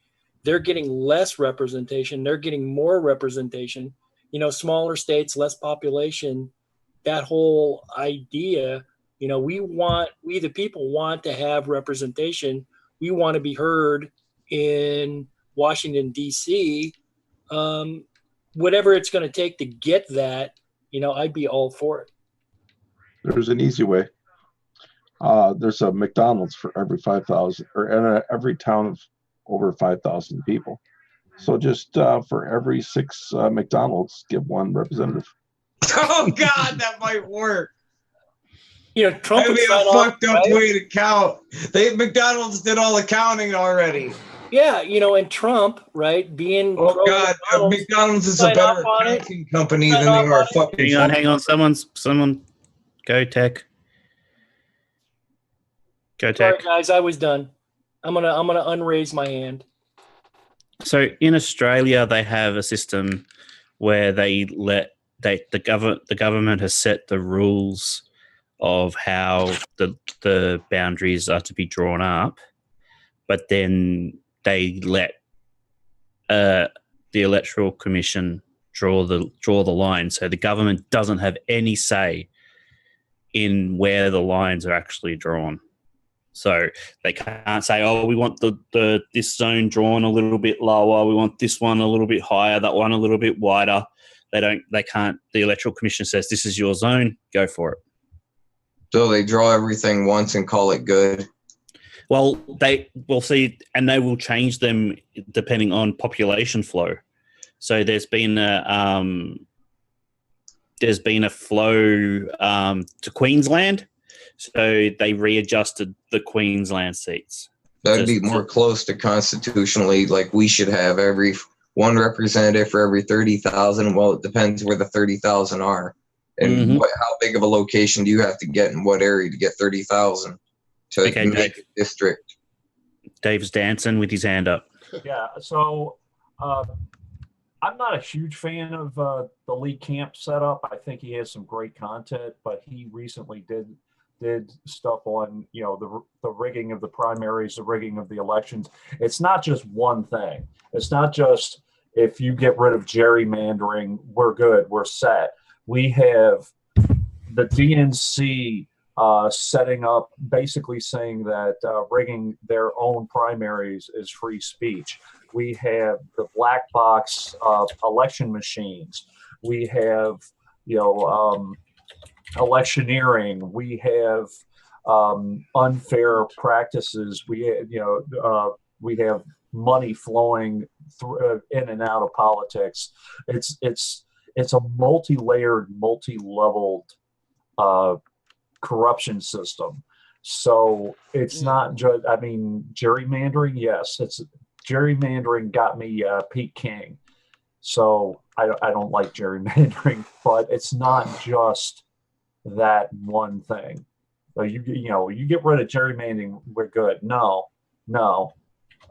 They're getting less representation. They're getting more representation. Smaller states, less population. That whole idea, we the people want to have representation. We want to be heard in Washington, D.C. Whatever it's going to take to get that, I'd be all for it. There's an easy way. There's a McDonald's for every 5,000, or in every town of over 5,000 people. So just for every 6 McDonald's, give 1 representative. Oh God, that might work. Trump would be a fucked up way to count. McDonald's did all the counting already. Yeah, and Trump, right, being God, McDonald's is a better accounting company than they are fucking. Hang on, someone, go tech. Go tech. Sorry, guys, I was done. I'm gonna unraise my hand. So in Australia, they have a system where the government has set the rules of how the boundaries are to be drawn up, but then they let the Electoral Commission draw the line. So the government doesn't have any say in where the lines are actually drawn. So they can't say, "Oh, we want this zone drawn a little bit lower. We want this one a little bit higher. That one a little bit wider." They can't. The Electoral Commission says, "This is your zone. Go for it." So they draw everything once and call it good. Well, they will see, and they will change them depending on population flow. So there's been a flow to Queensland, so they readjusted the Queensland seats. That'd be more close to constitutionally, like we should have every 1 representative for every 30,000. Well, it depends where the 30,000 are. And how big of a location do you have to get in what area to get 30,000 to make a district? Dave's dancing with his hand up. Yeah, so I'm not a huge fan of the Lee Camp setup. I think he has some great content, but he recently did stuff on the rigging of the primaries, the rigging of the elections. It's not just one thing. It's not just if you get rid of gerrymandering, we're good, we're set. We have the DNC setting up, basically saying that rigging their own primaries is free speech. We have the black box election machines. We have, electioneering. We have unfair practices. We have money flowing through in and out of politics. It's a multi-layered, multi-leveled corruption system. So it's not just, gerrymandering, yes. Gerrymandering got me Pete King. So I don't like gerrymandering, but it's not just that one thing. So you get rid of gerrymandering, we're good. No.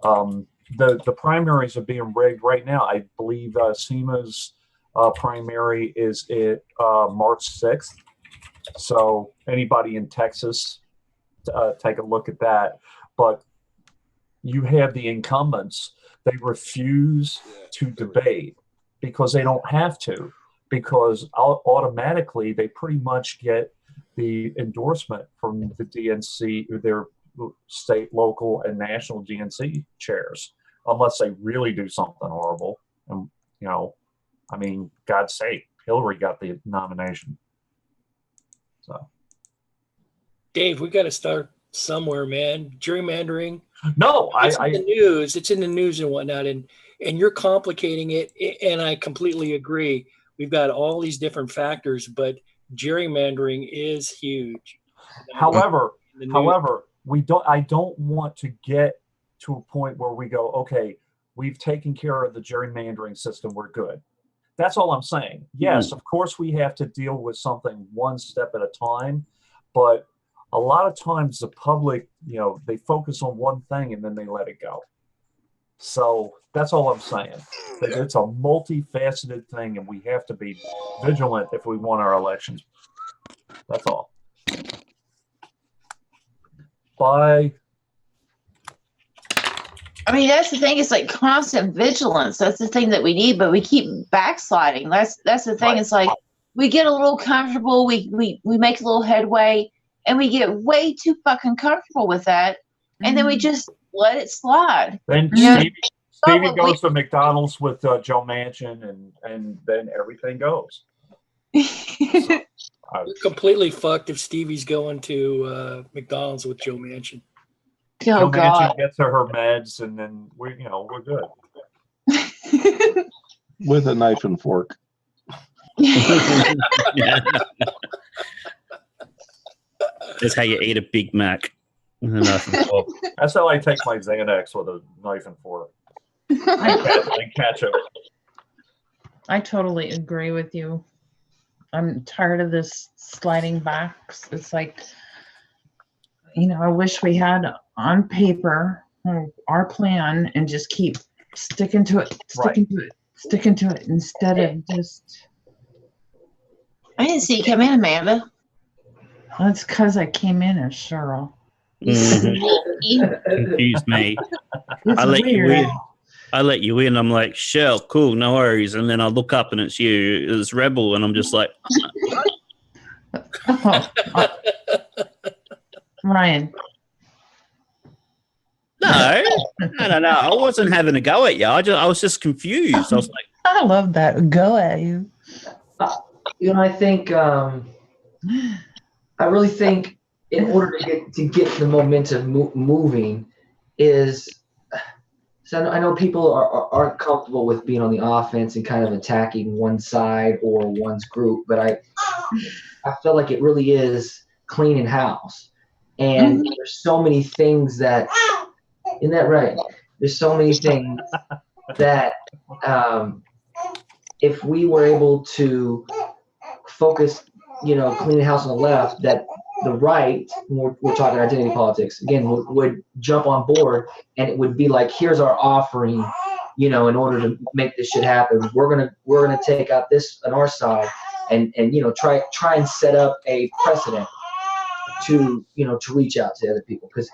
The primaries are being rigged right now. I believe SEMA's primary is March 6th. So anybody in Texas, take a look at that. But you have the incumbents. They refuse to debate because they don't have to, because automatically they pretty much get the endorsement from the DNC, their state, local, and national DNC chairs, unless they really do something horrible. And, God's sake, Hillary got the nomination. So, Dave, we got to start somewhere, man. Gerrymandering. No, it's in the news. It's in the news and whatnot, and you're complicating it. And I completely agree. We've got all these different factors, but gerrymandering is huge. However, I don't want to get to a point where we go, okay, we've taken care of the gerrymandering system, we're good. That's all I'm saying. Yes, of course we have to deal with something one step at a time, but a lot of times the public, they focus on one thing and then they let it go. So that's all I'm saying. It's a multifaceted thing, and we have to be vigilant if we want our elections. That's all. Bye. I mean, that's the thing. It's like constant vigilance. That's the thing that we need, but we keep backsliding. That's the thing. It's like we get a little comfortable. We make a little headway, and we get way too fucking comfortable with that, and then we just let it slide. Then Stevie goes to McDonald's with Joe Manchin, and then everything goes. We're completely fucked if Stevie's going to McDonald's with Joe Manchin. Joe Manchin gets her meds, and then we're good. With a knife and fork. That's how you eat a Big Mac. With a knife and fork. That's how I take my Xanax, with a knife and fork. And ketchup. I totally agree with you. I'm tired of this sliding backs. It's like, I wish we had on paper our plan and just keep sticking to it instead of just. I didn't see you come in, Amanda. That's because I came in as Cheryl. Confused me. I let you in. I'm like, Shell, cool, no worries. And then I look up and it's you. It's Rebel, and I'm just like, Ryan. No. I wasn't having a go at you. I was just confused. I was like, I love that. Go at you. I think I really think in order to get the momentum moving is. So I know people aren't comfortable with being on the offense and kind of attacking one side or one's group, but I feel like it really is cleaning house. And there's so many things that, isn't that right? There's so many things that if we were able to focus, cleaning house on the left, that the right, we're talking identity politics, again, would jump on board, and it would be like, here's our offering, in order to make this shit happen. We're gonna take out this on our side and try and set up a precedent to reach out to other people, because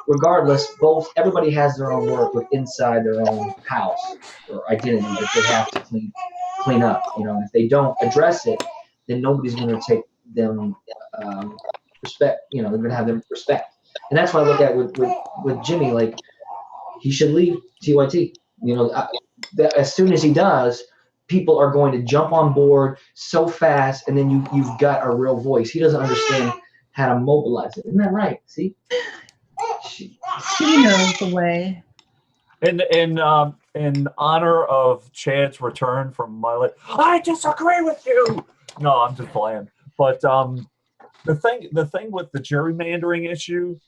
regardless, everybody has their own work inside their own house or identity that they have to clean up, and if they don't address it, then nobody's going to take them respect. They're going to have them respect, and that's why I look at with Jimmy, like he should leave TYT. As soon as he does, people are going to jump on board so fast, and then you've got a real voice. He doesn't understand how to mobilize it. Isn't that right? See, she knows the way. In honor of Chad's return from my life, I disagree with you. No, I'm just playing. But the thing with the gerrymandering issue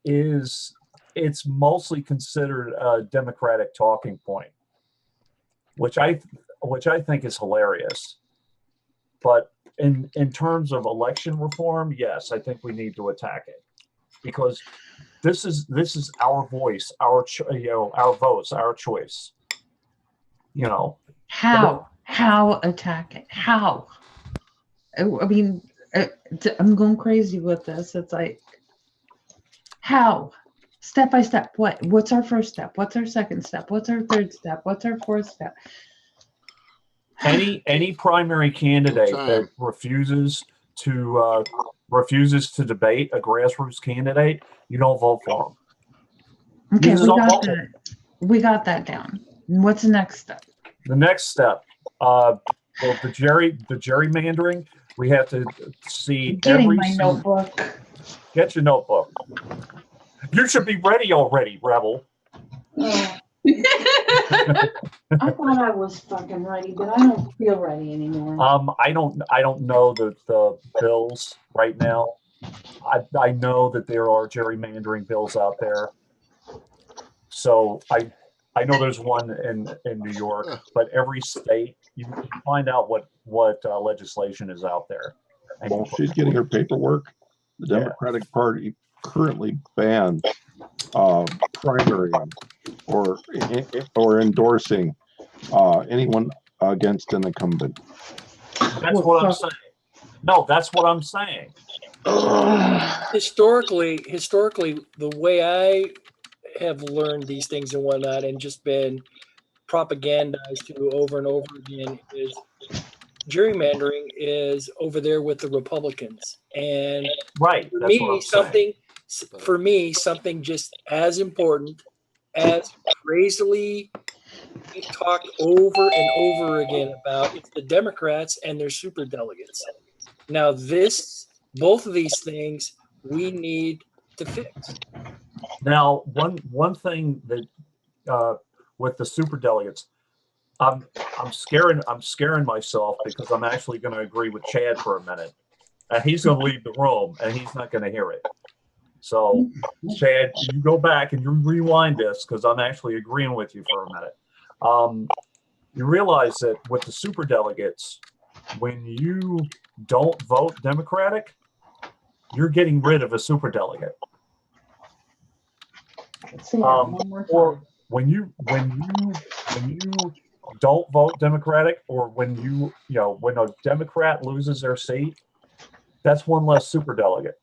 is it's mostly considered a Democratic talking point, which I think is hilarious. But in terms of election reform, yes, I think we need to attack it, because this is our voice, our votes, our choice. How attack it? How? I mean, I'm going crazy with this. It's like, how? Step by step. What's our first step? What's our second step? What's our third step? What's our fourth step? Any primary candidate that refuses to debate a grassroots candidate, you don't vote for them. Okay, we got that down. What's the next step? The next step, the gerrymandering, we have to see notebook. Get your notebook. You should be ready already, Rebel. I thought I was fucking ready, but I don't feel ready anymore. I don't know the bills right now. I know that there are gerrymandering bills out there. So I know there's one in New York, but every state you find out what legislation is out there. And Well, she's getting her paperwork. The Democratic Party currently bans primarying or endorsing anyone against an incumbent. That's what I'm saying. No, that's what I'm saying. Historically, the way I have learned these things and whatnot, and just been propagandized to over and over again, is gerrymandering is over there with the Republicans. And right, for that's me, what I'm saying. something just as important as crazily we talk over and over again about, it's the Democrats and their super delegates. Now, both of these things we need to fix. Now, one thing that with the super delegates, I'm scaring myself because I'm actually going to agree with Chad for a minute, and he's going to leave the room and he's not going to hear it. So, Chad, you go back and you rewind this because I'm actually agreeing with you for a minute. You realize that with the super delegates, when you don't vote Democratic, you're getting rid of a super delegate. Or when you don't vote Democratic, or when when a Democrat loses their seat, that's one less super delegate.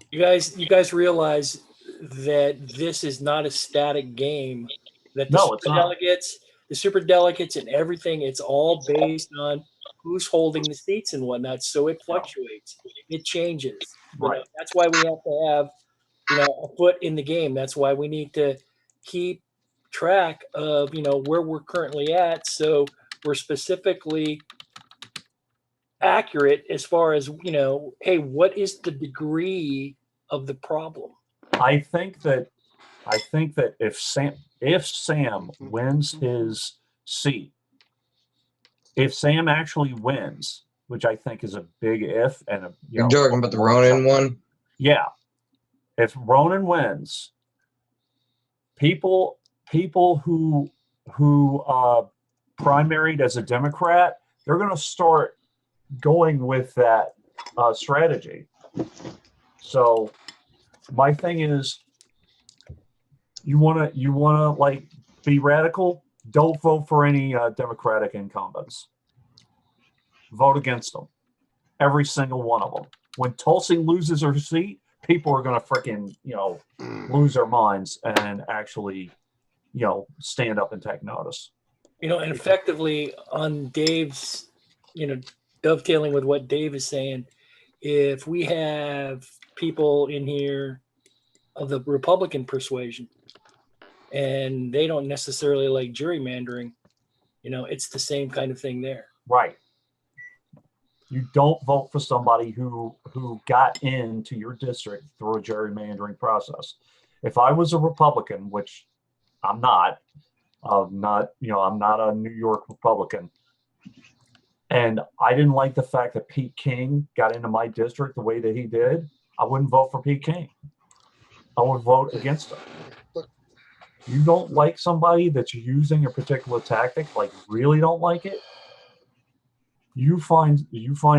You guys realize that this is not a static game. That the super delegates and everything, it's all based on who's holding the seats and whatnot. So it fluctuates, it changes. Right. That's why we have to have a foot in the game. That's why we need to keep track of where we're currently at, so we're specifically accurate as far as hey, what is the degree of the problem? I think that if Sam wins his seat, if Sam actually wins, which I think is a big if, and you're talking about the Ronan one. Yeah, if Ronan wins, people who primaried as a Democrat, they're going to start going with that strategy. So my thing is, you want to like be radical, don't vote for any Democratic incumbents. Vote against them, every single one of them. When Tulsi loses her seat, people are going to freaking lose their minds and actually stand up and take notice. And effectively on Dave's, dovetailing with what Dave is saying, if we have people in here of the Republican persuasion and they don't necessarily like gerrymandering, it's the same kind of thing there. Right. You don't vote for somebody who got into your district through a gerrymandering process. If I was a Republican, which I'm not, I'm not a New York Republican, and I didn't like the fact that Pete King got into my district the way that he did, I wouldn't vote for Pete King. I would vote against him. You don't like somebody that's using a particular tactic, like really don't like it, you find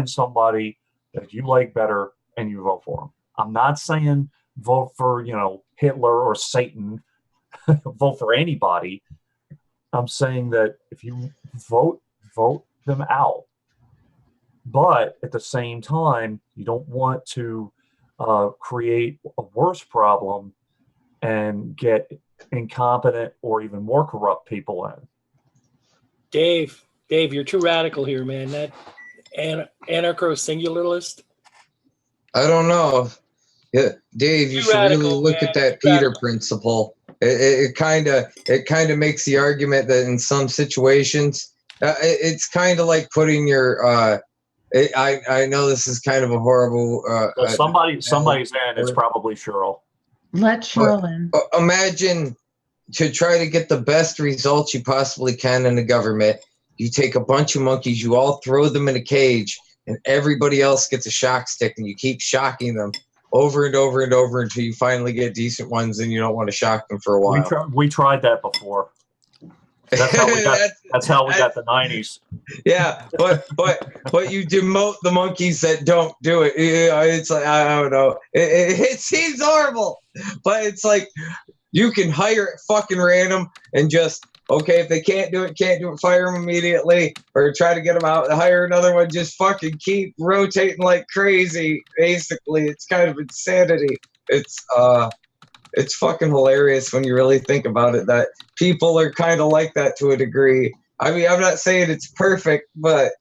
somebody that you like better and you vote for them. I'm not saying vote for Hitler or Satan, vote for anybody. I'm saying that if you vote them out, but at the same time you don't want to create a worse problem and get incompetent or even more corrupt people in. Dave, you're too radical here, man. That anarcho-singularist. I don't know. Yeah, Dave, you should really look at that Peter principle. It kind of makes the argument that in some situations, it's kind of like putting your. I know this is kind of a horrible. Somebody's in. It's probably Cheryl. Let Cheryl in. Imagine, to try to get the best results you possibly can in the government, you take a bunch of monkeys, you all throw them in a cage, and everybody else gets a shock stick, and you keep shocking them over and over and over until you finally get decent ones, and you don't want to shock them for a while. We tried that before. That's how we got. That's how we got the 90s. Yeah, but you demote the monkeys that don't do it. It's like, I don't know. It seems horrible, but it's like you can hire it fucking random and just, okay, if they can't do it, fire them immediately, or try to get them out, hire another one, just fucking keep rotating like crazy. Basically, it's kind of insanity. It's fucking hilarious when you really think about it, that people are kind of like that to a degree. I mean, I'm not saying it's perfect, but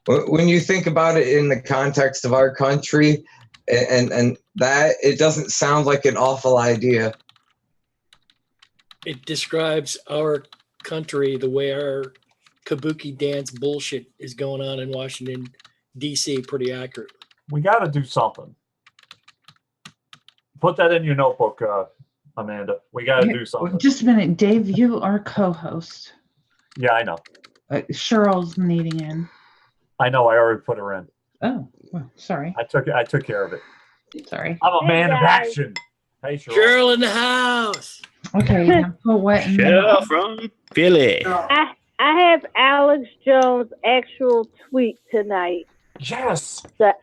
when you think about it in the context of our country, and that, it doesn't sound like an awful idea. It describes our country the way our kabuki dance bullshit is going on in Washington, D.C. pretty accurately. We got to do something. Put that in your notebook, Amanda. We got to do something. Just a minute, Dave. You are co-host. Yeah, I know. Cheryl's needing in. I know. I already put her in. Oh, well, sorry. I took care of it. Sorry. I'm a man of action. Hey, Cheryl. Cheryl in the house. Okay. Now put what in Cheryl from Philly. I have Alex Jones' actual tweet tonight. Yes. The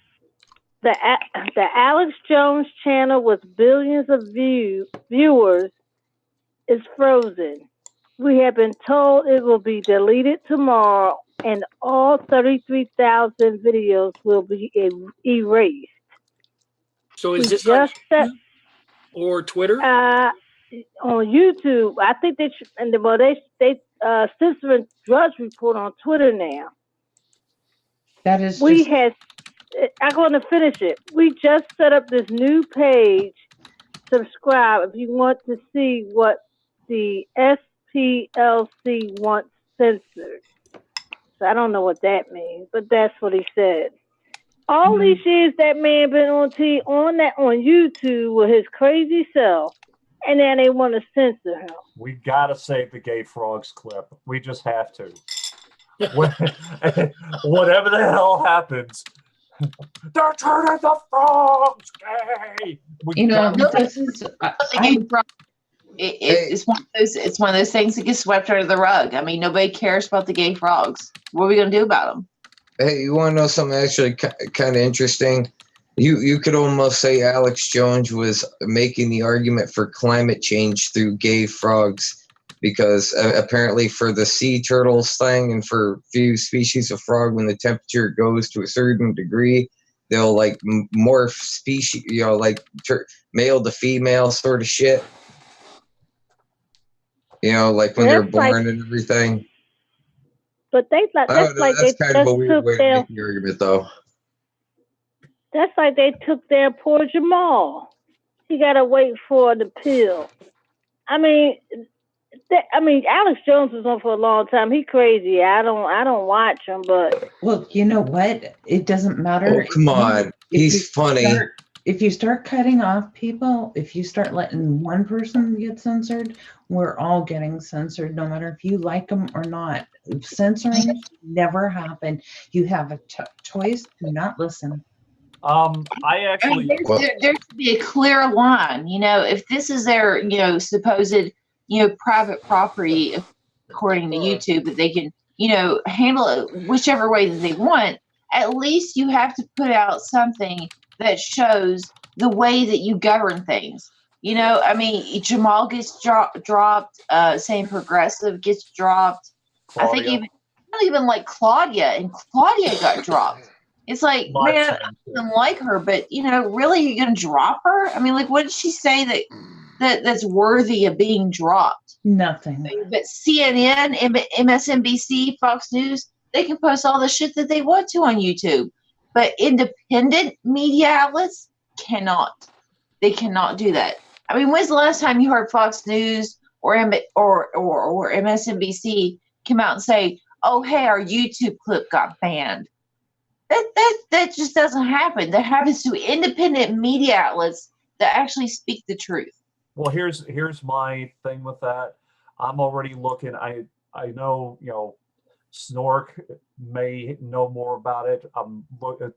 Alex Jones channel with billions of viewers is frozen. We have been told it will be deleted tomorrow, and all 33,000 videos will be erased. So is this on YouTube or Twitter? On YouTube. I think they censoring Drudge Report on Twitter now. That is. I'm going to finish it. We just set up this new page. Subscribe if you want to see what the SPLC wants censored. So I don't know what that means, but that's what he said. All these years that man been on YouTube with his crazy self, and then they want to censor him. We gotta save the gay frogs clip. We just have to. Whatever the hell happens, they're turning the frogs gay. This is. It's one of those things that gets swept under the rug. I mean, nobody cares about the gay frogs. What are we going to do about them? Hey, you want to know something actually kind of interesting? You could almost say Alex Jones was making the argument for climate change through gay frogs, because apparently for the sea turtles thing and for few species of frog, when the temperature goes to a certain degree, they'll like morph species, like male to female sort of shit. Like when they're born and everything. But that's kind of a weird way to make the argument, though. That's like they took their poor Jamal. He got to wait for the pill. I mean, Alex Jones was on for a long time. He crazy. I don't watch him, but well, you know what? It doesn't matter. Oh, come on, he's funny. If you start cutting off people, if you start letting one person get censored, we're all getting censored, no matter if you like them or not. Censoring never happened. You have a choice to not listen. I actually there should be a clear line. If this is their supposed private property, according to YouTube, that they can handle it whichever way that they want. At least you have to put out something that shows the way that you govern things. Jamal gets dropped. Same Progressive gets dropped. Claudia. I think even like Claudia, and Claudia got dropped. It's like, man, I don't like her, but really, you're gonna drop her? I mean, like, what did she say that's worthy of being dropped? Nothing. But CNN, MSNBC, Fox News, they can post all the shit that they want to on YouTube. But independent media outlets cannot. They cannot do that. I mean, when's the last time you heard Fox News or MSNBC come out and say, "Oh, hey, our YouTube clip got banned"? That just doesn't happen. That happens to independent media outlets that actually speak the truth. Well, here's my thing with that. I'm already looking. I know Snork may know more about it. I'm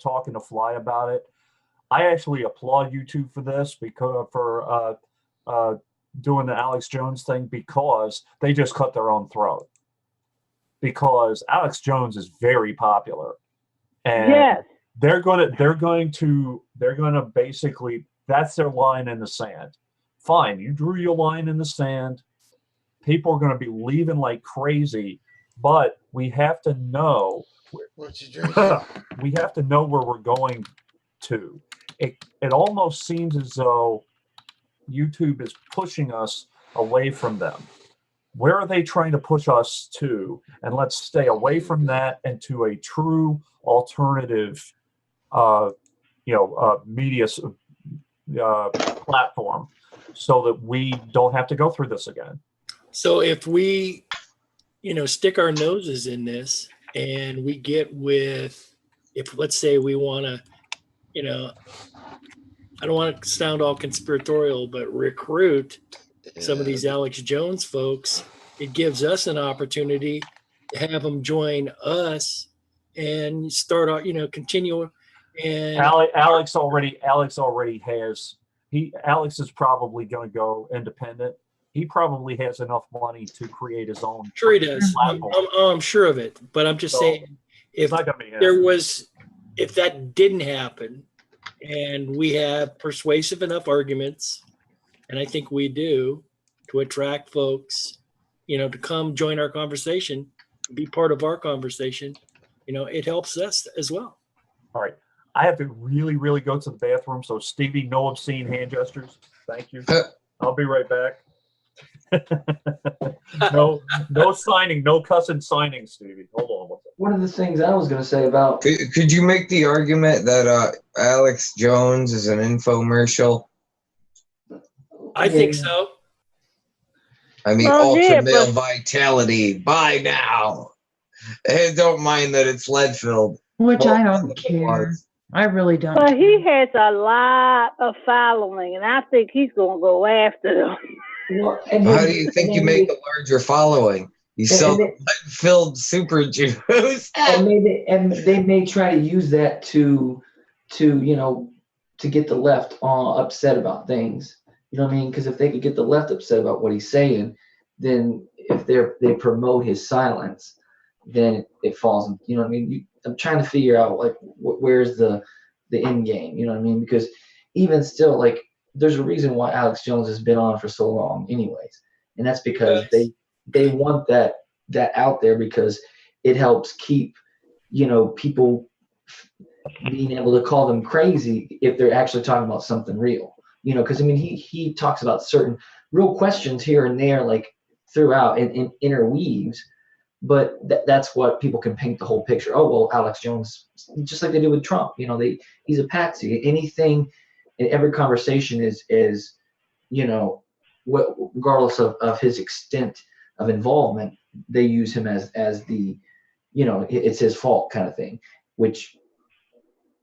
talking to Fly about it. I actually applaud YouTube for this, because for doing the Alex Jones thing, because they just cut their own throat. Because Alex Jones is very popular, and Yes. they're going to basically, that's their line in the sand. Fine, you drew your line in the sand. People are going to be leaving like crazy, but we have to know. We have to know where we're going to. It almost seems as though YouTube is pushing us away from them. Where are they trying to push us to? And let's stay away from that and to a true alternative, media platform, so that we don't have to go through this again. So if we, stick our noses in this and we get with, if let's say we want to, I don't want to sound all conspiratorial, but recruit some of these Alex Jones folks, it gives us an opportunity to have them join us and start out, continue. And Alex already has. Alex is probably going to go independent. He probably has enough money to create his own. Sure, he does. I'm sure of it. But I'm just saying, if if that didn't happen, and we have persuasive enough arguments, and I think we do, to attract folks, to come join our conversation, be part of our conversation, it helps us as well. All right. I have to really, really go to the bathroom. So Stevie, no obscene hand gestures. Thank you. I'll be right back. No signing, no cussing signing, Stevie. Hold on. One of the things I was going to say about... Could you make the argument that Alex Jones is an infomercial? I think so. I mean, ultra male vitality. Buy now. And don't mind that it's lead-filled. Which I don't care. I really don't. But he has a lot of following, and I think he's going to go after them. Well, how do you think you make a larger following? You sell lead-filled super juice. And they may try to use that to get the left upset about things. You know what I mean? Because if they could get the left upset about what he's saying, then if they promote his silence, then it falls. You know what I mean? I'm trying to figure out like where's the end game. You know what I mean? Because even still, like, there's a reason why Alex Jones has been on for so long, anyways, and that's because they want that out there, because it helps keep people being able to call them crazy if they're actually talking about something real. Because I mean, he talks about certain real questions here and there, like throughout and interweaves, but that's what people can paint the whole picture. Oh, well, Alex Jones, just like they do with Trump, he's a patsy. Anything in every conversation is regardless of his extent of involvement, they use him as the, it's his fault kind of thing, which,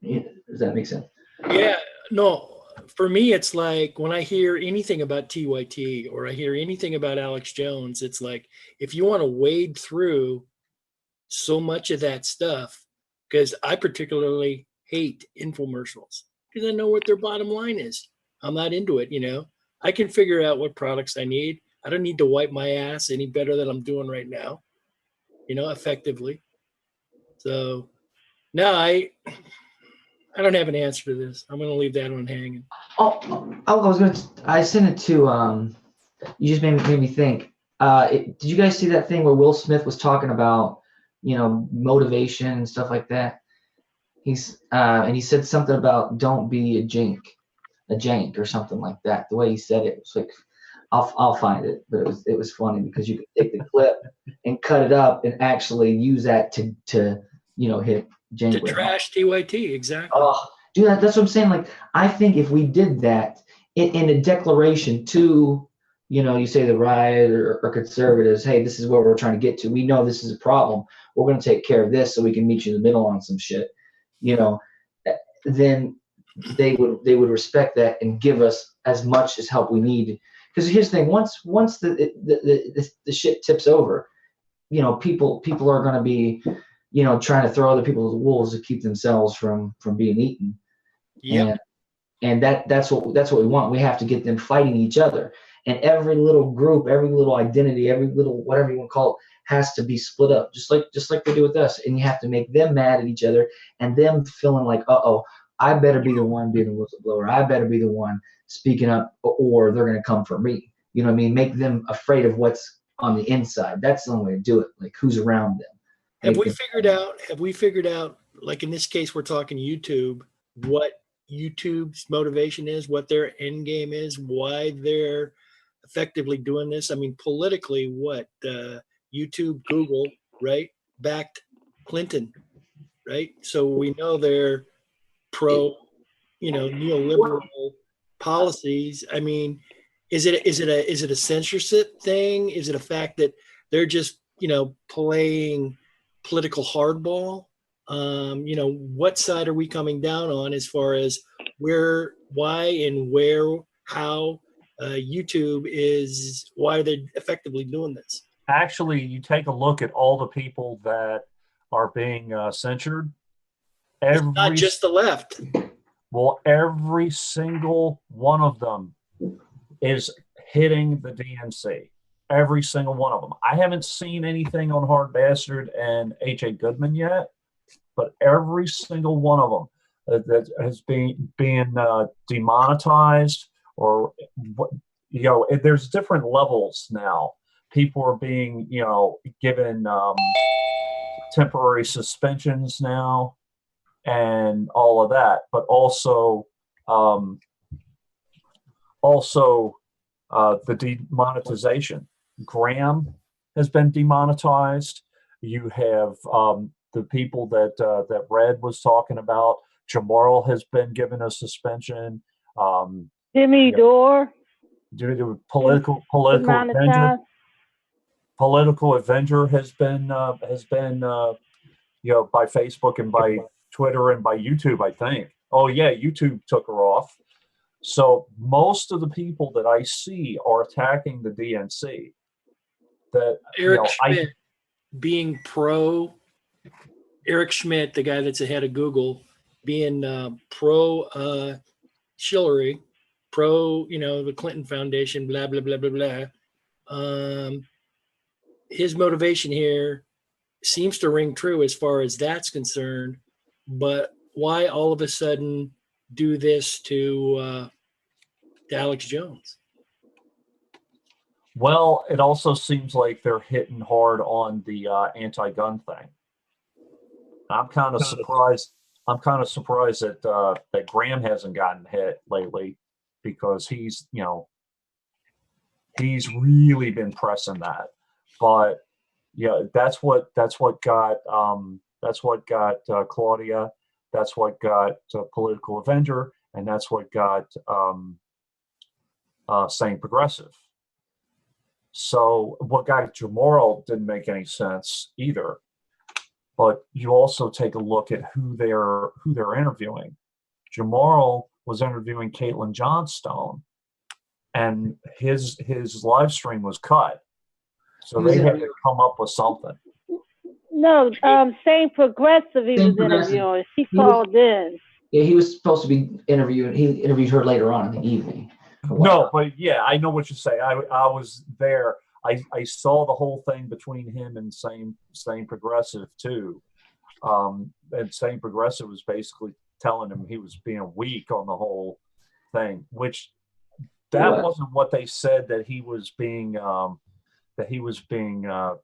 does that make sense? Yeah, no. For me, it's like when I hear anything about TYT or I hear anything about Alex Jones, it's like, if you want to wade through so much of that stuff, because I particularly hate infomercials because I know what their bottom line is. I'm not into it, I can figure out what products I need. I don't need to wipe my ass any better than I'm doing right now, effectively. So, no, I don't have an answer to this. I'm going to leave that one hanging. I sent it to, you just made me think. Did you guys see that thing where Will Smith was talking about, motivation and stuff like that? And he said something about don't be a jank or something like that. The way he said it was like, I'll find it, but it was funny because you could take the clip and cut it up and actually use that to hit jank. To trash TYT, exactly. Oh, dude, that's what I'm saying. Like, I think if we did that in a declaration to, you say the right or conservatives, hey, this is where we're trying to get to. We know this is a problem. We're going to take care of this so we can meet you in the middle on some shit. Then they would respect that and give us as much as help we need. Because here's the thing: once the shit tips over, people are going to be, trying to throw other people to the wolves to keep themselves from being eaten. Yep. And that's what we want. We have to get them fighting each other. And every little group, every little identity, every little whatever you want to call it, has to be split up, just like they do with us. And you have to make them mad at each other, and them feeling like, I better be the one being the whistleblower. I better be the one speaking up, or they're going to come for me. You know what I mean? Make them afraid of what's on the inside. That's the only way to do it. Like, who's around them. Have we figured out, like in this case, we're talking YouTube, what YouTube's motivation is, what their end game is, why they're effectively doing this? I mean, politically, what YouTube, Google, right, backed Clinton, right? So we know they're pro, neoliberal policies. I mean, is it a censorship thing? Is it a fact that they're just playing political hardball? What side are we coming down on as far as where, why, and where, how YouTube is, why they're effectively doing this? Actually, you take a look at all the people that are being censored. It's not just the left. Well, every single one of them is hitting the DNC. Every single one of them. I haven't seen anything on Hard Bastard and H.A. Goodman yet, but every single one of them that has been demonetized, or there's different levels now. People are being given temporary suspensions now and all of that, but also the demonetization. Graham has been demonetized. You have the people that Red was talking about. Jamarl has been given a suspension. Jimmy Dore. Political Avenger. Political Avenger has been by Facebook and by Twitter and by YouTube, I think. Oh yeah, YouTube took her off. So most of the people that I see are attacking the DNC. That Eric Schmidt being pro, Eric Schmidt, the guy that's the head of Google, being pro Hillary, pro the Clinton Foundation, blah blah blah blah blah. His motivation here seems to ring true as far as that's concerned, but why all of a sudden do this to Alex Jones? Well, it also seems like they're hitting hard on the anti-gun thing. I'm kind of surprised. I'm kind of surprised that Graham hasn't gotten hit lately, because he's really been pressing that. But that's what got Claudia. That's what got Political Avenger, and that's what got Sane Progressive. So what got Jamarl didn't make any sense either. But you also take a look at who they're interviewing. Jamarl was interviewing Caitlin Johnstone, and his live stream was cut. So they had to come up with something. No, Same Progressive he was interviewing. She called in. Yeah, he was supposed to be interviewing. He interviewed her later on in the evening. No, but yeah, I know what you say. I was there. I saw the whole thing between him and Sane Progressive too. And Sane Progressive was basically telling him he was being weak on the whole thing, which that wasn't what they said that he was being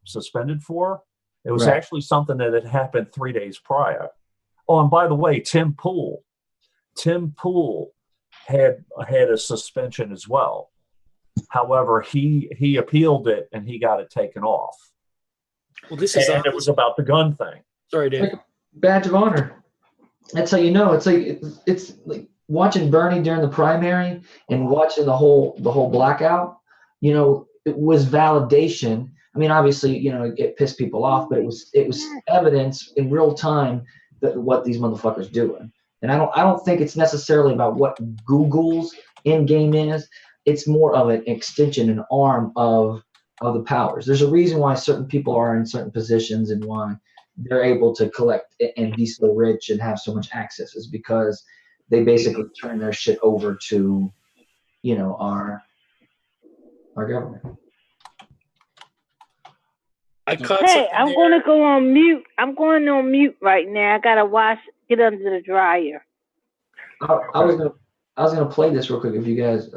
suspended for. It was actually something that had happened 3 days prior. Oh, and by the way, Tim Pool had a suspension as well. However, he appealed it and he got it taken off. Well, it was about the gun thing. Sorry, Dave. Like a badge of honor. That's how you know. It's like watching Bernie during the primary and watching the whole blackout. It was validation. I mean, obviously, it pissed people off, but it was evidence in real time that what these motherfuckers doing. And I don't think it's necessarily about what Google's end game is. It's more of an extension, an arm of of the powers. There's a reason why certain people are in certain positions and why they're able to collect and be so rich and have so much access is because they basically turn their shit over to, you know, our government. Hey, I'm going to go on mute. I'm going on mute right now. I gotta get under the dryer. I was gonna play this real quick if you guys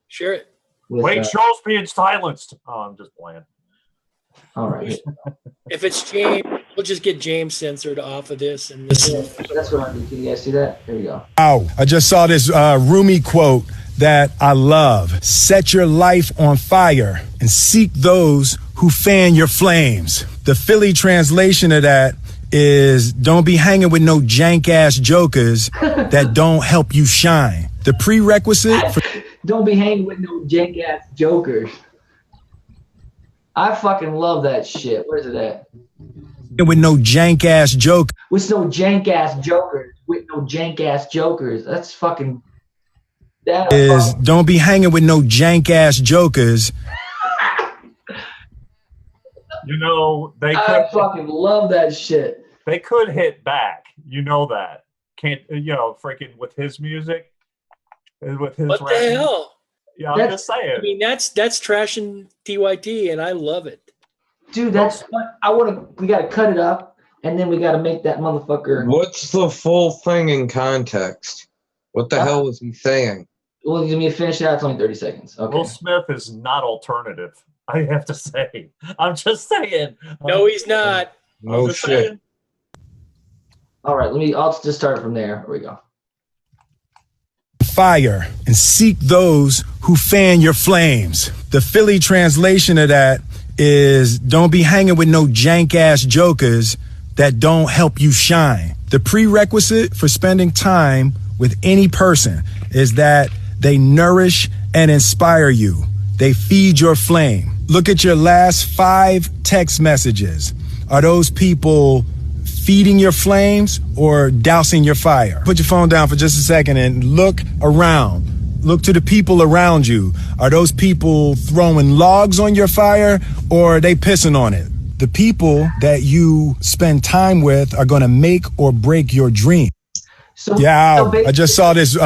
Share it. Wait, Charles being silenced. Oh, I'm just playing. All right. If it's James, we'll just get James censored off of this. And that's what I mean. Can you guys see that? There we go. Wow. I just saw this Rumi quote that I love. Set your life on fire and seek those who fan your flames. The Philly translation of that is don't be hanging with no jank ass jokers that don't help you shine. The prerequisite for don't be hanging with no jank ass jokers. I fucking love that shit. Where's it at? with no jank ass joke. With no jank ass jokers. With no jank ass jokers. That's fucking. That is don't be hanging with no jank ass jokers. You know, I fucking love that shit. They could hit back. You know that. Can't, freaking with his music. With his what the hell? Yeah, I'm just saying. I mean, that's trashing TYT, and I love it. Dude, that's what we gotta cut it up, and then we gotta make that motherfucker. What's the full thing in context? What the hell was he saying? Well, give me a finish it out. It's only 30 seconds. Okay. Will Smith is not alternative. I have to say. I'm just saying. No, he's not. No shit. Saying. All right, I'll just start from there. Here we go. Fire and seek those who fan your flames. The Philly translation of that is don't be hanging with no jank ass jokers that don't help you shine. The prerequisite for spending time with any person is that they nourish and inspire you. They feed your flame. Look at your last 5 text messages. Are those people feeding your flames or dousing your fire? Put your phone down for just a second and look around. Look to the people around you. Are those people throwing logs on your fire or are they pissing on it? The people that you spend time with are going to make or break your dream. I just saw this.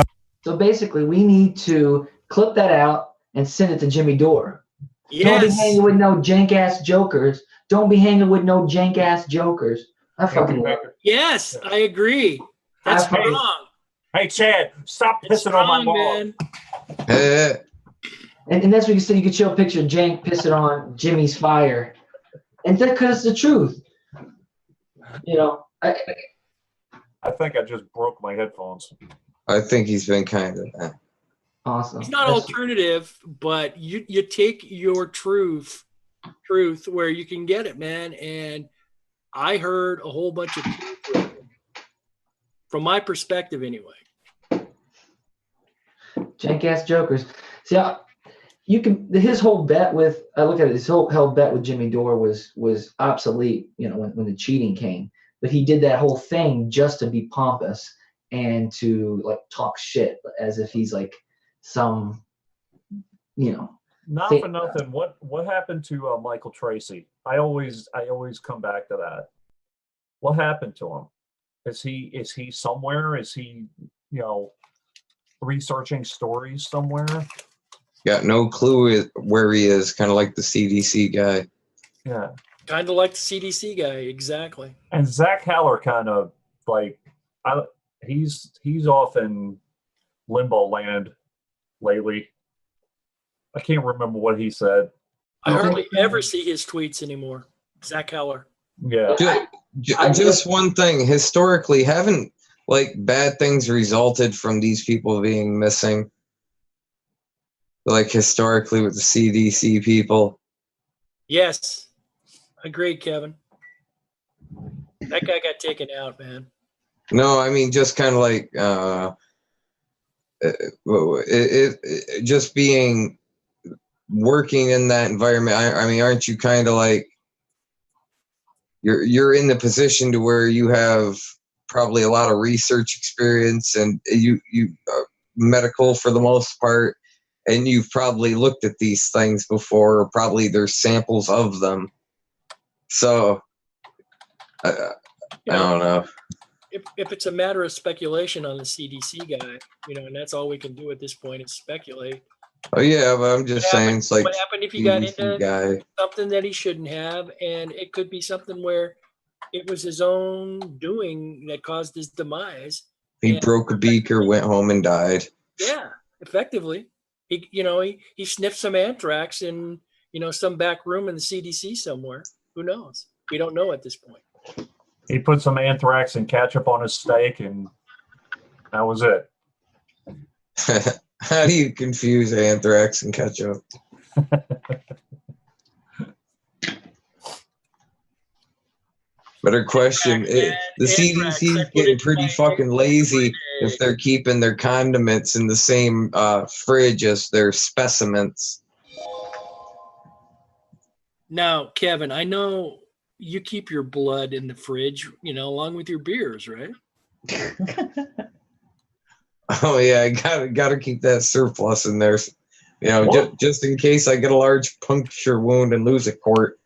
So basically, we need to clip that out and send it to Jimmy Dore. Yes. Don't be hanging with no jank ass jokers. Don't be hanging with no jank ass jokers. I fucking love it. Yes, I agree. That's wrong. Hey, Chad, stop pissing on my ball. And that's what you said. You could show a picture of Jank pissing on Jimmy's fire. And that's because it's the truth. I think I just broke my headphones. I think he's been kind of awesome. It's not alternative, but you take your truth where you can get it, man. And I heard a whole bunch of truth from my perspective, anyway. Jank ass jokers. See, his whole bet with his whole bet with Jimmy Dore was obsolete. When the cheating came, but he did that whole thing just to be pompous and to talk shit as if he's some, Not for nothing. What happened to Michael Tracy? I always come back to that. What happened to him? Is he somewhere? Is he researching stories somewhere? Got no clue where he is. Kind of like the CDC guy. Yeah. Kind of like the CDC guy, exactly. And Zach Haller kind of he's off in limbo land lately. I can't remember what he said. I hardly ever see his tweets anymore. Zach Haller. Yeah. Just one thing. Historically, haven't bad things resulted from these people being missing? Historically with the CDC people. Yes. Agreed, Kevin. That guy got taken out, man. No, I mean just kind of just being working in that environment. I mean, aren't you kind of you're in the position to where you have probably a lot of research experience and you medical for the most part, and you've probably looked at these things before, or probably there's samples of them. So, I don't know. If it's a matter of speculation on the CDC guy, and that's all we can do at this point is speculate. Oh yeah, but I'm just saying, it's like, what happened if he got CDC into guy. something that he shouldn't have, and it could be something where it was his own doing that caused his demise. He broke a beaker, went home, and died. Yeah, effectively, he sniffed some anthrax in some back room in the CDC somewhere. Who knows? We don't know at this point. He put some anthrax and ketchup on his steak, and that was it. How do you confuse anthrax and ketchup? Better question. The CDC is getting pretty fucking lazy if they're keeping their condiments in the same fridge as their specimens. Now, Kevin, I know you keep your blood in the fridge, along with your beers, right? Oh yeah, I gotta keep that surplus in there, just in case I get a large puncture wound and lose a quart.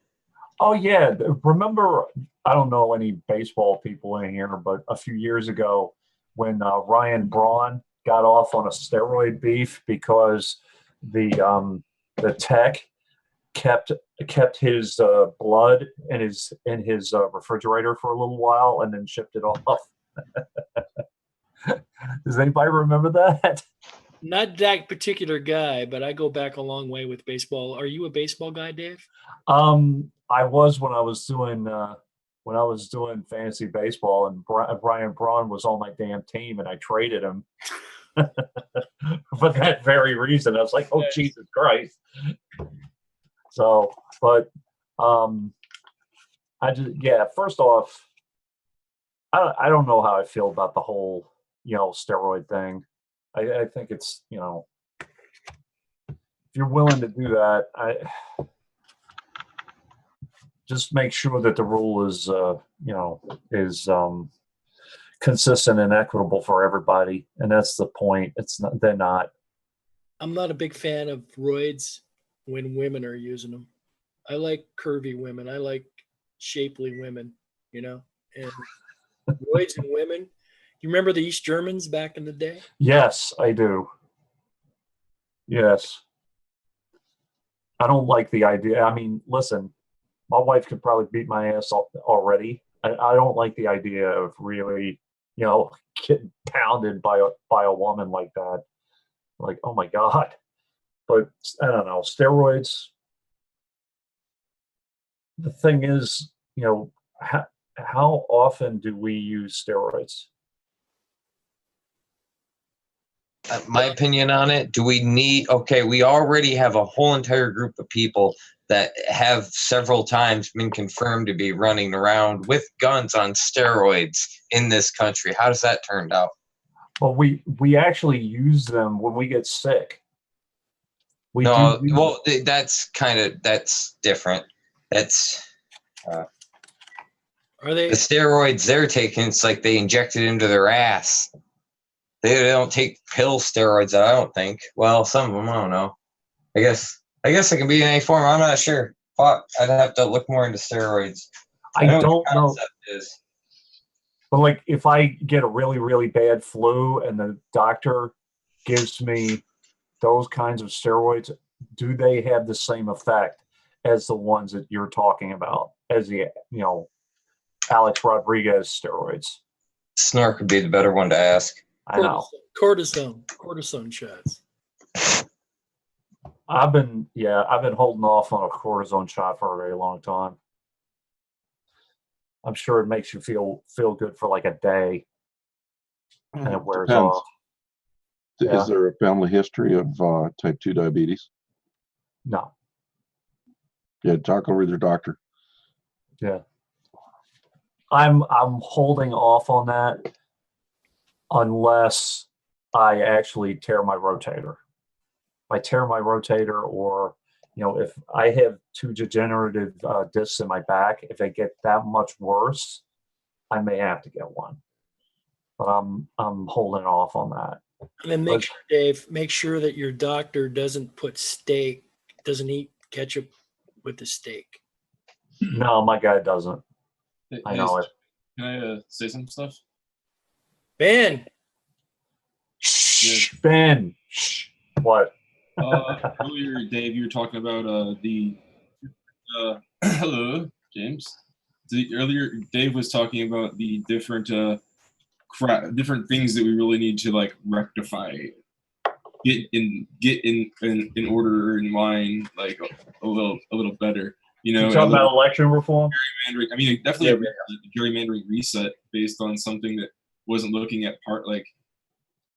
Oh yeah, remember? I don't know any baseball people in here, but a few years ago, when Ryan Braun got off on a steroid beef because the tech kept his blood in his refrigerator for a little while and then shipped it off. Does anybody remember that? Not that particular guy, but I go back a long way with baseball. Are you a baseball guy, Dave? I was when I was doing fantasy baseball, and Brian Braun was on my damn team, and I traded him for that very reason. I was like, oh, Jesus Christ. So, but first off, I don't know how I feel about the whole steroid thing. I think it's if you're willing to do that, just make sure that the rule is consistent and equitable for everybody, and that's the point. They're not. I'm not a big fan of roids when women are using them. I like curvy women. I like shapely women, and roids and women. You remember the East Germans back in the day? Yes, I do. Yes. I don't like the idea. I mean, listen, my wife could probably beat my ass already. I don't like the idea of really, getting pounded by a woman like that. Like, oh my God. But I don't know, steroids. The thing is, how often do we use steroids? My opinion on it, do we need, we already have a whole entire group of people that have several times been confirmed to be running around with guns on steroids in this country. How does that turn out? Well, we actually use them when we get sick. That's different. That's are they the steroids they're taking? It's like they inject it into their ass. They don't take pill steroids, I don't think. Well, some of them, I don't know. I guess it can be in any form. I'm not sure. Fuck, I'd have to look more into steroids. I don't know. But like, if I get a really, really bad flu and the doctor gives me those kinds of steroids, do they have the same effect as the ones that you're talking about, as the Alex Rodriguez steroids? Snark would be the better one to ask. I know. Cortisone shots. I've been holding off on a cortisone shot for a very long time. I'm sure it makes you feel good for like a day, and it wears off. Is there a family history of type 2 diabetes? No. Yeah, talk over with your doctor. Yeah. I'm holding off on that unless I actually tear my rotator. If I tear my rotator, or if I have 2 degenerative discs in my back, if they get that much worse, I may have to get one. But I'm holding off on that And then make sure, Dave, make sure that your doctor doesn't eat ketchup with the steak. No, my guy doesn't. I know it. Can I say some stuff? Ben. Shh, Ben. Shh. What? Earlier, Dave, you were talking about the. Hello, James. Earlier, Dave was talking about the different different things that we really need to like rectify, get in order, in line, like a little better. You know, you talking about election reform? Gerrymandering. I mean, definitely a gerrymandering reset based on something that wasn't looking at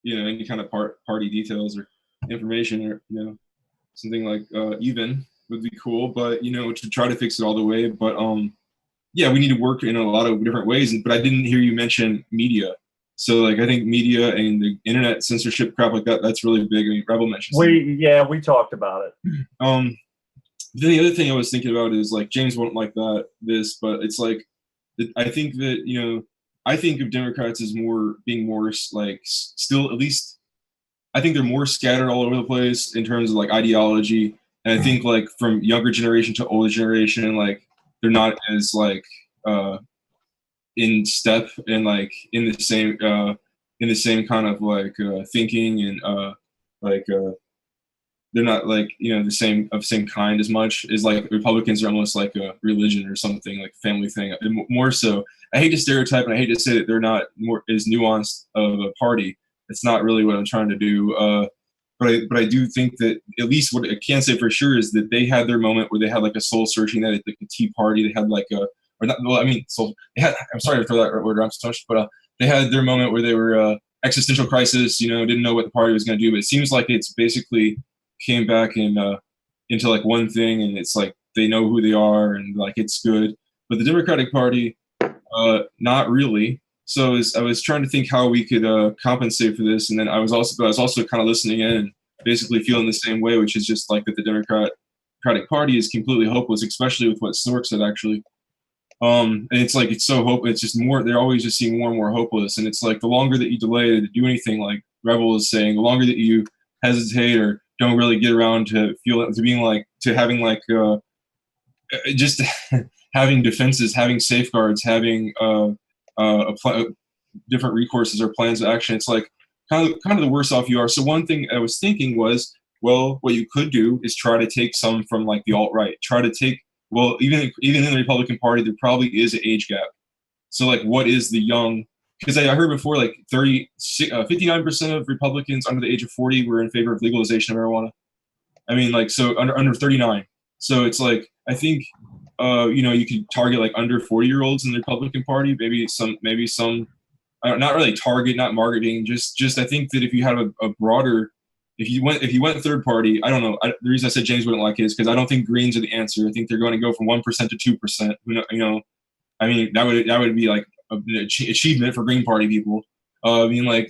any kind of party details or information, or something like even would be cool. But to try to fix it all the way. But yeah, we need to work in a lot of different ways. But I didn't hear you mention media. So like I think media and the internet censorship crap like that's really big. I mean, Rebel mentioned we talked about it. The other thing I was thinking about is like James won't like this, but it's like I think that I think of Democrats as being more like still, at least I think they're more scattered all over the place in terms of like ideology, and I think like from younger generation to older generation, like they're not as like in step and like in the same kind of like thinking, and like they're not like the same kind as much as like Republicans are almost like a religion or something, like a family thing. And more so, I hate to stereotype and I hate to say that they're not more as nuanced of a party. It's not really what I'm trying to do. But I do think that at least what I can say for sure is that they had their moment where they had like a soul searching, that like the Tea Party, they had like or not, well, I mean, I'm sorry to throw that word around so much, but they had their moment where they were existential crisis, didn't know what the party was going to do. But it seems like it's basically came back into like one thing, and it's like they know who they are and like it's good. But the Democratic Party, not really. So I was trying to think how we could compensate for this, and then I was also kind of listening in and basically feeling the same way, which is just like that the Democratic Party is completely hopeless, especially with what Stork said actually. And it's like it's so hopeless. It's just more. They're always just seem more and more hopeless, and it's like the longer that you delay to do anything, like Rebel is saying, the longer that you hesitate or don't really get around to having like just having defenses, having safeguards, having different recourses or plans of action. It's like kind of the worse off you are. So one thing I was thinking was, well, what you could do is try to take some from like the alt-right. Try to take, well, even in the Republican Party, there probably is an age gap. So like, what is the young? Because I heard before, like 59% of Republicans under the age of 40 were in favor of legalization of marijuana. I mean, like, so under 39. So it's like, I think, you could target like under 40-year-olds in the Republican Party. Maybe some, not really target, not marketing. Just I think that if you had a broader, if you went third party, I don't know. The reason I said James wouldn't like it is because I don't think Greens are the answer. I think they're going to go from 1% to 2%. I mean, that would be like an achievement for Green Party people. I mean, like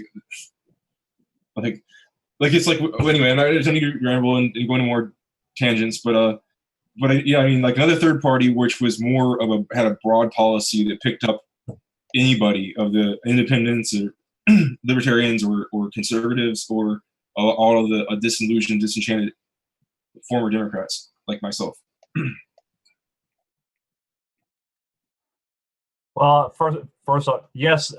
it's like, well, anyway, I'm not going to ramble and go into more tangents, but yeah, I mean, like another third party, which was more of had a broad policy that picked up anybody of the independents or libertarians or conservatives or all of the disillusioned, disenchanted former Democrats like myself. Well, first off, yes,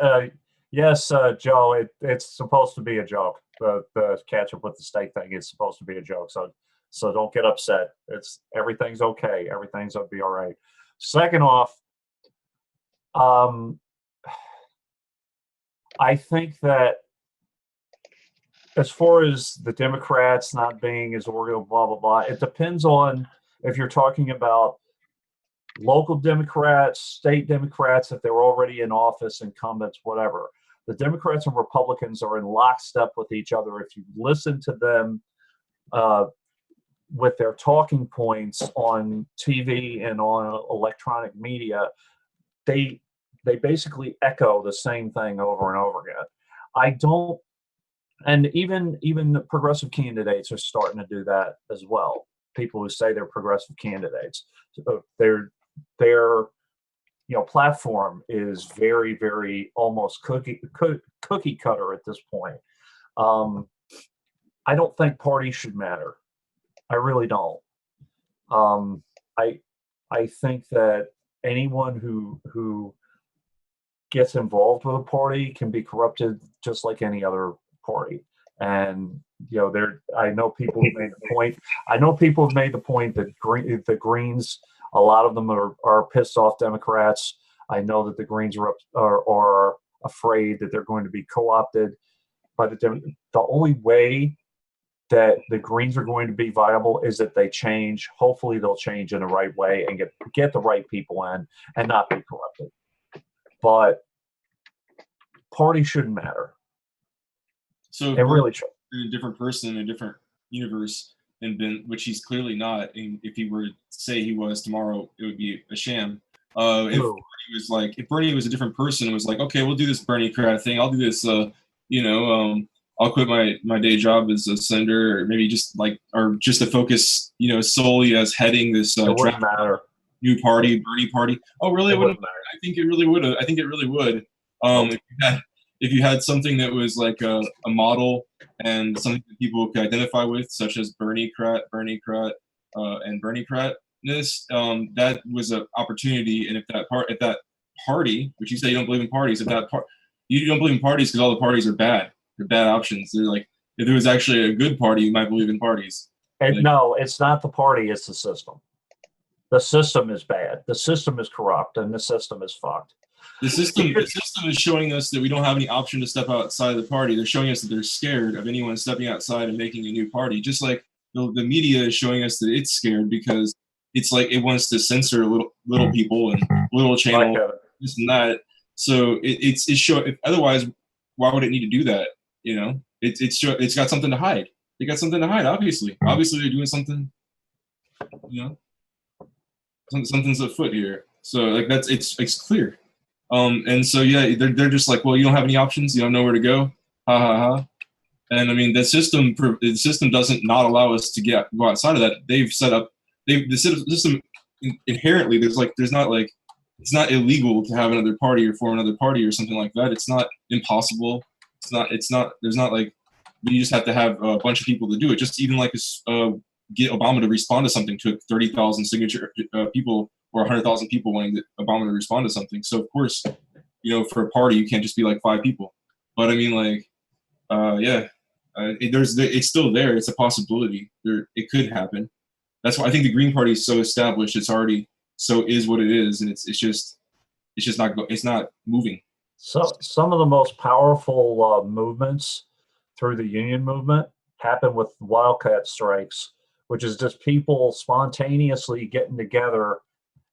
Joe. It's supposed to be a joke. The ketchup with the steak thing is supposed to be a joke. So don't get upset. Everything's okay. Everything's gonna be all right. Second off, I think that as far as the Democrats not being as organized, blah blah blah, it depends on if you're talking about local Democrats, state Democrats, if they were already in office, incumbents, whatever. The Democrats and Republicans are in lockstep with each other. If you listen to them with their talking points on TV and on electronic media, they basically echo the same thing over and over again. And even progressive candidates are starting to do that as well. People who say they're progressive candidates, so their platform is very, very almost cookie cutter at this point. I don't think parties should matter. I really don't. I think that anyone who gets involved with a party can be corrupted just like any other party. And I know people have made the point. I know people have made the point that the Greens, a lot of them are pissed off Democrats. I know that the Greens are afraid that they're going to be co-opted. But the only way that the Greens are going to be viable is that they change. Hopefully they'll change in the right way and get the right people in and not be corrupted. But parties shouldn't matter. So it really should. A different person in a different universe, which he's clearly not. And if he were to say he was tomorrow, it would be a sham. If Bernie was a different person, it was like, okay, we'll do this Bernie crowd thing. I'll do this. I'll quit my day job as a senator, or maybe just to focus, solely as heading this wouldn't matter. New party, Bernie party. Oh, really? It wouldn't matter. I think it really would. I think it really would. If you had something that was like a model and something that people could identify with, such as Bernie-crat, and Bernie-cratness, that was an opportunity. And if that party, which you say you don't believe in parties, you don't believe in parties because all the parties are bad. They're bad options. They're like, if there was actually a good party, you might believe in parties. No, it's not the party, it's the system. The system is bad. The system is corrupt, and the system is fucked. The system is showing us that we don't have any option to step outside of the party. They're showing us that they're scared of anyone stepping outside and making a new party. Just like the media is showing us that it's scared because it's like it wants to censor little people and little channel, this and that. So it's otherwise, why would it need to do that? It's got something to hide. They got something to hide. Obviously, they're doing something. Something's afoot here. So it's clear. And so they're just like, well, you don't have any options. You don't know where to go. Ha ha ha. And I mean, the system doesn't not allow us to go outside of that. They've set up. The system inherently it's not illegal to have another party or form another party or something like that. It's not impossible. There's not like, you just have to have a bunch of people to do it. Just even like get Obama to respond to something took 30,000 signature people or 100,000 people wanting Obama to respond to something. So of course, for a party, you can't just be like 5 people. But I mean, it's still there. It's a possibility. It could happen. That's why I think the Green Party is so established. It's already is what it is, and it's just not moving. So some of the most powerful movements through the union movement happen with wildcat strikes, which is just people spontaneously getting together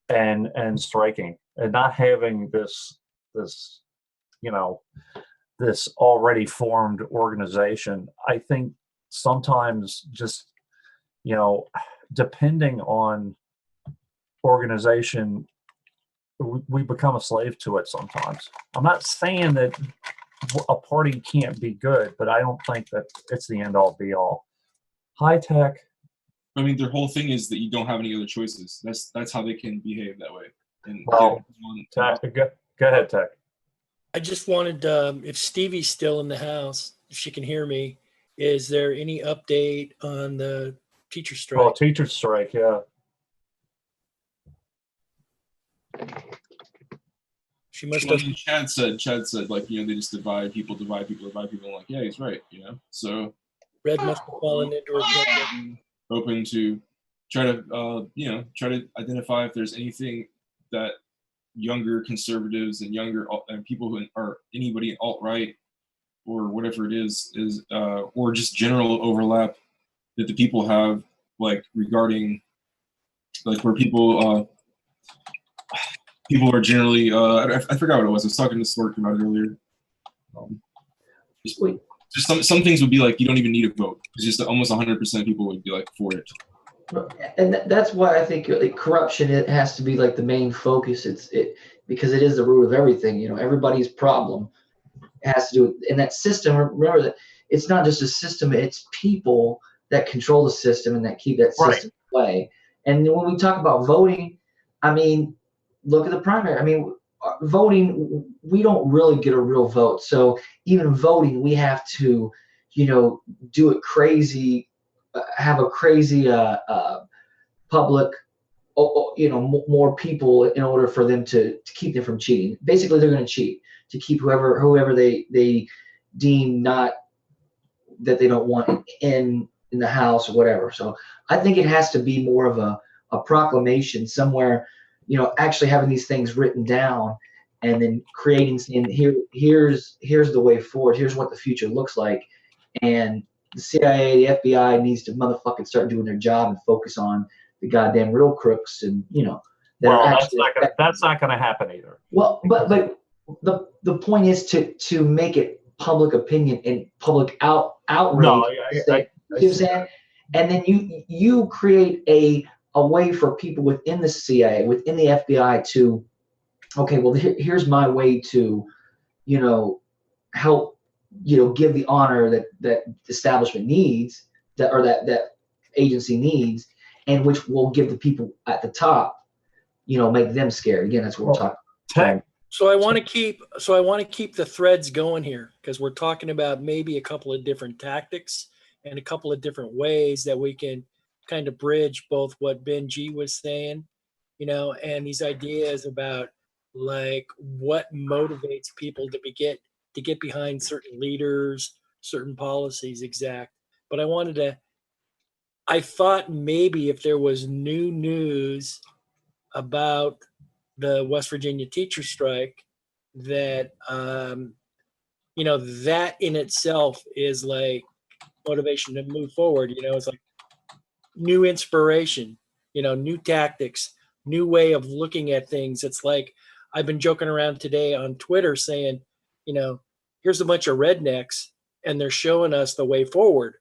and striking and not having this already formed organization. I think sometimes just depending on organization, we become a slave to it sometimes. I'm not saying that a party can't be good, but I don't think that it's the end all be all. High tech. I mean, their whole thing is that you don't have any other choices. That's how they can behave that way. And Tech, go ahead, Tech. I just wanted, if Stevie's still in the house, if she can hear me, is there any update on the teacher strike? Well, teacher strike, yeah. She must have. Chad said, like, they just divide people. I'm like, yeah, he's right, So Red must have fallen into her. Open to try to identify if there's anything that younger conservatives and younger and people who are anybody alt-right or whatever it is or just general overlap that the people have, like regarding like where people are generally I forgot what it was. I was talking to Stork about it earlier. Just some things would be like you don't even need a vote. It's just almost 100% of people would be like for it. And that's why I think corruption, it has to be like the main focus. Because it is the root of everything. Everybody's problem has to do with, and that system. Remember that it's not just a system; it's people that control the system and that keep that system in play. And when we talk about voting, I mean, look at the primary. I mean, voting, we don't really get a real vote. So even voting, we have to do it crazy, have a crazy public, more people in order for them to keep them from cheating. Basically, they're going to cheat to keep whoever they deem not, that they don't want in the house or whatever. So I think it has to be more of a proclamation somewhere, actually having these things written down and then creating, saying here's the way forward. Here's what the future looks like. And the CIA, the FBI needs to motherfucking start doing their job and focus on the goddamn real crooks, and that's not gonna happen either. Well, but the point is to make it public opinion and public outrage. No, I see that? And then you create a way for people within the CIA, within the FBI to, okay, well, here's my way to, help, give the honor that the establishment needs, that agency needs, and which will give the people at the top, make them scared. Again, that's what we're talking about. So I want to keep the threads going here, because we're talking about maybe a couple of different tactics and a couple of different ways that we can kind of bridge both what Ben G was saying, and these ideas about like what motivates people to get behind certain leaders, certain policies. Exact. But I thought maybe if there was new news about the West Virginia teacher strike, that that in itself is like motivation to move forward. It's like new inspiration, new tactics, new way of looking at things. It's like I've been joking around today on Twitter saying, here's a bunch of rednecks and they're showing us the way forward.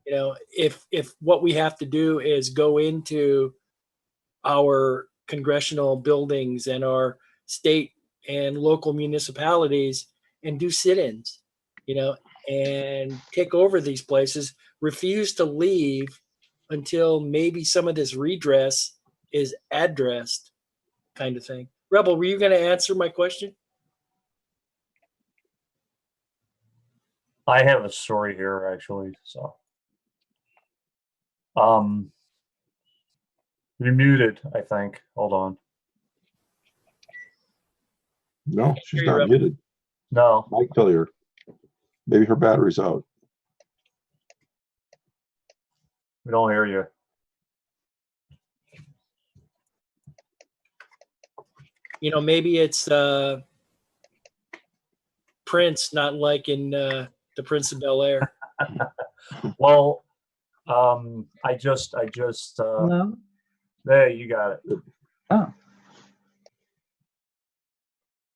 If what we have to do is go into our congressional buildings and our state and local municipalities and do sit-ins, and take over these places, refuse to leave until maybe some of this redress is addressed, kind of thing. Rebel, were you going to answer my question? I have a story here, actually. So, you're muted, I think. Hold on. No, she's not muted. No. Mic failure. Maybe her battery's out. We don't hear you. Maybe it's Prince not liking the Prince of Bel-Air. Well, I just Hello? There, you got it. Oh.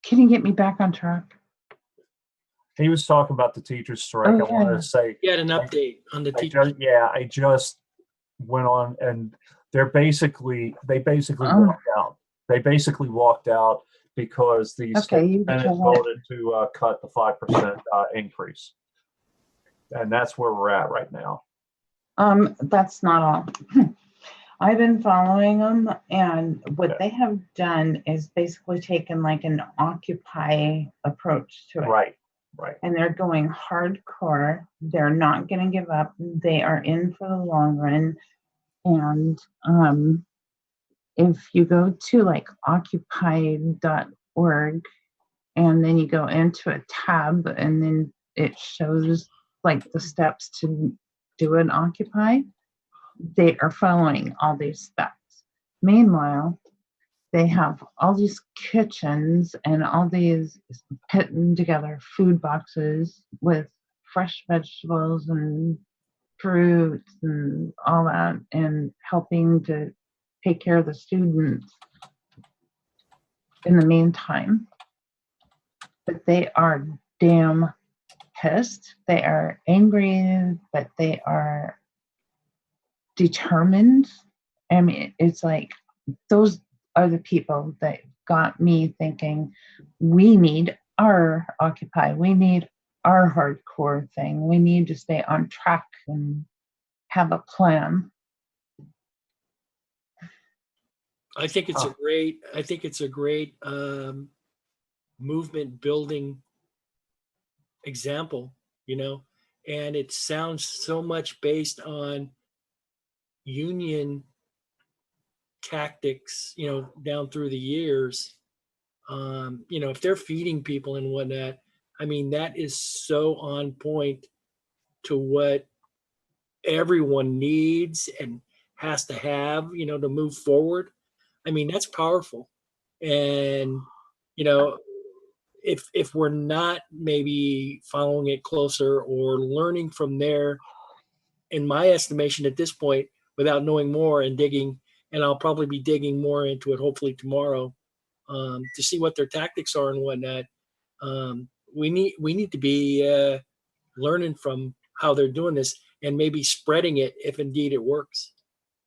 Can you get me back on track? He was talking about the teachers' strike. Oh, I wanted to say you had an update on the teachers. I just went on, and they basically walked out. They basically walked out because the Senate voted to cut the 5% increase, and that's where we're at right now. That's not all. I've been following them, and what they have done is basically taken like an Occupy approach to it. Right. And they're going hardcore. They're not going to give up. They are in for the long run. And if you go to like occupy.org and then you go into a tab and then it shows like the steps to do an Occupy, they are following all these steps. Meanwhile, they have all these kitchens and all these putting together food boxes with fresh vegetables and fruits and all that, and helping to take care of the students in the meantime. But they are damn pissed. They are angry, but they are determined. I mean, it's like those are the people that got me thinking we need our Occupy. We need our hardcore thing. We need to stay on track and have a plan. I think it's a great movement building example, and it sounds so much based on union tactics, down through the years. If they're feeding people and whatnot, I mean, that is so on point to what everyone needs and has to have, to move forward. I mean, that's powerful. And, if we're not maybe following it closer or learning from there, in my estimation at this point, without knowing more and digging, and I'll probably be digging more into it hopefully tomorrow, to see what their tactics are and whatnot. We need to be learning from how they're doing this and maybe spreading it if indeed it works.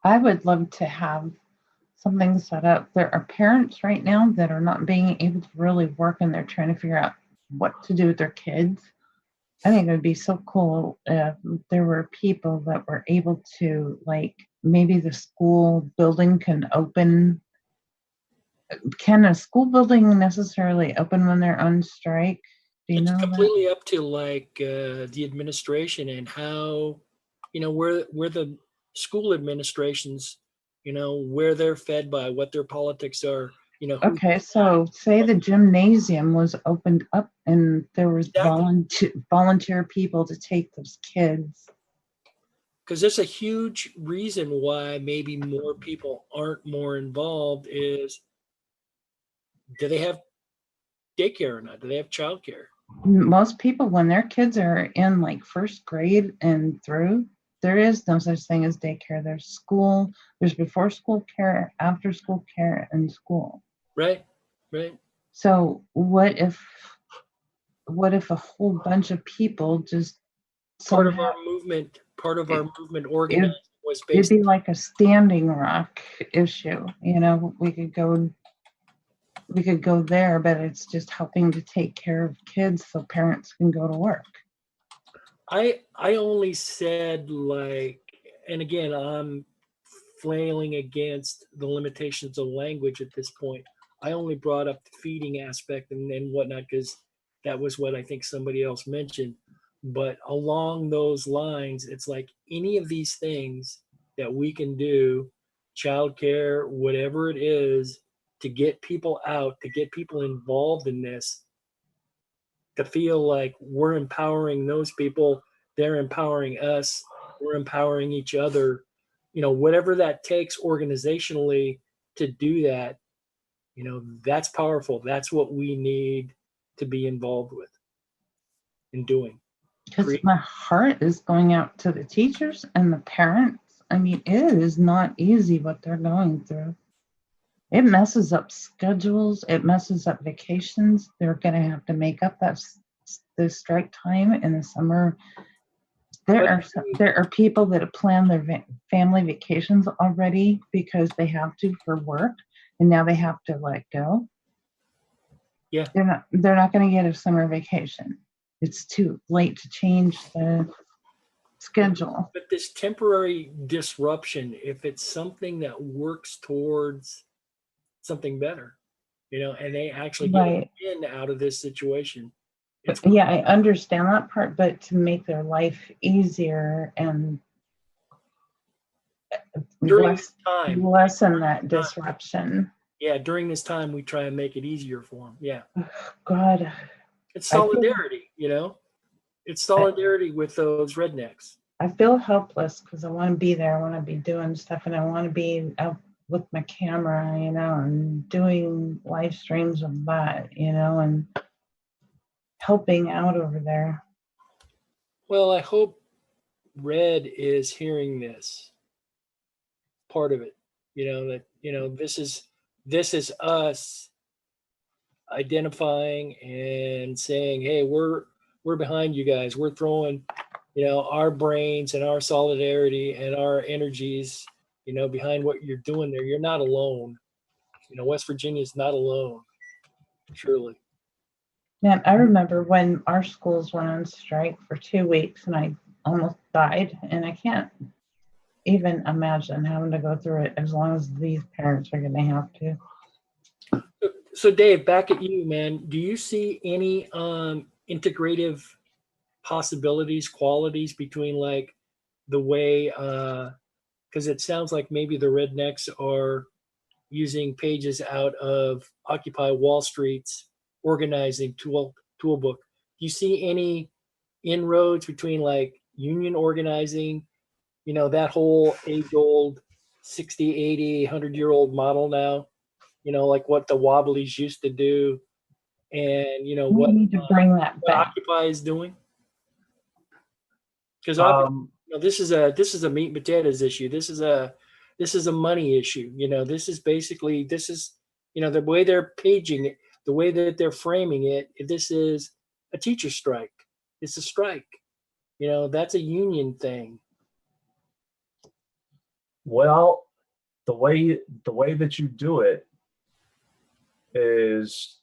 I would love to have something set up. There are parents right now that are not being able to really work, and they're trying to figure out what to do with their kids. I think it would be so cool if there were people that were able to, like, maybe the school building can open. Can a school building necessarily open when they're on strike? Do you know that? Completely up to the administration and how, where the school administrations, where they're fed by, what their politics are, who. Okay, so say the gymnasium was opened up and there was volunteer people to take those kids. Because there's a huge reason why maybe more people aren't more involved is, do they have daycare or not? Do they have childcare? Most people, when their kids are in like first grade and through, there is no such thing as daycare. There's school, there's before school care, after school care, and school. Right. So what if a whole bunch of people just part of our movement organizing was based. It'd be like a Standing Rock issue. We could go there, but it's just helping to take care of kids so parents can go to work. I only said, and again, I'm flailing against the limitations of language at this point. I only brought up the feeding aspect and whatnot because that was what I think somebody else mentioned. But along those lines, it's like any of these things that we can do, childcare, whatever it is, to get people out, to get people involved in this, to feel like we're empowering those people, they're empowering us, we're empowering each other, whatever that takes organizationally to do that, that's powerful. That's what we need to be involved with and doing. Because my heart is going out to the teachers and the parents. I mean, it is not easy what they're going through. It messes up schedules. It messes up vacations. They're going to have to make up the strike time in the summer. There are people that have planned their family vacations already because they have to for work, and now they have to let go. Yeah, they're not going to get a summer vacation. It's too late to change the schedule. But this temporary disruption, if it's something that works towards something better, and they actually get a win out of this situation. Yeah, I understand that part, but to make their life easier and lessen that disruption. Yeah, during this time, we try and make it easier for them. Yeah. God. It's solidarity, It's solidarity with those rednecks. I feel helpless because I want to be there. I want to be doing stuff, and I want to be out with my camera, and doing live streams of that, and helping out over there. Well, I hope Red is hearing this part of it, that, this is us identifying and saying, hey, we're behind you guys. We're throwing, our brains and our solidarity and our energies, behind what you're doing there. You're not alone. West Virginia's not alone, surely. Man, I remember when our schools went on strike for 2 weeks and I almost died, and I can't even imagine having to go through it as long as these parents are going to have to. So Dave, back at you, man. Do you see any integrative possibilities, qualities between like the way, because it sounds like maybe the rednecks are using pages out of Occupy Wall Street's organizing toolbook. Do you see any inroads between like union organizing, that whole age-old 60, 80, 100-year-old model now, like what the Wobblies used to do, and We what, need to bring that what back. Occupy is doing? Because this is a meat and potatoes issue. This is a money issue. This is basically the way they're paging it, the way that they're framing it. This is a teacher strike. It's a strike. That's a union thing. Well, the way that you do it is,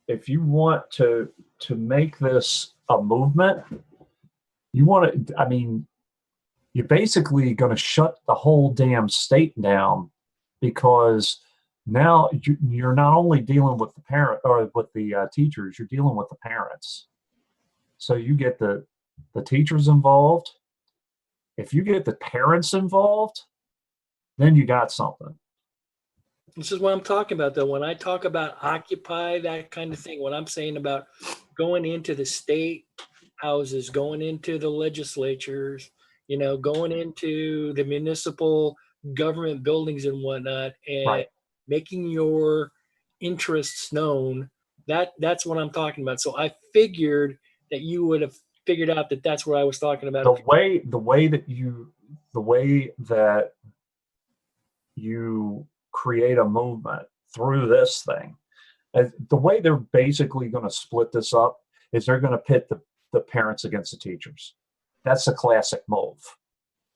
if you want to make this a movement, you want to, I mean, you're basically going to shut the whole damn state down, because now you're not only dealing with the parent or with the teachers, you're dealing with the parents. So you get the teachers involved. If you get the parents involved, then you got something. This is what I'm talking about, though. When I talk about Occupy, that kind of thing, what I'm saying about going into the state houses, going into the legislatures, going into the municipal government buildings and whatnot, and Right. making your interests known. That's what I'm talking about. So I figured that you would have figured out that that's what I was talking about. The way that you create a movement through this thing, the way they're basically going to split this up is they're going to pit the parents against the teachers. That's a classic move.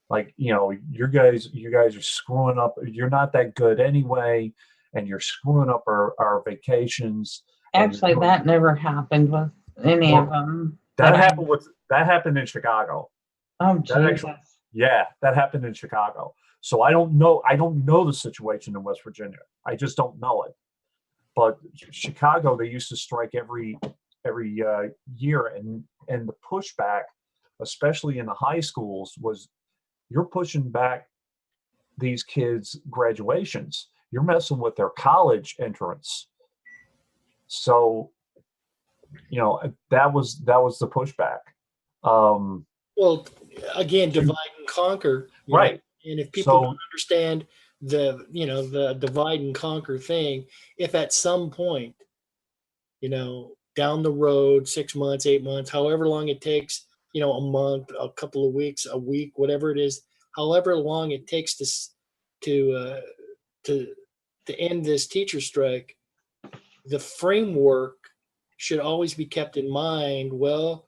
Like, you guys are screwing up. You're not that good anyway, and you're screwing up our vacations. Actually, that never happened with any of them. That happened in Chicago. Oh, Jesus. That happened in Chicago. So I don't know the situation in West Virginia. I just don't know it. But Chicago, they used to strike every year, and the pushback, especially in the high schools, was you're pushing back these kids' graduations. You're messing with their college entrance. So, that was the pushback. Well, again, divide and conquer. Right. And if people don't understand the divide and conquer thing, if at some point, down the road, 6 months, 8 months, however long it takes, a month, a couple of weeks, a week, whatever it is, however long it takes to end this teacher strike, the framework should always be kept in mind. Well,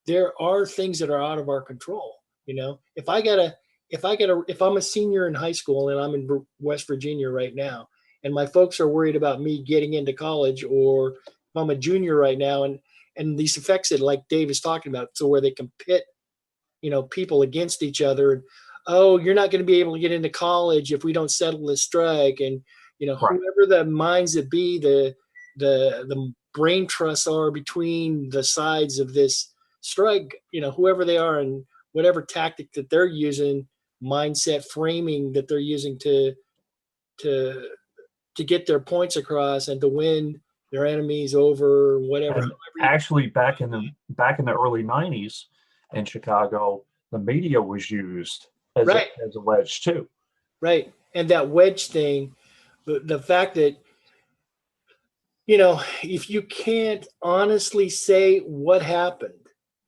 there are things that are out of our control. If I'm a senior in high school and I'm in West Virginia right now, and my folks are worried about me getting into college, or if I'm a junior right now, and these effects that like Dave is talking about, so where they can pit, people against each other, and you're not going to be able to get into college if we don't settle this strike, and whoever the minds that be, the brain trusts are between the sides of this strike, whoever they are, and whatever tactic that they're using, mindset framing that they're using to get their points across and to win their enemies over, whatever. And actually, back in the early 90s in Chicago, the media was used as a wedge too. Right. And that wedge thing, the fact that, if you can't honestly say what happened,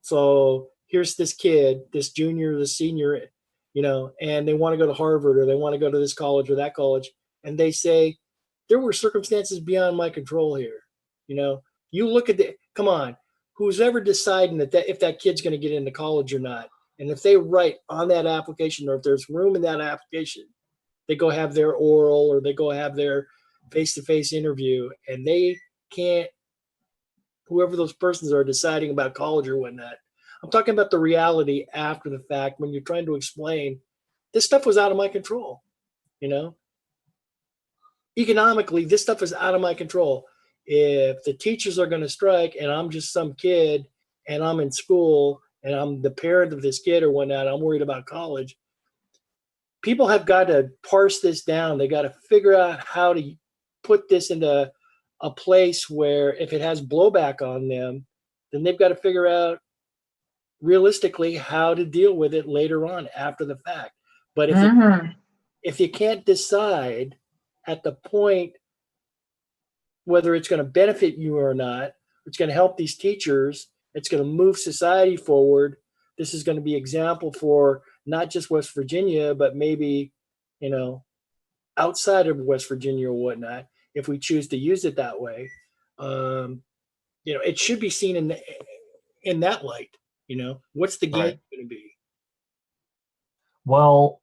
so here's this kid, this junior, this senior, and they want to go to Harvard, or they want to go to this college or that college, and they say, there were circumstances beyond my control here. You look at come on, who's ever deciding that if that kid's going to get into college or not, and if they write on that application, or if there's room in that application, they go have their oral, or they go have their face-to-face interview, and they can't, whoever those persons are deciding about college or whatnot. I'm talking about the reality after the fact, when you're trying to explain this stuff was out of my control. Economically, this stuff is out of my control. If the teachers are going to strike and I'm just some kid and I'm in school and I'm the parent of this kid or whatnot, I'm worried about college. People have got to parse this down. They got to figure out how to put this into a place where if it has blowback on them, then they've got to figure out realistically how to deal with it later on after the fact. But if you can't decide at the point whether it's going to benefit you or not, it's going to help these teachers, it's going to move society forward, this is going to be example for not just West Virginia, but maybe, outside of West Virginia or whatnot, if we choose to use it that way. It should be seen in that light. What's the game going to be? Well,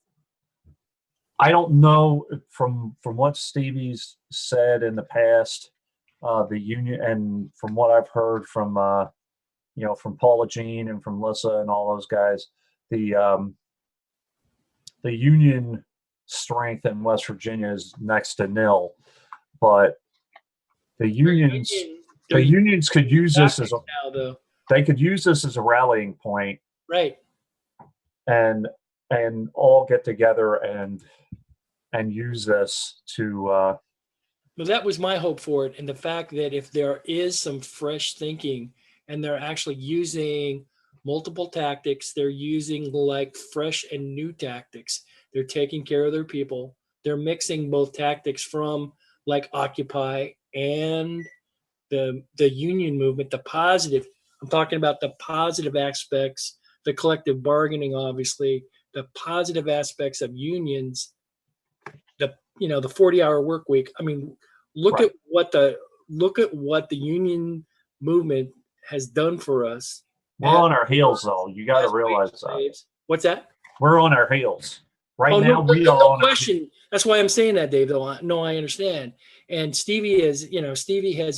I don't know from what Stevie's said in the past, the union, and from what I've heard from from Paula Jean and from Lissa and all those guys, the union strength in West Virginia is next to nil, but the unions could use this as they could use this as a rallying point, right? And all get together and use this to. Well, that was my hope for it, and the fact that if there is some fresh thinking, and they're actually using multiple tactics, they're using like fresh and new tactics. They're taking care of their people. They're mixing both tactics from like Occupy and the union movement, the positive. I'm talking about the positive aspects, the collective bargaining, obviously, the positive aspects of unions, the 40-hour work week. I mean, look at what the union movement has done for us. We're on our heels, though. You got to realize that. What's that? We're on our heels right now. We are no question. That's why I'm saying that, Dave. Though, no, I understand. And Stevie has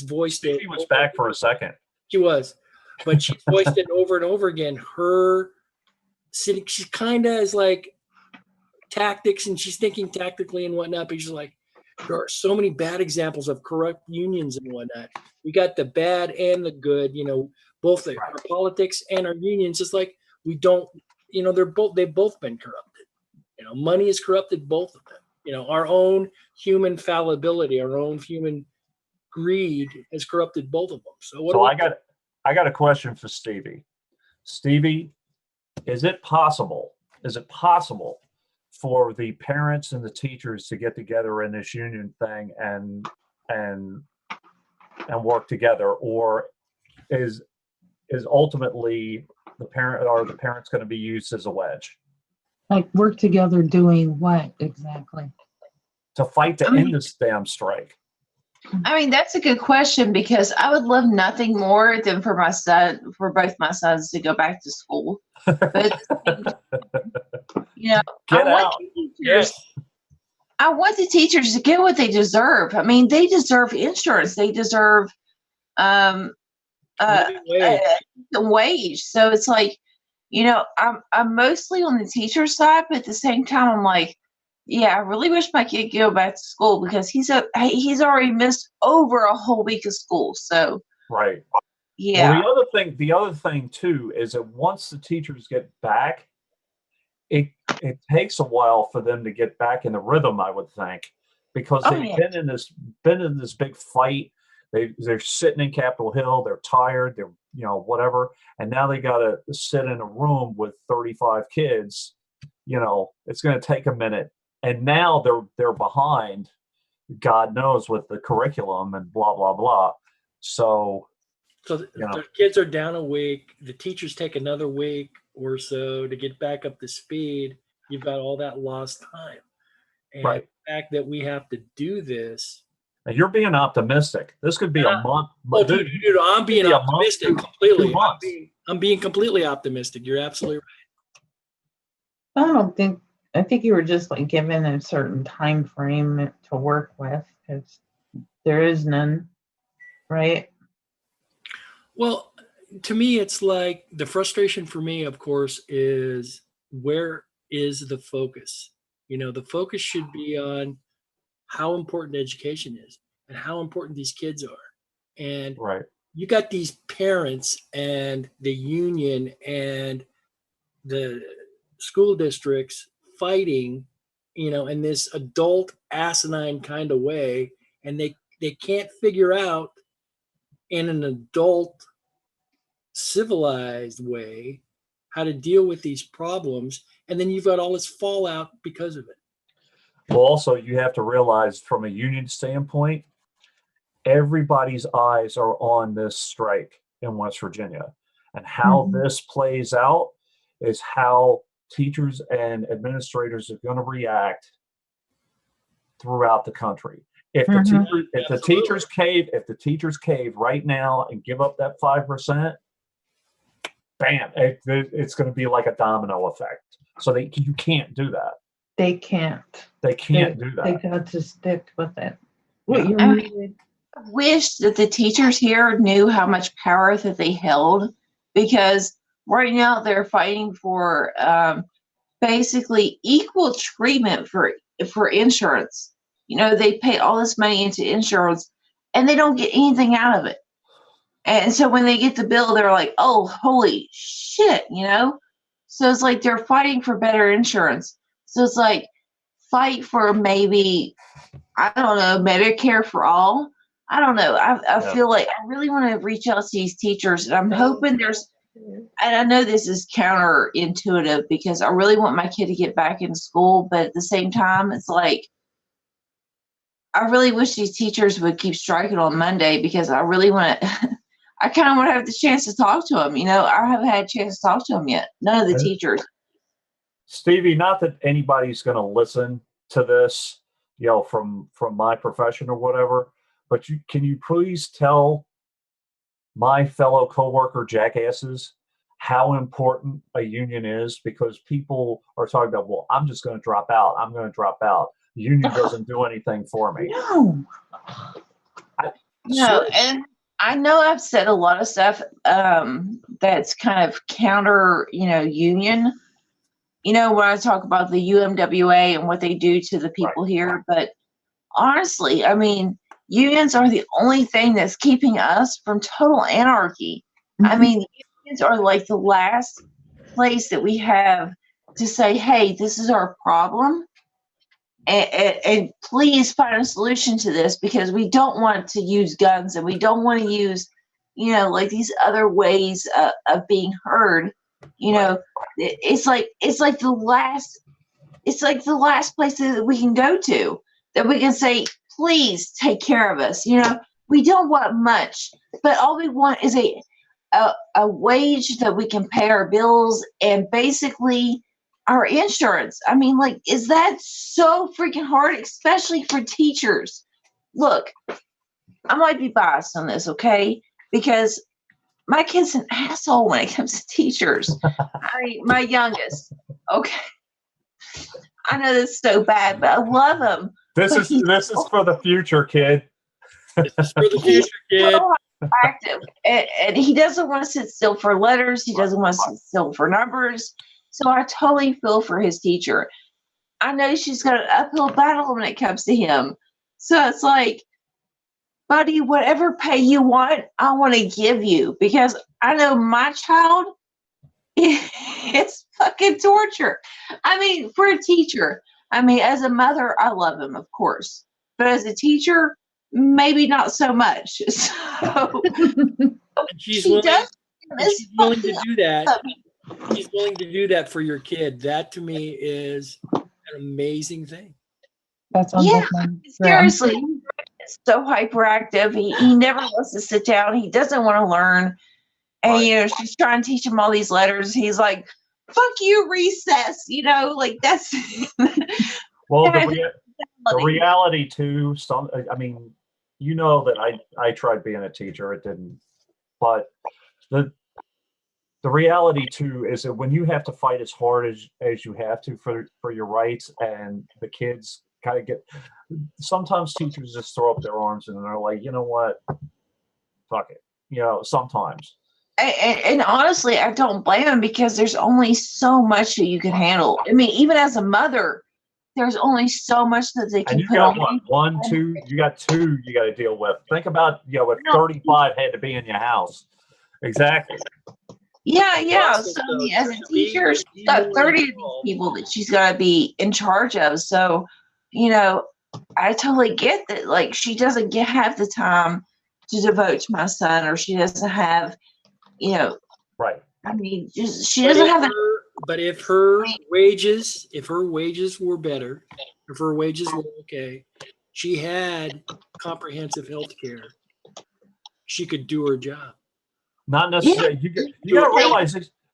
voiced it. Stevie was back for a second. She was, but she's voiced it over and over again. She kind of is like tactics, and she's thinking tactically and whatnot. But she's like, there are so many bad examples of corrupt unions and whatnot. We got the bad and the good. Both our politics and our unions. It's like we don't. They've both been corrupted. Money has corrupted both of them. Our own human fallibility, our own human greed has corrupted both of them. So I got a question for Stevie. Stevie, is it possible for the parents and the teachers to get together in this union thing and work together, or is ultimately the parents going to be used as a wedge? Like work together doing what exactly? To fight to end this damn strike. I mean, that's a good question, because I would love nothing more than for both my sons to go back to school. But I want the teachers to get what they deserve. I mean, they deserve insurance. They deserve wage. So it's like, I'm mostly on the teacher side, but at the same time, I'm like, yeah, I really wish my kid could go back to school, because he's already missed over a whole week of school. So right, yeah. Well, the other thing too is that once the teachers get back, it takes a while for them to get back in the rhythm, I would think, because they've been in this big fight. They're sitting in Capitol Hill. They're tired. They're whatever, and now they got to sit in a room with 35 kids. It's going to take a minute, and now they're behind. God knows with the curriculum and blah blah blah. So the kids are down a week. The teachers take another week or so to get back up to speed. You've got all that lost time, and the fact that we have to do this. You're being optimistic. This could be a month. Dude, I'm being optimistic completely. I'm being completely optimistic. You're absolutely right. I think you were just like given a certain time frame to work with, because there is none, right? Well, to me, it's like the frustration for me, of course, is where is the focus? The focus should be on how important education is and how important these kids are. And you got these parents and the union and the school districts fighting, in this adult asinine kind of way, and they can't figure out in an adult civilized way how to deal with these problems, and then you've got all this fallout because of it. Well, also, you have to realize from a union standpoint, everybody's eyes are on this strike in West Virginia. And how this plays out is how teachers and administrators are going to react throughout the country. If the teachers cave right now and give up that 5%, bam, it's going to be like a domino effect. So you can't do that. They can't. They can't do that. They got to stick with it. I wish that the teachers here knew how much power that they held, because right now they're fighting for basically equal treatment for insurance. They pay all this money into insurance and they don't get anything out of it. And so when they get the bill, they're like, oh, holy shit, So it's like they're fighting for better insurance. So it's like fight for maybe, I don't know, Medicare for all. I don't know. I feel like I really want to reach out to these teachers, and I'm hoping and I know this is counterintuitive because I really want my kid to get back in school, but at the same time, it's like, I really wish these teachers would keep striking on Monday, because I really want to, I kind of want to have the chance to talk to them. I haven't had a chance to talk to them yet. None of the teachers. Stevie, not that anybody's going to listen to this, from my profession or whatever, but can you please tell my fellow coworker jackasses how important a union is? Because people are talking about, well, I'm just going to drop out. I'm going to drop out. The union doesn't do anything for me. No, and I know I've said a lot of stuff that's kind of counter, union. When I talk about the UMWA and what they do to the people here, but honestly, I mean, unions are the only thing that's keeping us from total anarchy. I mean, unions are like the last place that we have to say, hey, this is our problem, and please find a solution to this, because we don't want to use guns, and we don't want to use, like these other ways of being heard. It's like the last place that we can go to, that we can say, please take care of us. We don't want much, but all we want is a wage that we can pay our bills and basically our insurance. I mean, like, is that so freaking hard, especially for teachers? Look, I might be biased on this, okay? Because my kid's an asshole when it comes to teachers. My youngest, okay? I know this is so bad, but I love him. This is for the future, kid. This is for the future, kid. So active, and he doesn't want to sit still for letters. He doesn't want to sit still for numbers. So I totally feel for his teacher. I know she's got an uphill battle when it comes to him. So it's like, buddy, whatever pay you want, I want to give you, because I know my child, it's fucking torture. I mean, for a teacher, as a mother, I love him, of course, but as a teacher, maybe not so much. So she's willing to do that. She's willing to do that for your kid. That to me is an amazing thing. That's seriously. He's so hyperactive. He never wants to sit down. He doesn't want to learn. And she's trying to teach him all these letters. He's like, fuck you, recess. Like that's well, the reality too. That I tried being a teacher. It didn't. But the reality too is that when you have to fight as hard as you have to for your rights, and the kids kind of get, sometimes teachers just throw up their arms and they're like, you know what, fuck it. Sometimes. And honestly, I don't blame him, because there's only so much that you can handle. I mean, even as a mother, there's only so much that they And can you put got on. what? One, two. You got two. You got to deal with. Think about if No. 35 had to be in your house. Exactly. Yeah. So I mean, as a teacher, she's got 30 of these people that she's got to be in charge of. So, I totally get that. Like, she doesn't have the time to devote to my son, or she doesn't have, Right. I mean, she doesn't have the. But if her wages were better, if her wages were okay, she had comprehensive health care, she could do her job. Not necessarily. You got to realize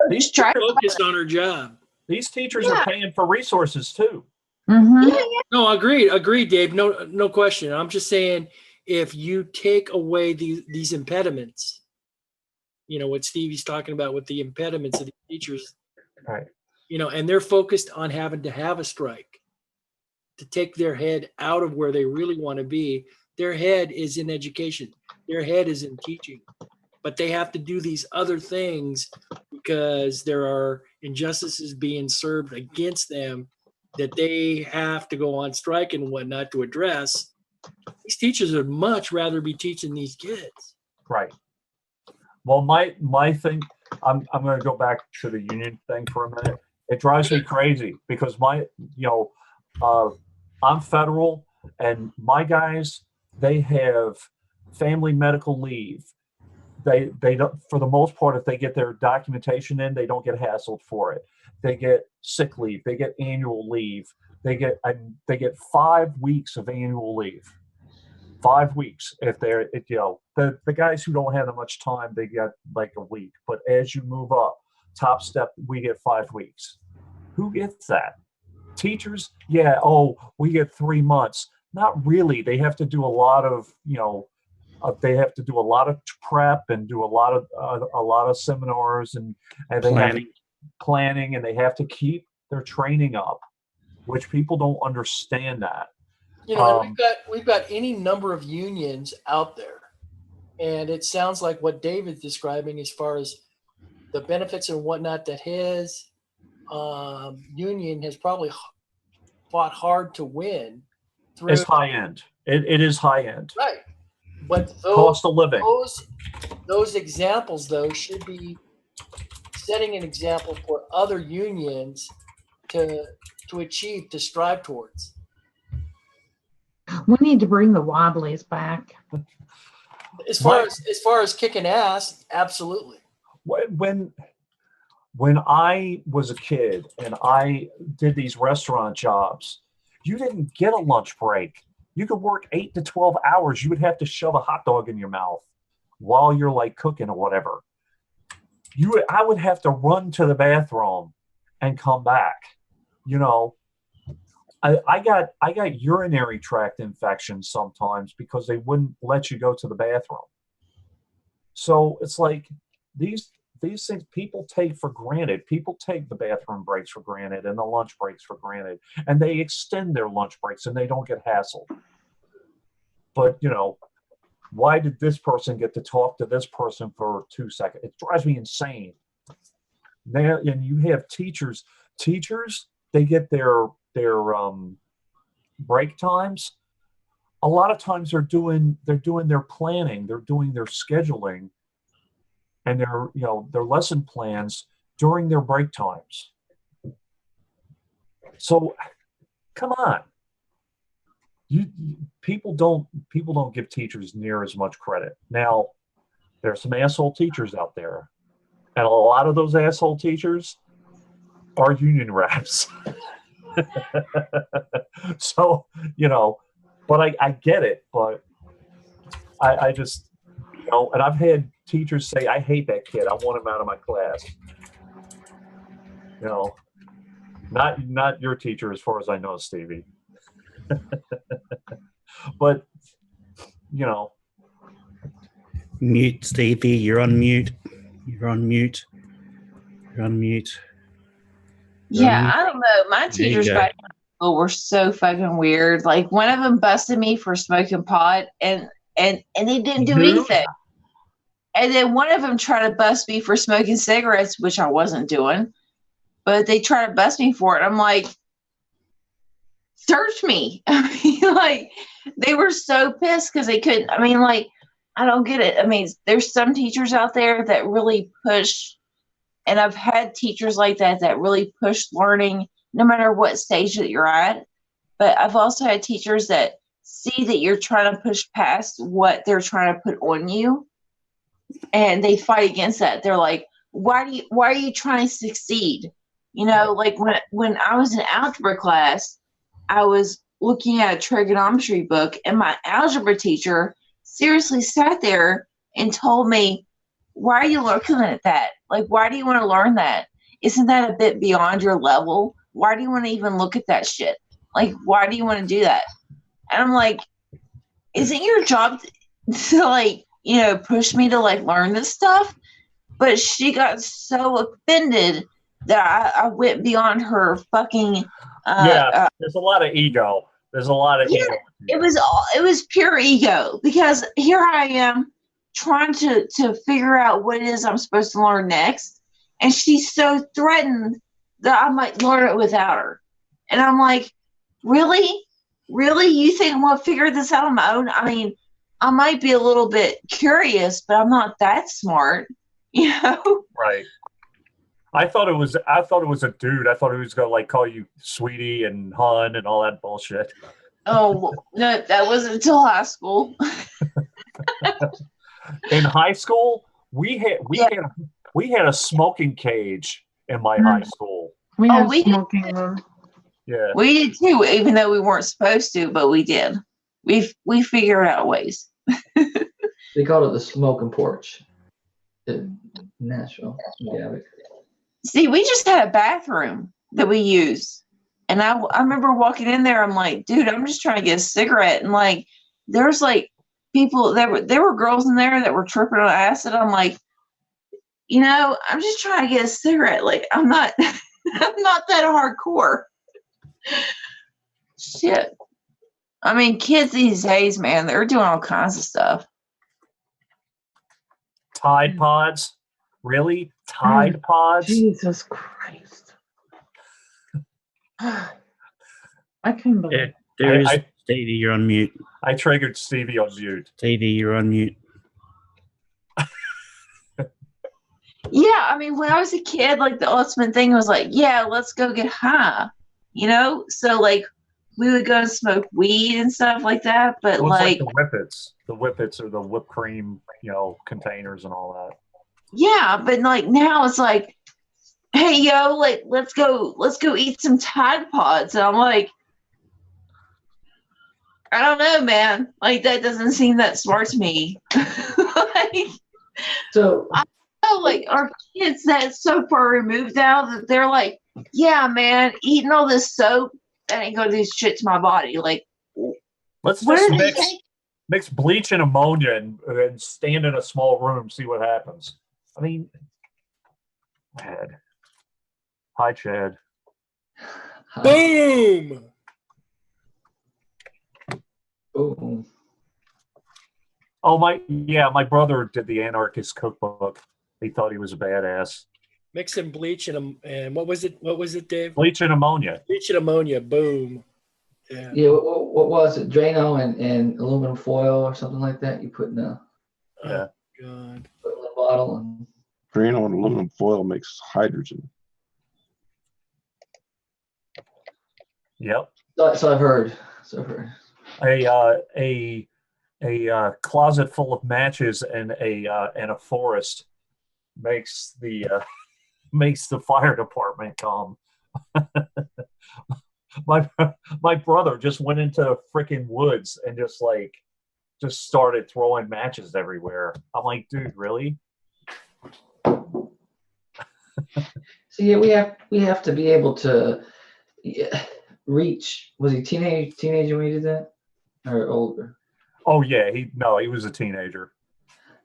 these teachers focused on her job. These teachers are paying for resources too. No, agreed, Dave. No question. I'm just saying, if you take away these impediments, what Stevie's talking about with the impediments of the teachers, right? And they're focused on having to have a strike to take their head out of where they really want to be. Their head is in education. Their head is in teaching, but they have to do these other things because there are injustices being served against them that they have to go on strike and whatnot to address. These teachers would much rather be teaching these kids. Right. Well, my thing, I'm going to go back to the union thing for a minute. It drives me crazy because I'm federal, and my guys, they have family medical leave. They don't, for the most part, if they get their documentation in, they don't get hassled for it. They get sick leave. They get annual leave. They get 5 weeks of annual leave. 5 weeks if they're the guys who don't have that much time, they get like a week. But as you move up, top step, we get 5 weeks. Who gets that? Teachers, yeah. Oh, we get 3 months. Not really. They have to do a lot of they have to do a lot of prep and do a lot of seminars and they have planning, and they have to keep their training up, which people don't understand that. And we've got any number of unions out there, and it sounds like what David's describing as far as the benefits and whatnot that his union has probably fought hard to win. It's high end. It is high end. Right. But cost of living. Those examples, though, should be setting an example for other unions to achieve, to strive towards. We need to bring the Wobblies back. As far as kicking ass, absolutely. When I was a kid and I did these restaurant jobs, you didn't get a lunch break. You could work 8 to 12 hours. You would have to shove a hot dog in your mouth while you're like cooking or whatever. I would have to run to the bathroom and come back. I got urinary tract infections sometimes because they wouldn't let you go to the bathroom. So it's like these things people take for granted. People take the bathroom breaks for granted and the lunch breaks for granted, and they extend their lunch breaks and they don't get hassled. But why did this person get to talk to this person for 2 seconds? It drives me insane. And you have teachers. Teachers, they get their break times. A lot of times they're doing their planning, they're doing their scheduling, and their lesson plans during their break times. So, come on. People don't give teachers near as much credit. Now, there's some asshole teachers out there, and a lot of those asshole teachers are union reps. So, but I get it, but I just, and I've had teachers say, I hate that kid. I want him out of my class. Not your teacher, as far as I know, Stevie. But, Mute, Stevie. You're on mute. You're on mute. Yeah, I don't know. My teachers back in school were so fucking weird. Like, one of them busted me for smoking pot, and they didn't do anything. And then one of them tried to bust me for smoking cigarettes, which I wasn't doing, but they tried to bust me for it. I'm like, search me. I mean, like, they were so pissed because they couldn't. I mean, like, I don't get it. I mean, there's some teachers out there that really push, and I've had teachers like that that really push learning no matter what stage that you're at. But I've also had teachers that see that you're trying to push past what they're trying to put on you, and they fight against that. They're like, why are you trying to succeed? You know, like when I was in algebra class, I was looking at a trigonometry book, and my algebra teacher seriously sat there and told me, why are you looking at that? Like, why do you want to learn that? Isn't that a bit beyond your level? Why do you want to even look at that shit? Like, why do you want to do that? And I'm like, isn't your job to like, you know, push me to like learn this stuff? But she got so offended that I went beyond her fucking. There's a lot of ego. There's a lot of ego. It was pure ego, because here I am trying to figure out what it is I'm supposed to learn next, and she's so threatened that I might learn it without her. And I'm like, really? You think I'm gonna figure this out on my own? I mean, I might be a little bit curious, but I'm not that smart, you know? Right. I thought it was a dude. I thought he was gonna like call you sweetie and hun and all that bullshit. Oh no, that wasn't until high school. In high school, we had a smoking cage in my high school. We had we smoking room. Yeah. We did too, even though we weren't supposed to, but we did. We figured out ways. They called it the smoking porch in Nashville. Yeah. See, we just had a bathroom that we used. And I remember walking in there, I'm like, dude, I'm just trying to get a cigarette. And like, there's like people, there were girls in there that were tripping on acid. I'm like, you know, I'm just trying to get a cigarette. Like, I'm not I'm not that hardcore. Shit. I mean, kids these days, man, they're doing all kinds of stuff. Tide Pods? Really? Tide Pods? Jesus Christ. I couldn't believe it. There is Stevie, you're on mute. I triggered Stevie on mute. Stevie, you're on mute. Yeah, I mean, when I was a kid, like the ultimate thing was like, yeah, let's go get high, you know? So like we would go and smoke weed and stuff like that, but Well, like the whippets or the whipped cream, you know, containers and all that. yeah, but like now it's like, hey yo, like let's go eat some Tide Pods. And I'm like, I don't know, man. Like that doesn't seem that smart to me. Like, so I know, like our kids that's so far removed now that they're like, yeah, man, eating all this soap, that ain't gonna do shit to my body. Like, let's just mix bleach and ammonia and stand in a small room, see what happens. I mean, Chad. Hi, Chad. Boom. Boom. Oh my brother did the anarchist cookbook. He thought he was a badass. Mixing bleach and what was it? What was it, Dave? Bleach and ammonia. Bleach and ammonia. Boom. Yeah. Yeah. What was it? Drano and aluminum foil or something like that. You put in a God. Put in a bottle and. Drano and aluminum foil makes hydrogen. Yep. So I've heard. A closet full of matches and a forest makes the fire department come. my brother just went into the freaking woods and just started throwing matches everywhere. I'm like, dude, really? So yeah, we have to be able to reach. Was he teenager when he did that, or older? Oh yeah, he was a teenager.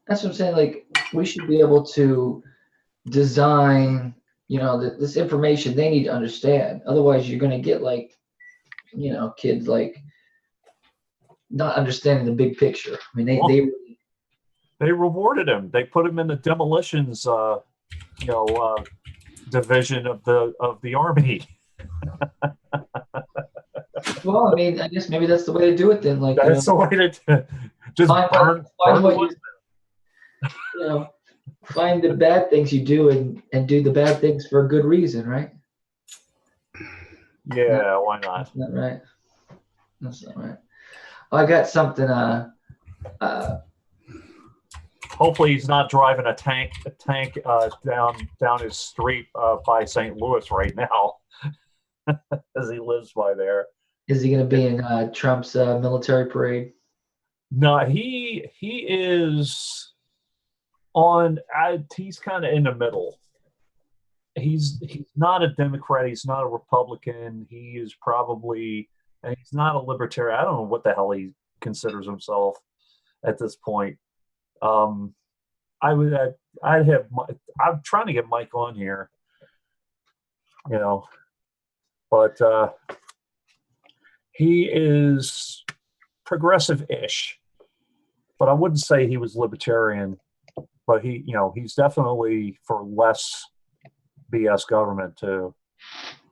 That's what I'm saying. Like we should be able to design. You know, this information they need to understand. Otherwise, you're going to get like, you know, kids like not understanding the big picture. I mean, they rewarded him. They put him in the demolitions, division of the army. Well, I mean, I guess maybe that's the way to do it then. Like, That's the way to just find burn what what's find the bad things you do and do the bad things for a good reason, right? Yeah, why not? That's not right. That's not right. I got something. Hopefully, he's not driving a tank down his street by St. Louis right now, as he lives by there. Is he going to be in Trump's military parade? No, he is on. He's kind of in the middle. He's not a Democrat. He's not a Republican. He is probably, and he's not a libertarian. I don't know what the hell he considers himself at this point. I'm trying to get Mike on here, but he is progressive-ish, but I wouldn't say he was libertarian, but he's definitely for less BS government too.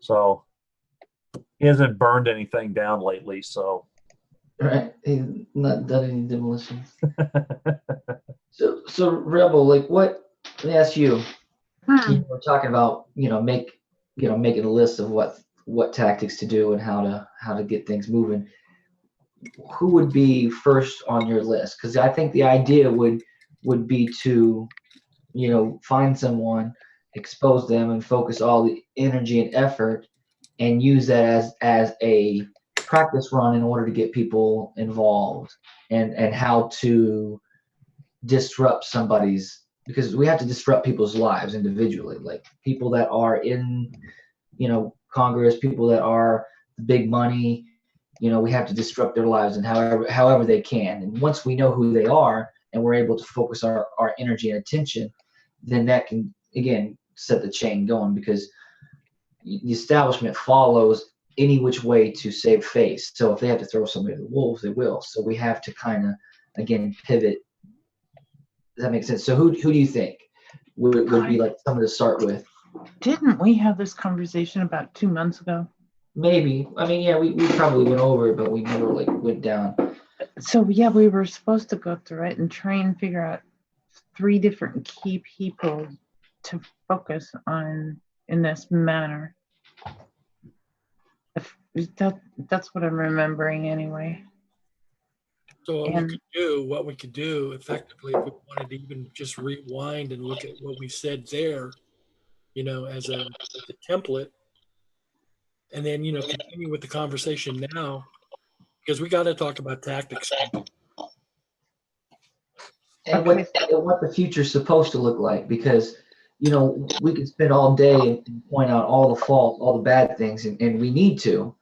So he hasn't burned anything down lately, so. Right, he's not done any demolitions. So Rebel, like, what? Let me ask you. We're talking about making a list of what tactics to do and how to get things moving. Who would be first on your list? Because I think the idea would be to find someone, expose them, and focus all the energy and effort, and use that as a practice run in order to get people involved and how to disrupt somebody's, because we have to disrupt people's lives individually, like people that are in Congress, people that are the big money, we have to disrupt their lives and however they can. And once we know who they are and we're able to focus our energy and attention, then that can again set the chain going, because the establishment follows any which way to save face. So if they have to throw somebody to the wolves, they will. So we have to kind of again pivot. Does that make sense? So who do you think would be like someone to start with? Didn't we have this conversation about 2 months ago? Maybe. I mean, yeah, we probably went over it, but we never went down. So yeah, we were supposed to go through it and try and figure out 3 different key people to focus on in this manner. That's what I'm remembering anyway. So what we could do effectively, if we wanted to even just rewind and look at what we said there, as a template, and then continue with the conversation now, because we got to talk about tactics. And what the future's supposed to look like, because we could spend all day and point out all the fault, all the bad things, and we need to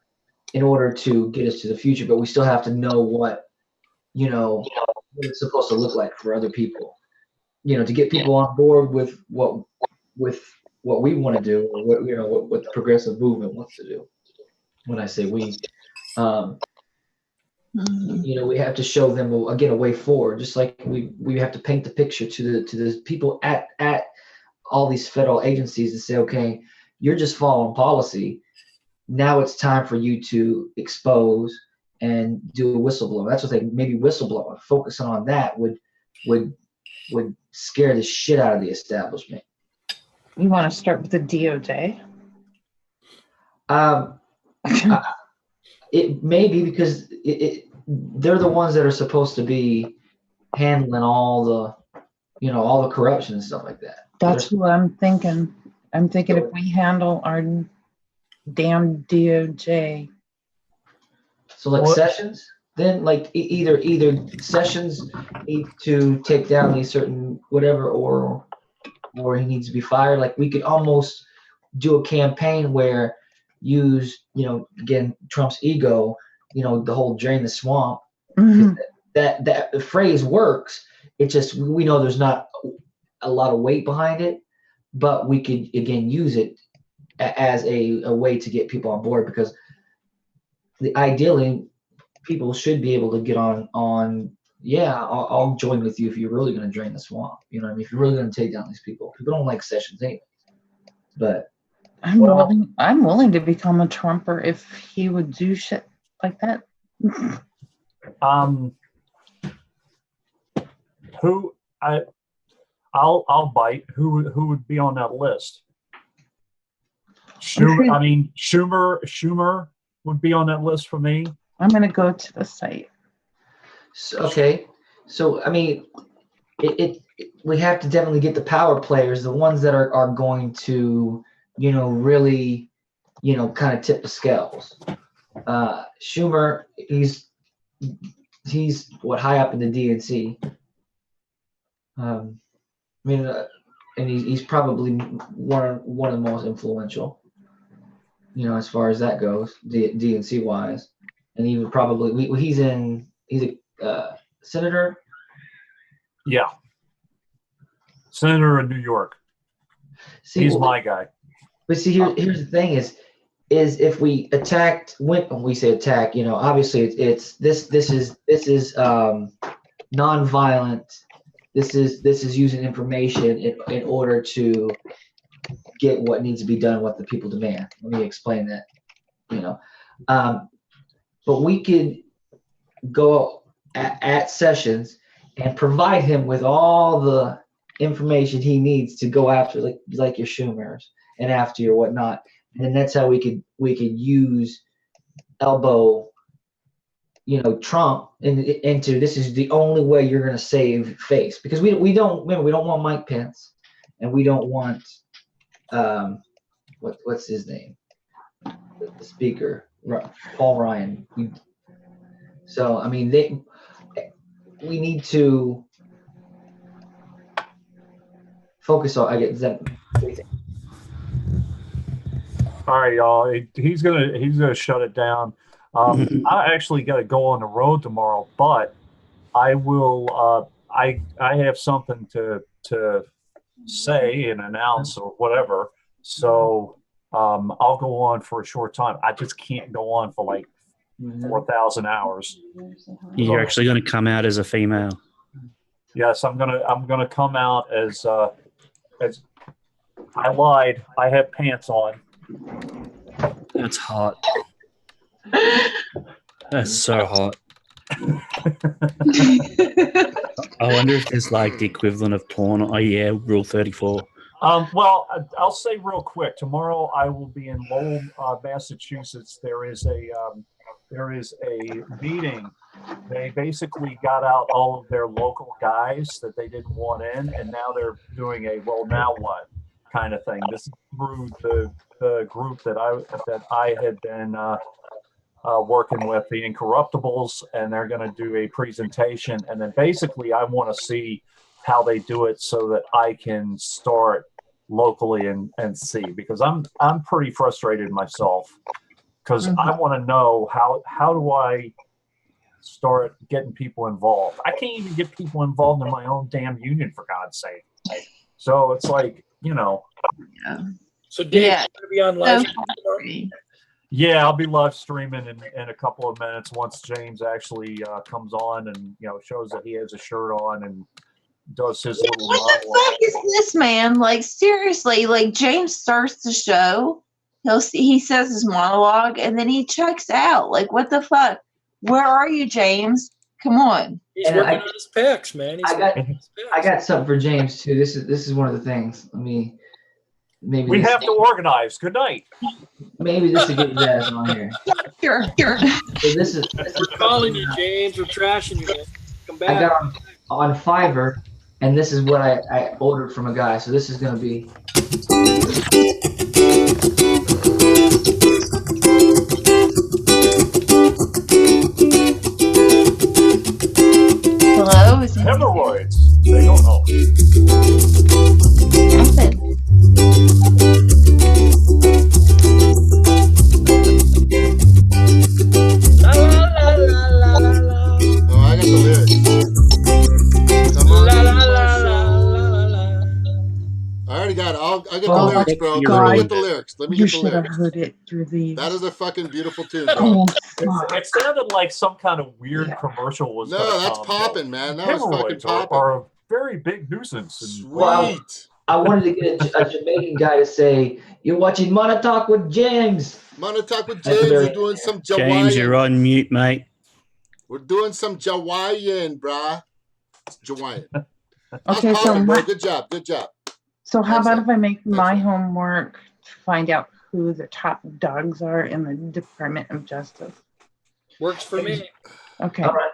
in order to get us to the future, but we still have to know what it's supposed to look like for other people, to get people on board with what we want to do, or what the progressive movement wants to do. When I say we, we have to show them again a way forward, just like we have to paint the picture to the people at all these federal agencies and say, okay, you're just following policy. Now it's time for you to expose and do a whistleblower. That's what maybe whistleblower. Focusing on that would scare the shit out of the establishment. You want to start with the DOJ? It may be because they're the ones that are supposed to be handling all the corruption and stuff like that. That's what I'm thinking. I'm thinking if we handle our damn DOJ. So Sessions, then either Sessions need to take down these certain whatever, or he needs to be fired. Like we could almost do a campaign where use again Trump's ego, the whole drain the swamp. Mm-hmm. That the phrase works. It just we know there's not a lot of weight behind it, but we could again use it as a way to get people on board, because ideally people should be able to get on. Yeah, I'll join with you if you're really going to drain the swamp. You know what I mean? If you're really going to take down these people don't like Sessions anyway. But I'm willing to become a Trumper if he would do shit like that. I'll bite. Who would be on that list? Schumer would be on that list for me. I'm gonna go to the site. So, okay, so I mean, we have to definitely get the power players, the ones that are going to, really, kind of tip the scales. Schumer, he's what, high up in the DNC. And he's probably one of the most influential, as far as that goes, DNC wise, and he would probably he's a senator. Yeah, senator in New York. He's my guy. But see, here's the thing: is if we attacked, when we say attack, obviously it's this is nonviolent. This is using information in order to get what needs to be done, what the people demand. Let me explain that. But we could go at Sessions and provide him with all the information he needs to go after, like your Schumers and after your whatnot, and then that's how we could use elbow, Trump into this is the only way you're going to save face, because we don't want Mike Pence, and we don't want what's his name, the speaker, Paul Ryan. So I mean we need to focus on. I get that. All right, y'all. He's gonna shut it down. I actually got to go on the road tomorrow, but I will. I have something to say and announce or whatever. So I'll go on for a short time. I just can't go on for like 4,000 hours. You're actually going to come out as a female. Yes, I'm gonna come out as I lied. I have pants on. That's hot. That's so hot. I wonder if there's like the equivalent of porn. Oh yeah, Rule 34. Well, I'll say real quick. Tomorrow I will be in Lowell, Massachusetts. There is a meeting. They basically got out all of their local guys that they didn't want in, and now they're doing a well, now what kind of thing. This is through the group that I had been working with, the Incorruptibles, and they're going to do a presentation, and then basically I want to see how they do it so that I can start locally and see, because I'm pretty frustrated myself, because I want to know how do I start getting people involved. I can't even get people involved in my own damn union, for God's sake. So it's like, Yeah. So Dave, you're going to be on live stream? Yeah, I'll be live streaming in a couple of minutes once James actually comes on and shows that he has a shirt on and does his little What the fuck is this, man? Like, seriously, like James starts the show, he says his monologue, and then he checks out. Like, what the fuck? Where are you, James? Come on. He's working on his pecs, man. I got something for James too. This is one of the things. Maybe we have to organize. Good night. Maybe this will get his ass on here. Sure. So this is We're calling you, James. We're trashing you, man. Come back. I got on Fiverr, and this is what I ordered from a guy. So this is gonna be. Hello? Hemorrhoids. They don't know. Oh, I got the lyrics. Come on. I already got it. I get the lyrics, bro. Let me get the lyrics. Let me You get the should have lyrics. heard it through these. That is a fucking beautiful tune, bro. It sounded like some kind of weird commercial was. No, that's popping, man. That was fucking Hemorrhoids popping. are a very big nuisance. Sweet. I wanted to get a Jamaican guy to say, "You're watching Money Talk with James." I'm on to talk with That's James. very We're doing some James, you're Jawaiian. on mute, mate. We're doing some Jawaiian, brah. It's Jawaiian. Okay, That's awesome, bro. Good job. Good job. So how about Excellent. if I make my homework to find out who the top dogs are in the Department of Justice? Works for me. Okay. All right.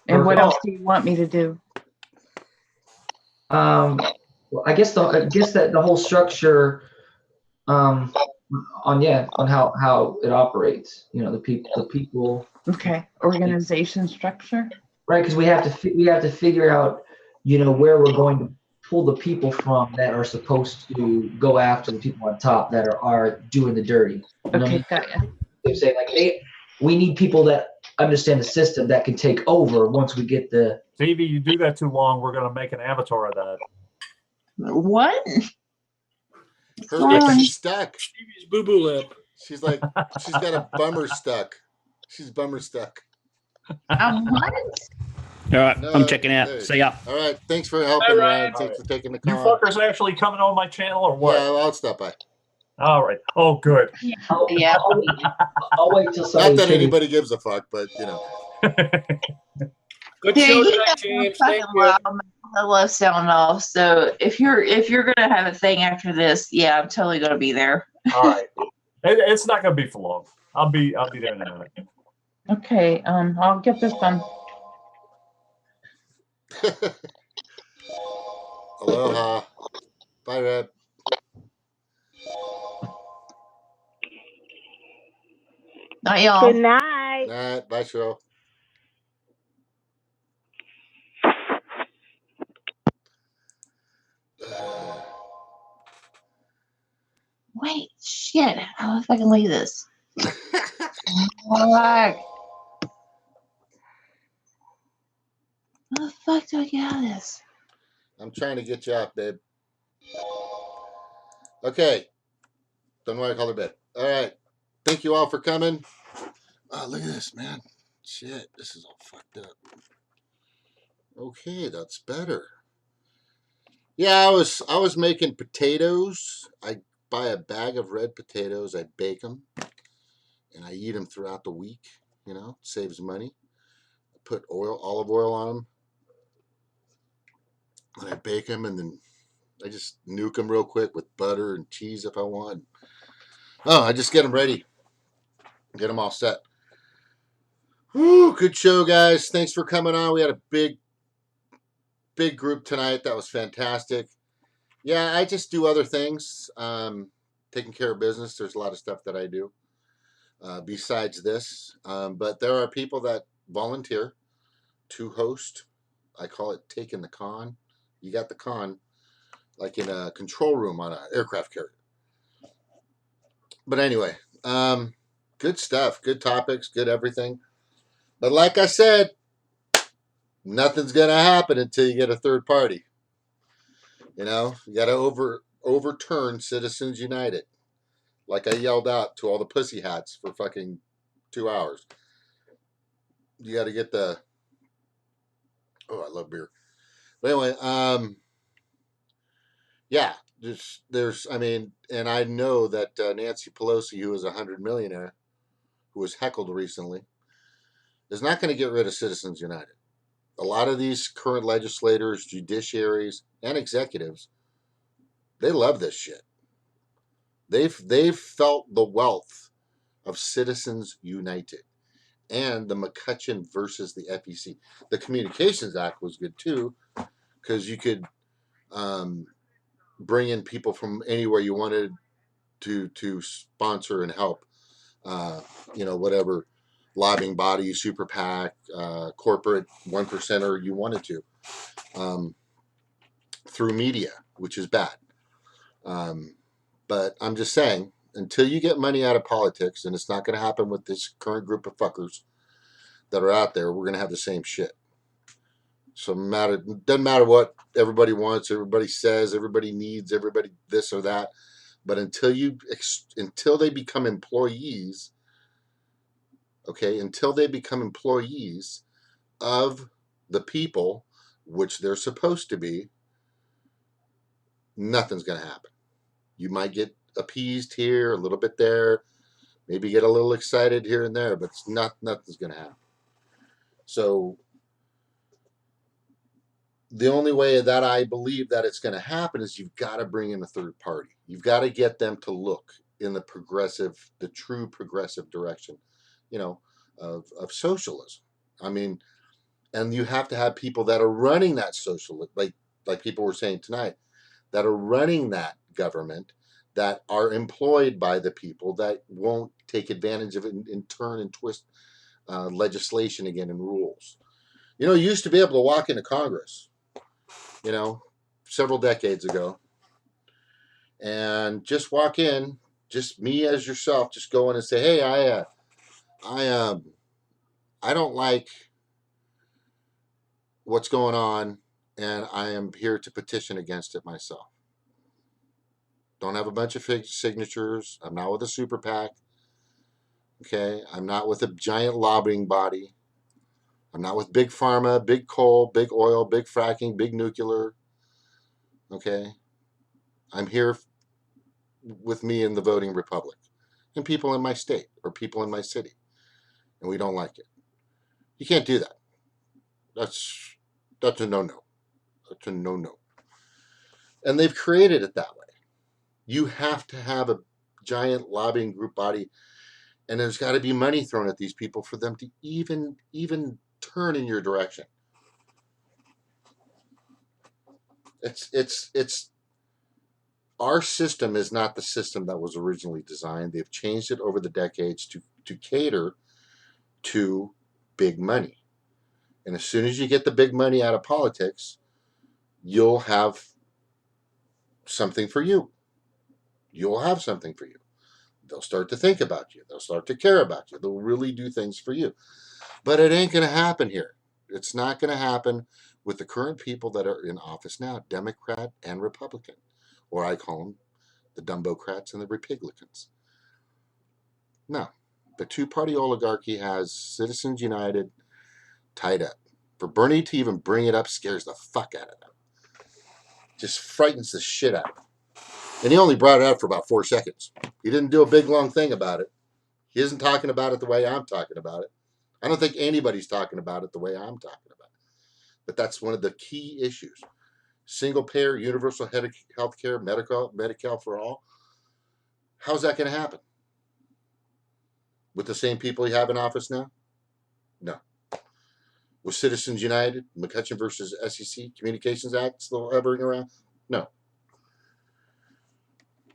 And what Perfect. else do you want me to do? Well, I guess that the whole structure, on how it operates. You know, the people. Okay, organization structure. Right, because we have to figure out, where we're going to pull the people from that are supposed to go after the people on top that are doing the dirty. You know what I mean? Got ya. They're saying like, hey, we need people that understand the system that can take over once we get the. Stevie, you do that too long, we're gonna make an avatar of that. What? She's stuck. Stevie's boo-boo lip. She's like, she's got a bummer stuck. She's bummer stuck. What? All right, No, I'm checking out. there. See ya. All right, thanks for helping, Ryan. Thanks for taking the You call. fuckers actually coming on my channel or what? Yeah, I'll stop by. All right. Oh, good. Yeah. I'll wait till Not somebody. that anybody gives a fuck, but you know. Good Yeah, show you tonight, know, James. fucking Thank you. wild, man. I love sound off. So if you're gonna have a thing after this, yeah, I'm totally gonna be there. All right. It's not gonna be for long. I'll be there in a minute. Okay, I'll get this done. Aloha. Bye, Reb. Not y'all. Good night. Night. Bye, Cheryl. Wait, shit. How if I can leave this? Fuck. How the fuck do I get out of this? I'm trying to get you out, babe. Okay. Don't know why I call her babe. All right. Thank you all for coming. Oh, look at this, man. Shit, this is all fucked up. Okay, that's better. Yeah, I was making potatoes. I buy a bag of red potatoes. I bake them, and I eat them throughout the week. You know, saves money. I put olive oil on them, and I bake them, and then I just nuke them real quick with butter and cheese if I want. Oh, I just get them ready. Get them all set. Whew, good show, guys. Thanks for coming on. We had a big group tonight. That was fantastic. Yeah, I just do other things. Taking care of business. There's a lot of stuff that I do besides this. But there are people that volunteer to host. I call it taking the con. You got the con like in a control room on an aircraft carrier. But anyway, good stuff. Good topics. Good everything. But like I said, nothing's going to happen until you get a third party. You know, you got to overturn Citizens United. Like I yelled out to all the pussy hats for fucking 2 hours. You got to get the... Oh, I love beer. But anyway, yeah, I mean, and I know that Nancy Pelosi, who is a 100 millionaire, who was heckled recently, is not going to get rid of Citizens United. A lot of these current legislators, judiciaries, and executives, they love this shit. They've felt the wealth of Citizens United and the McCutcheon versus the FEC. The Communications Act was good too, because you could bring in people from anywhere you wanted to sponsor and help. You know, whatever lobbying body, super PAC, corporate 1%er you wanted to, through media, which is bad. But I'm just saying, until you get money out of politics, and it's not going to happen with this current group of fuckers that are out there, we're going to have the same shit. So doesn't matter what everybody wants, everybody says, everybody needs, everybody this or that. But until they become employees, okay, until they become employees of the people, which they're supposed to be, nothing's going to happen. You might get appeased here, a little bit there, maybe get a little excited here and there, but nothing's going to happen. So the only way that I believe that it's going to happen is you've got to bring in a third party. You've got to get them to look in the true progressive direction, of socialism. I mean, and you have to have people that are running that socialism, like people were saying tonight, that are running that government, that are employed by the people, that won't take advantage of it and turn and twist legislation again and rules. You used to be able to walk into Congress, several decades ago, and just walk in, just me as yourself, just go in and say, hey, I don't like what's going on, and I am here to petition against it myself. Don't have a bunch of signatures. I'm not with a super PAC. Okay, I'm not with a giant lobbying body. I'm not with big pharma, big coal, big oil, big fracking, big nuclear. Okay, I'm here with me in the voting republic and people in my state or people in my city, and we don't like it. You can't do that. That's a no-no. That's a no-no. And they've created it that way. You have to have a giant lobbying group body, and there's got to be money thrown at these people for them to even turn in your direction. It's our system is not the system that was originally designed. They've changed it over the decades to cater to big money. And as soon as you get the big money out of politics, you'll have something for you. You'll have something for you. They'll start to think about you. They'll start to care about you. They'll really do things for you. But it ain't going to happen here. It's not going to happen with the current people that are in office now, Democrat and Republican, or I call them the Dumbocrats and the Republicans. No, the two-party oligarchy has Citizens United tied up. For Bernie to even bring it up scares the fuck out of them. Just frightens the shit out of him. And he only brought it up for about 4 seconds. He didn't do a big, long thing about it. He isn't talking about it the way I'm talking about it. I don't think anybody's talking about it the way I'm talking about it. But that's one of the key issues. Single-payer, universal health care, Medi-Cal for all. How's that going to happen? With the same people you have in office now? No. With Citizens United, McCutcheon versus SEC, Communications Act still hovering around? No.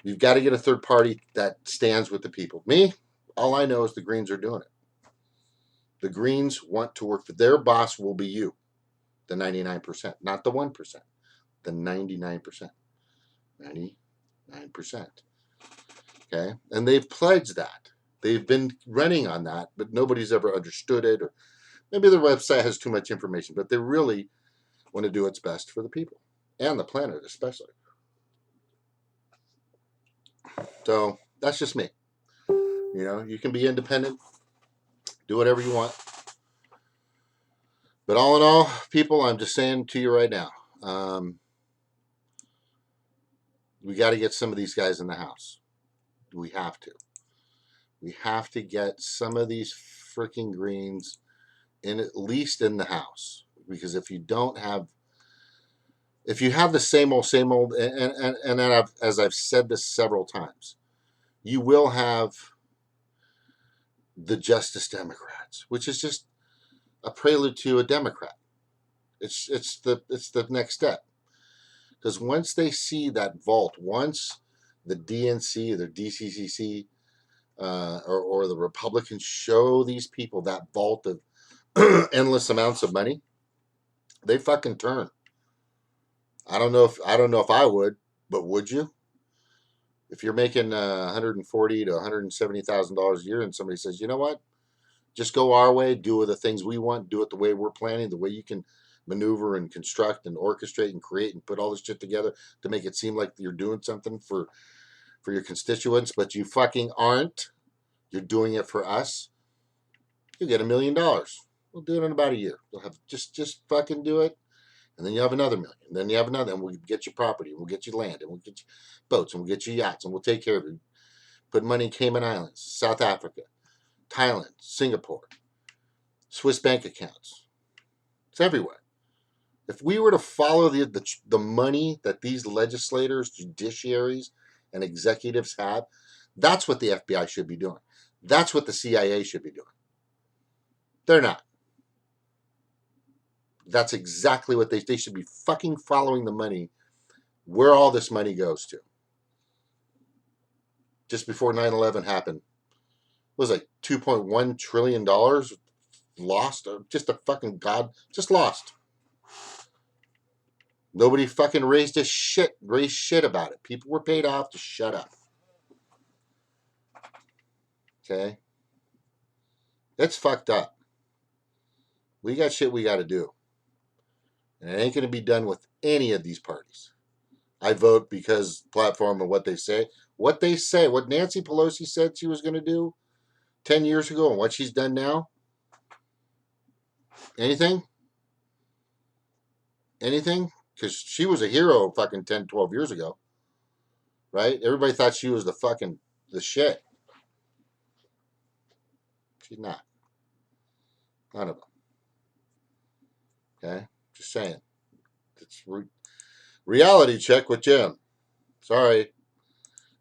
You've got to get a third party that stands with the people. Me, all I know is the Greens are doing it. The Greens want to work for their boss will be you, the 99%, not the 1%, the 99%. 99%. Okay? And they've pledged that. They've been running on that, but nobody's ever understood it, or maybe their website has too much information, but they really want to do what's best for the people and the planet especially. So that's just me. You can be independent, do whatever you want. But all in all, people, I'm just saying to you right now, we got to get some of these guys in the house. We have to. We have to get some of these freaking Greens at least in the house. Because if you have the same old, and as I've said this several times, you will have the Justice Democrats, which is just a prelude to a Democrat. It's the next step. Because once they see that vault, once the DNC, the DCCC, or the Republicans show these people that vault of endless amounts of money, they fucking turn. I don't know if I would, but would you? If you're making $140,000 to $170,000 a year, and somebody says, you know what, just go our way, do the things we want, do it the way we're planning, the way you can maneuver and construct and orchestrate and create and put all this shit together to make it seem like you're doing something for your constituents, but you fucking aren't. You're doing it for us. You get $1 million. We'll do it in about a year. We'll have just fucking do it, and then you have another $1 million. And then you have another, and we'll get you property, and we'll get you land, and we'll get you boats, and we'll get you yachts, and we'll take care of you. put money in Cayman Islands, South Africa, Thailand, Singapore, Swiss bank accounts. It's everywhere. If we were to follow the money that these legislators, judiciaries, and executives have, that's what the FBI should be doing. That's what the CIA should be doing. They're not. That's exactly what they should be fucking following the money, where all this money goes to. Just before 9/11 happened, it was like $2.1 trillion lost. Just a fucking just lost. Nobody fucking raised shit about it. People were paid off to shut up. Okay? It's fucked up. We got shit we got to do. And it ain't going to be done with any of these parties. I vote because platform and what they say. What they say, what Nancy Pelosi said she was going to do 10 years ago and what she's done now. Anything? Anything? Because she was a hero fucking 10, 12 years ago. Right? Everybody thought she was the shit. She's not. None of them. Okay? Just saying. It's reality check with Jim. Sorry.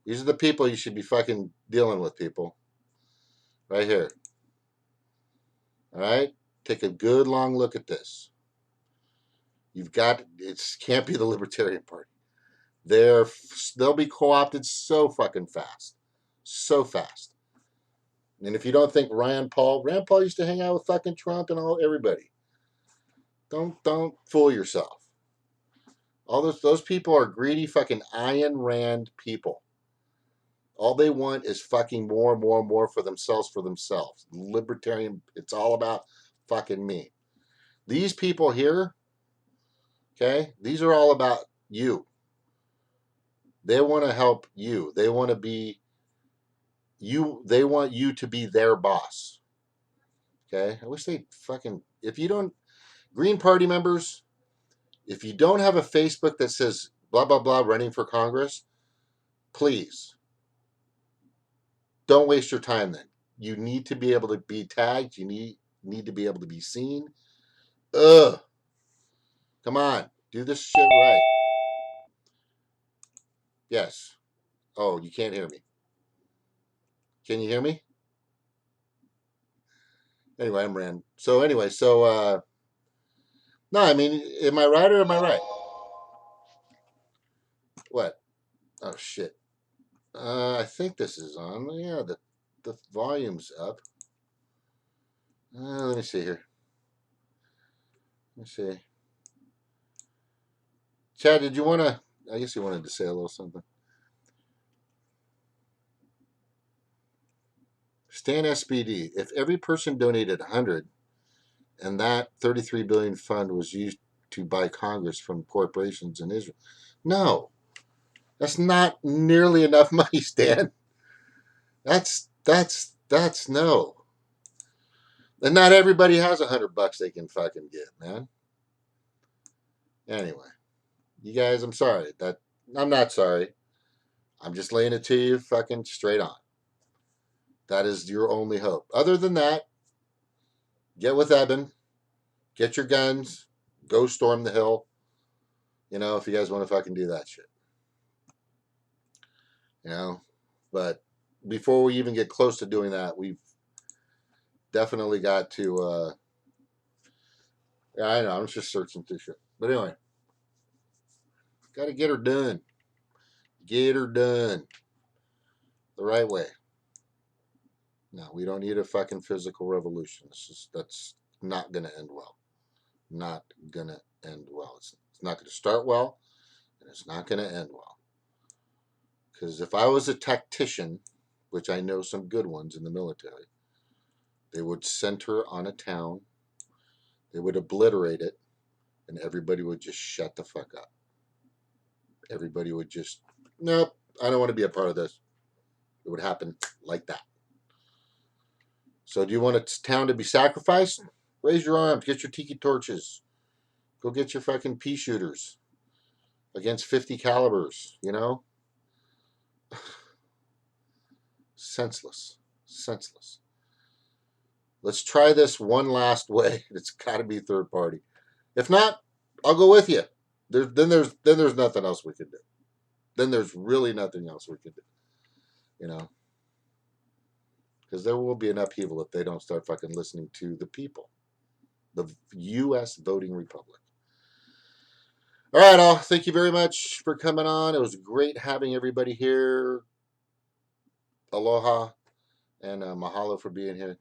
These are the people you should be fucking dealing with, people. Right here. All right? Take a good long look at this. It can't be the Libertarian Party. They'll be co-opted so fucking fast. So fast. And if you don't think Rand Paul used to hang out with fucking Trump and everybody. Don't fool yourself. All those people are greedy fucking Ayn Rand people. All they want is fucking more and more and more for themselves. Libertarian, it's all about fucking me. These people here, okay, these are all about you. They want to help you. They want to be you. They want you to be their boss. Okay, I wish they fucking, Green Party members, if you don't have a Facebook that says blah, blah, blah, running for Congress, please don't waste your time then. You need to be able to be tagged. You need to be able to be seen. Ugh. Come on. Do this shit right. Yes. Oh, you can't hear me. Can you hear me? Anyway, I'm Rand. No, I mean, am I right or am I right? What? Oh, shit. I think this is on. Yeah, the volume's up. Let me see here. Let me see. Chad, did you want to? I guess you wanted to say a little something. Stan SPD. If every person donated 100, and that 33 billion fund was used to buy Congress from corporations in Israel, no, that's not nearly enough money, Stan. That's no. And not everybody has $100 they can fucking get, man. Anyway, you guys, I'm sorry. I'm not sorry. I'm just laying it to you fucking straight on. That is your only hope. Other than that, get with Eben. Get your guns. Go storm the hill. If you guys want to fucking do that shit. But before we even get close to doing that, we've definitely got to, yeah, I know, I'm just searching through shit. But anyway, got to get her done. Get her done the right way. No, we don't need a fucking physical revolution. That's not going to end well. Not going to end well. It's not going to start well, and it's not going to end well. Because if I was a tactician, which I know some good ones in the military, they would center on a town, they would obliterate it, and everybody would just shut the fuck up. Everybody would just, nope, I don't want to be a part of this. It would happen like that. So do you want a town to be sacrificed? Raise your arms. Get your tiki torches. Go get your fucking pea shooters against 50 calibers, Senseless. Senseless. Let's try this one last way. It's got to be third party. If not, I'll go with you. Then there's nothing else we can do. Then there's really nothing else we can do. You know, because there will be an upheaval if they don't start fucking listening to the people, the U.S. voting republic. All right, all. Thank you very much for coming on. It was great having everybody here. Aloha and mahalo for being here.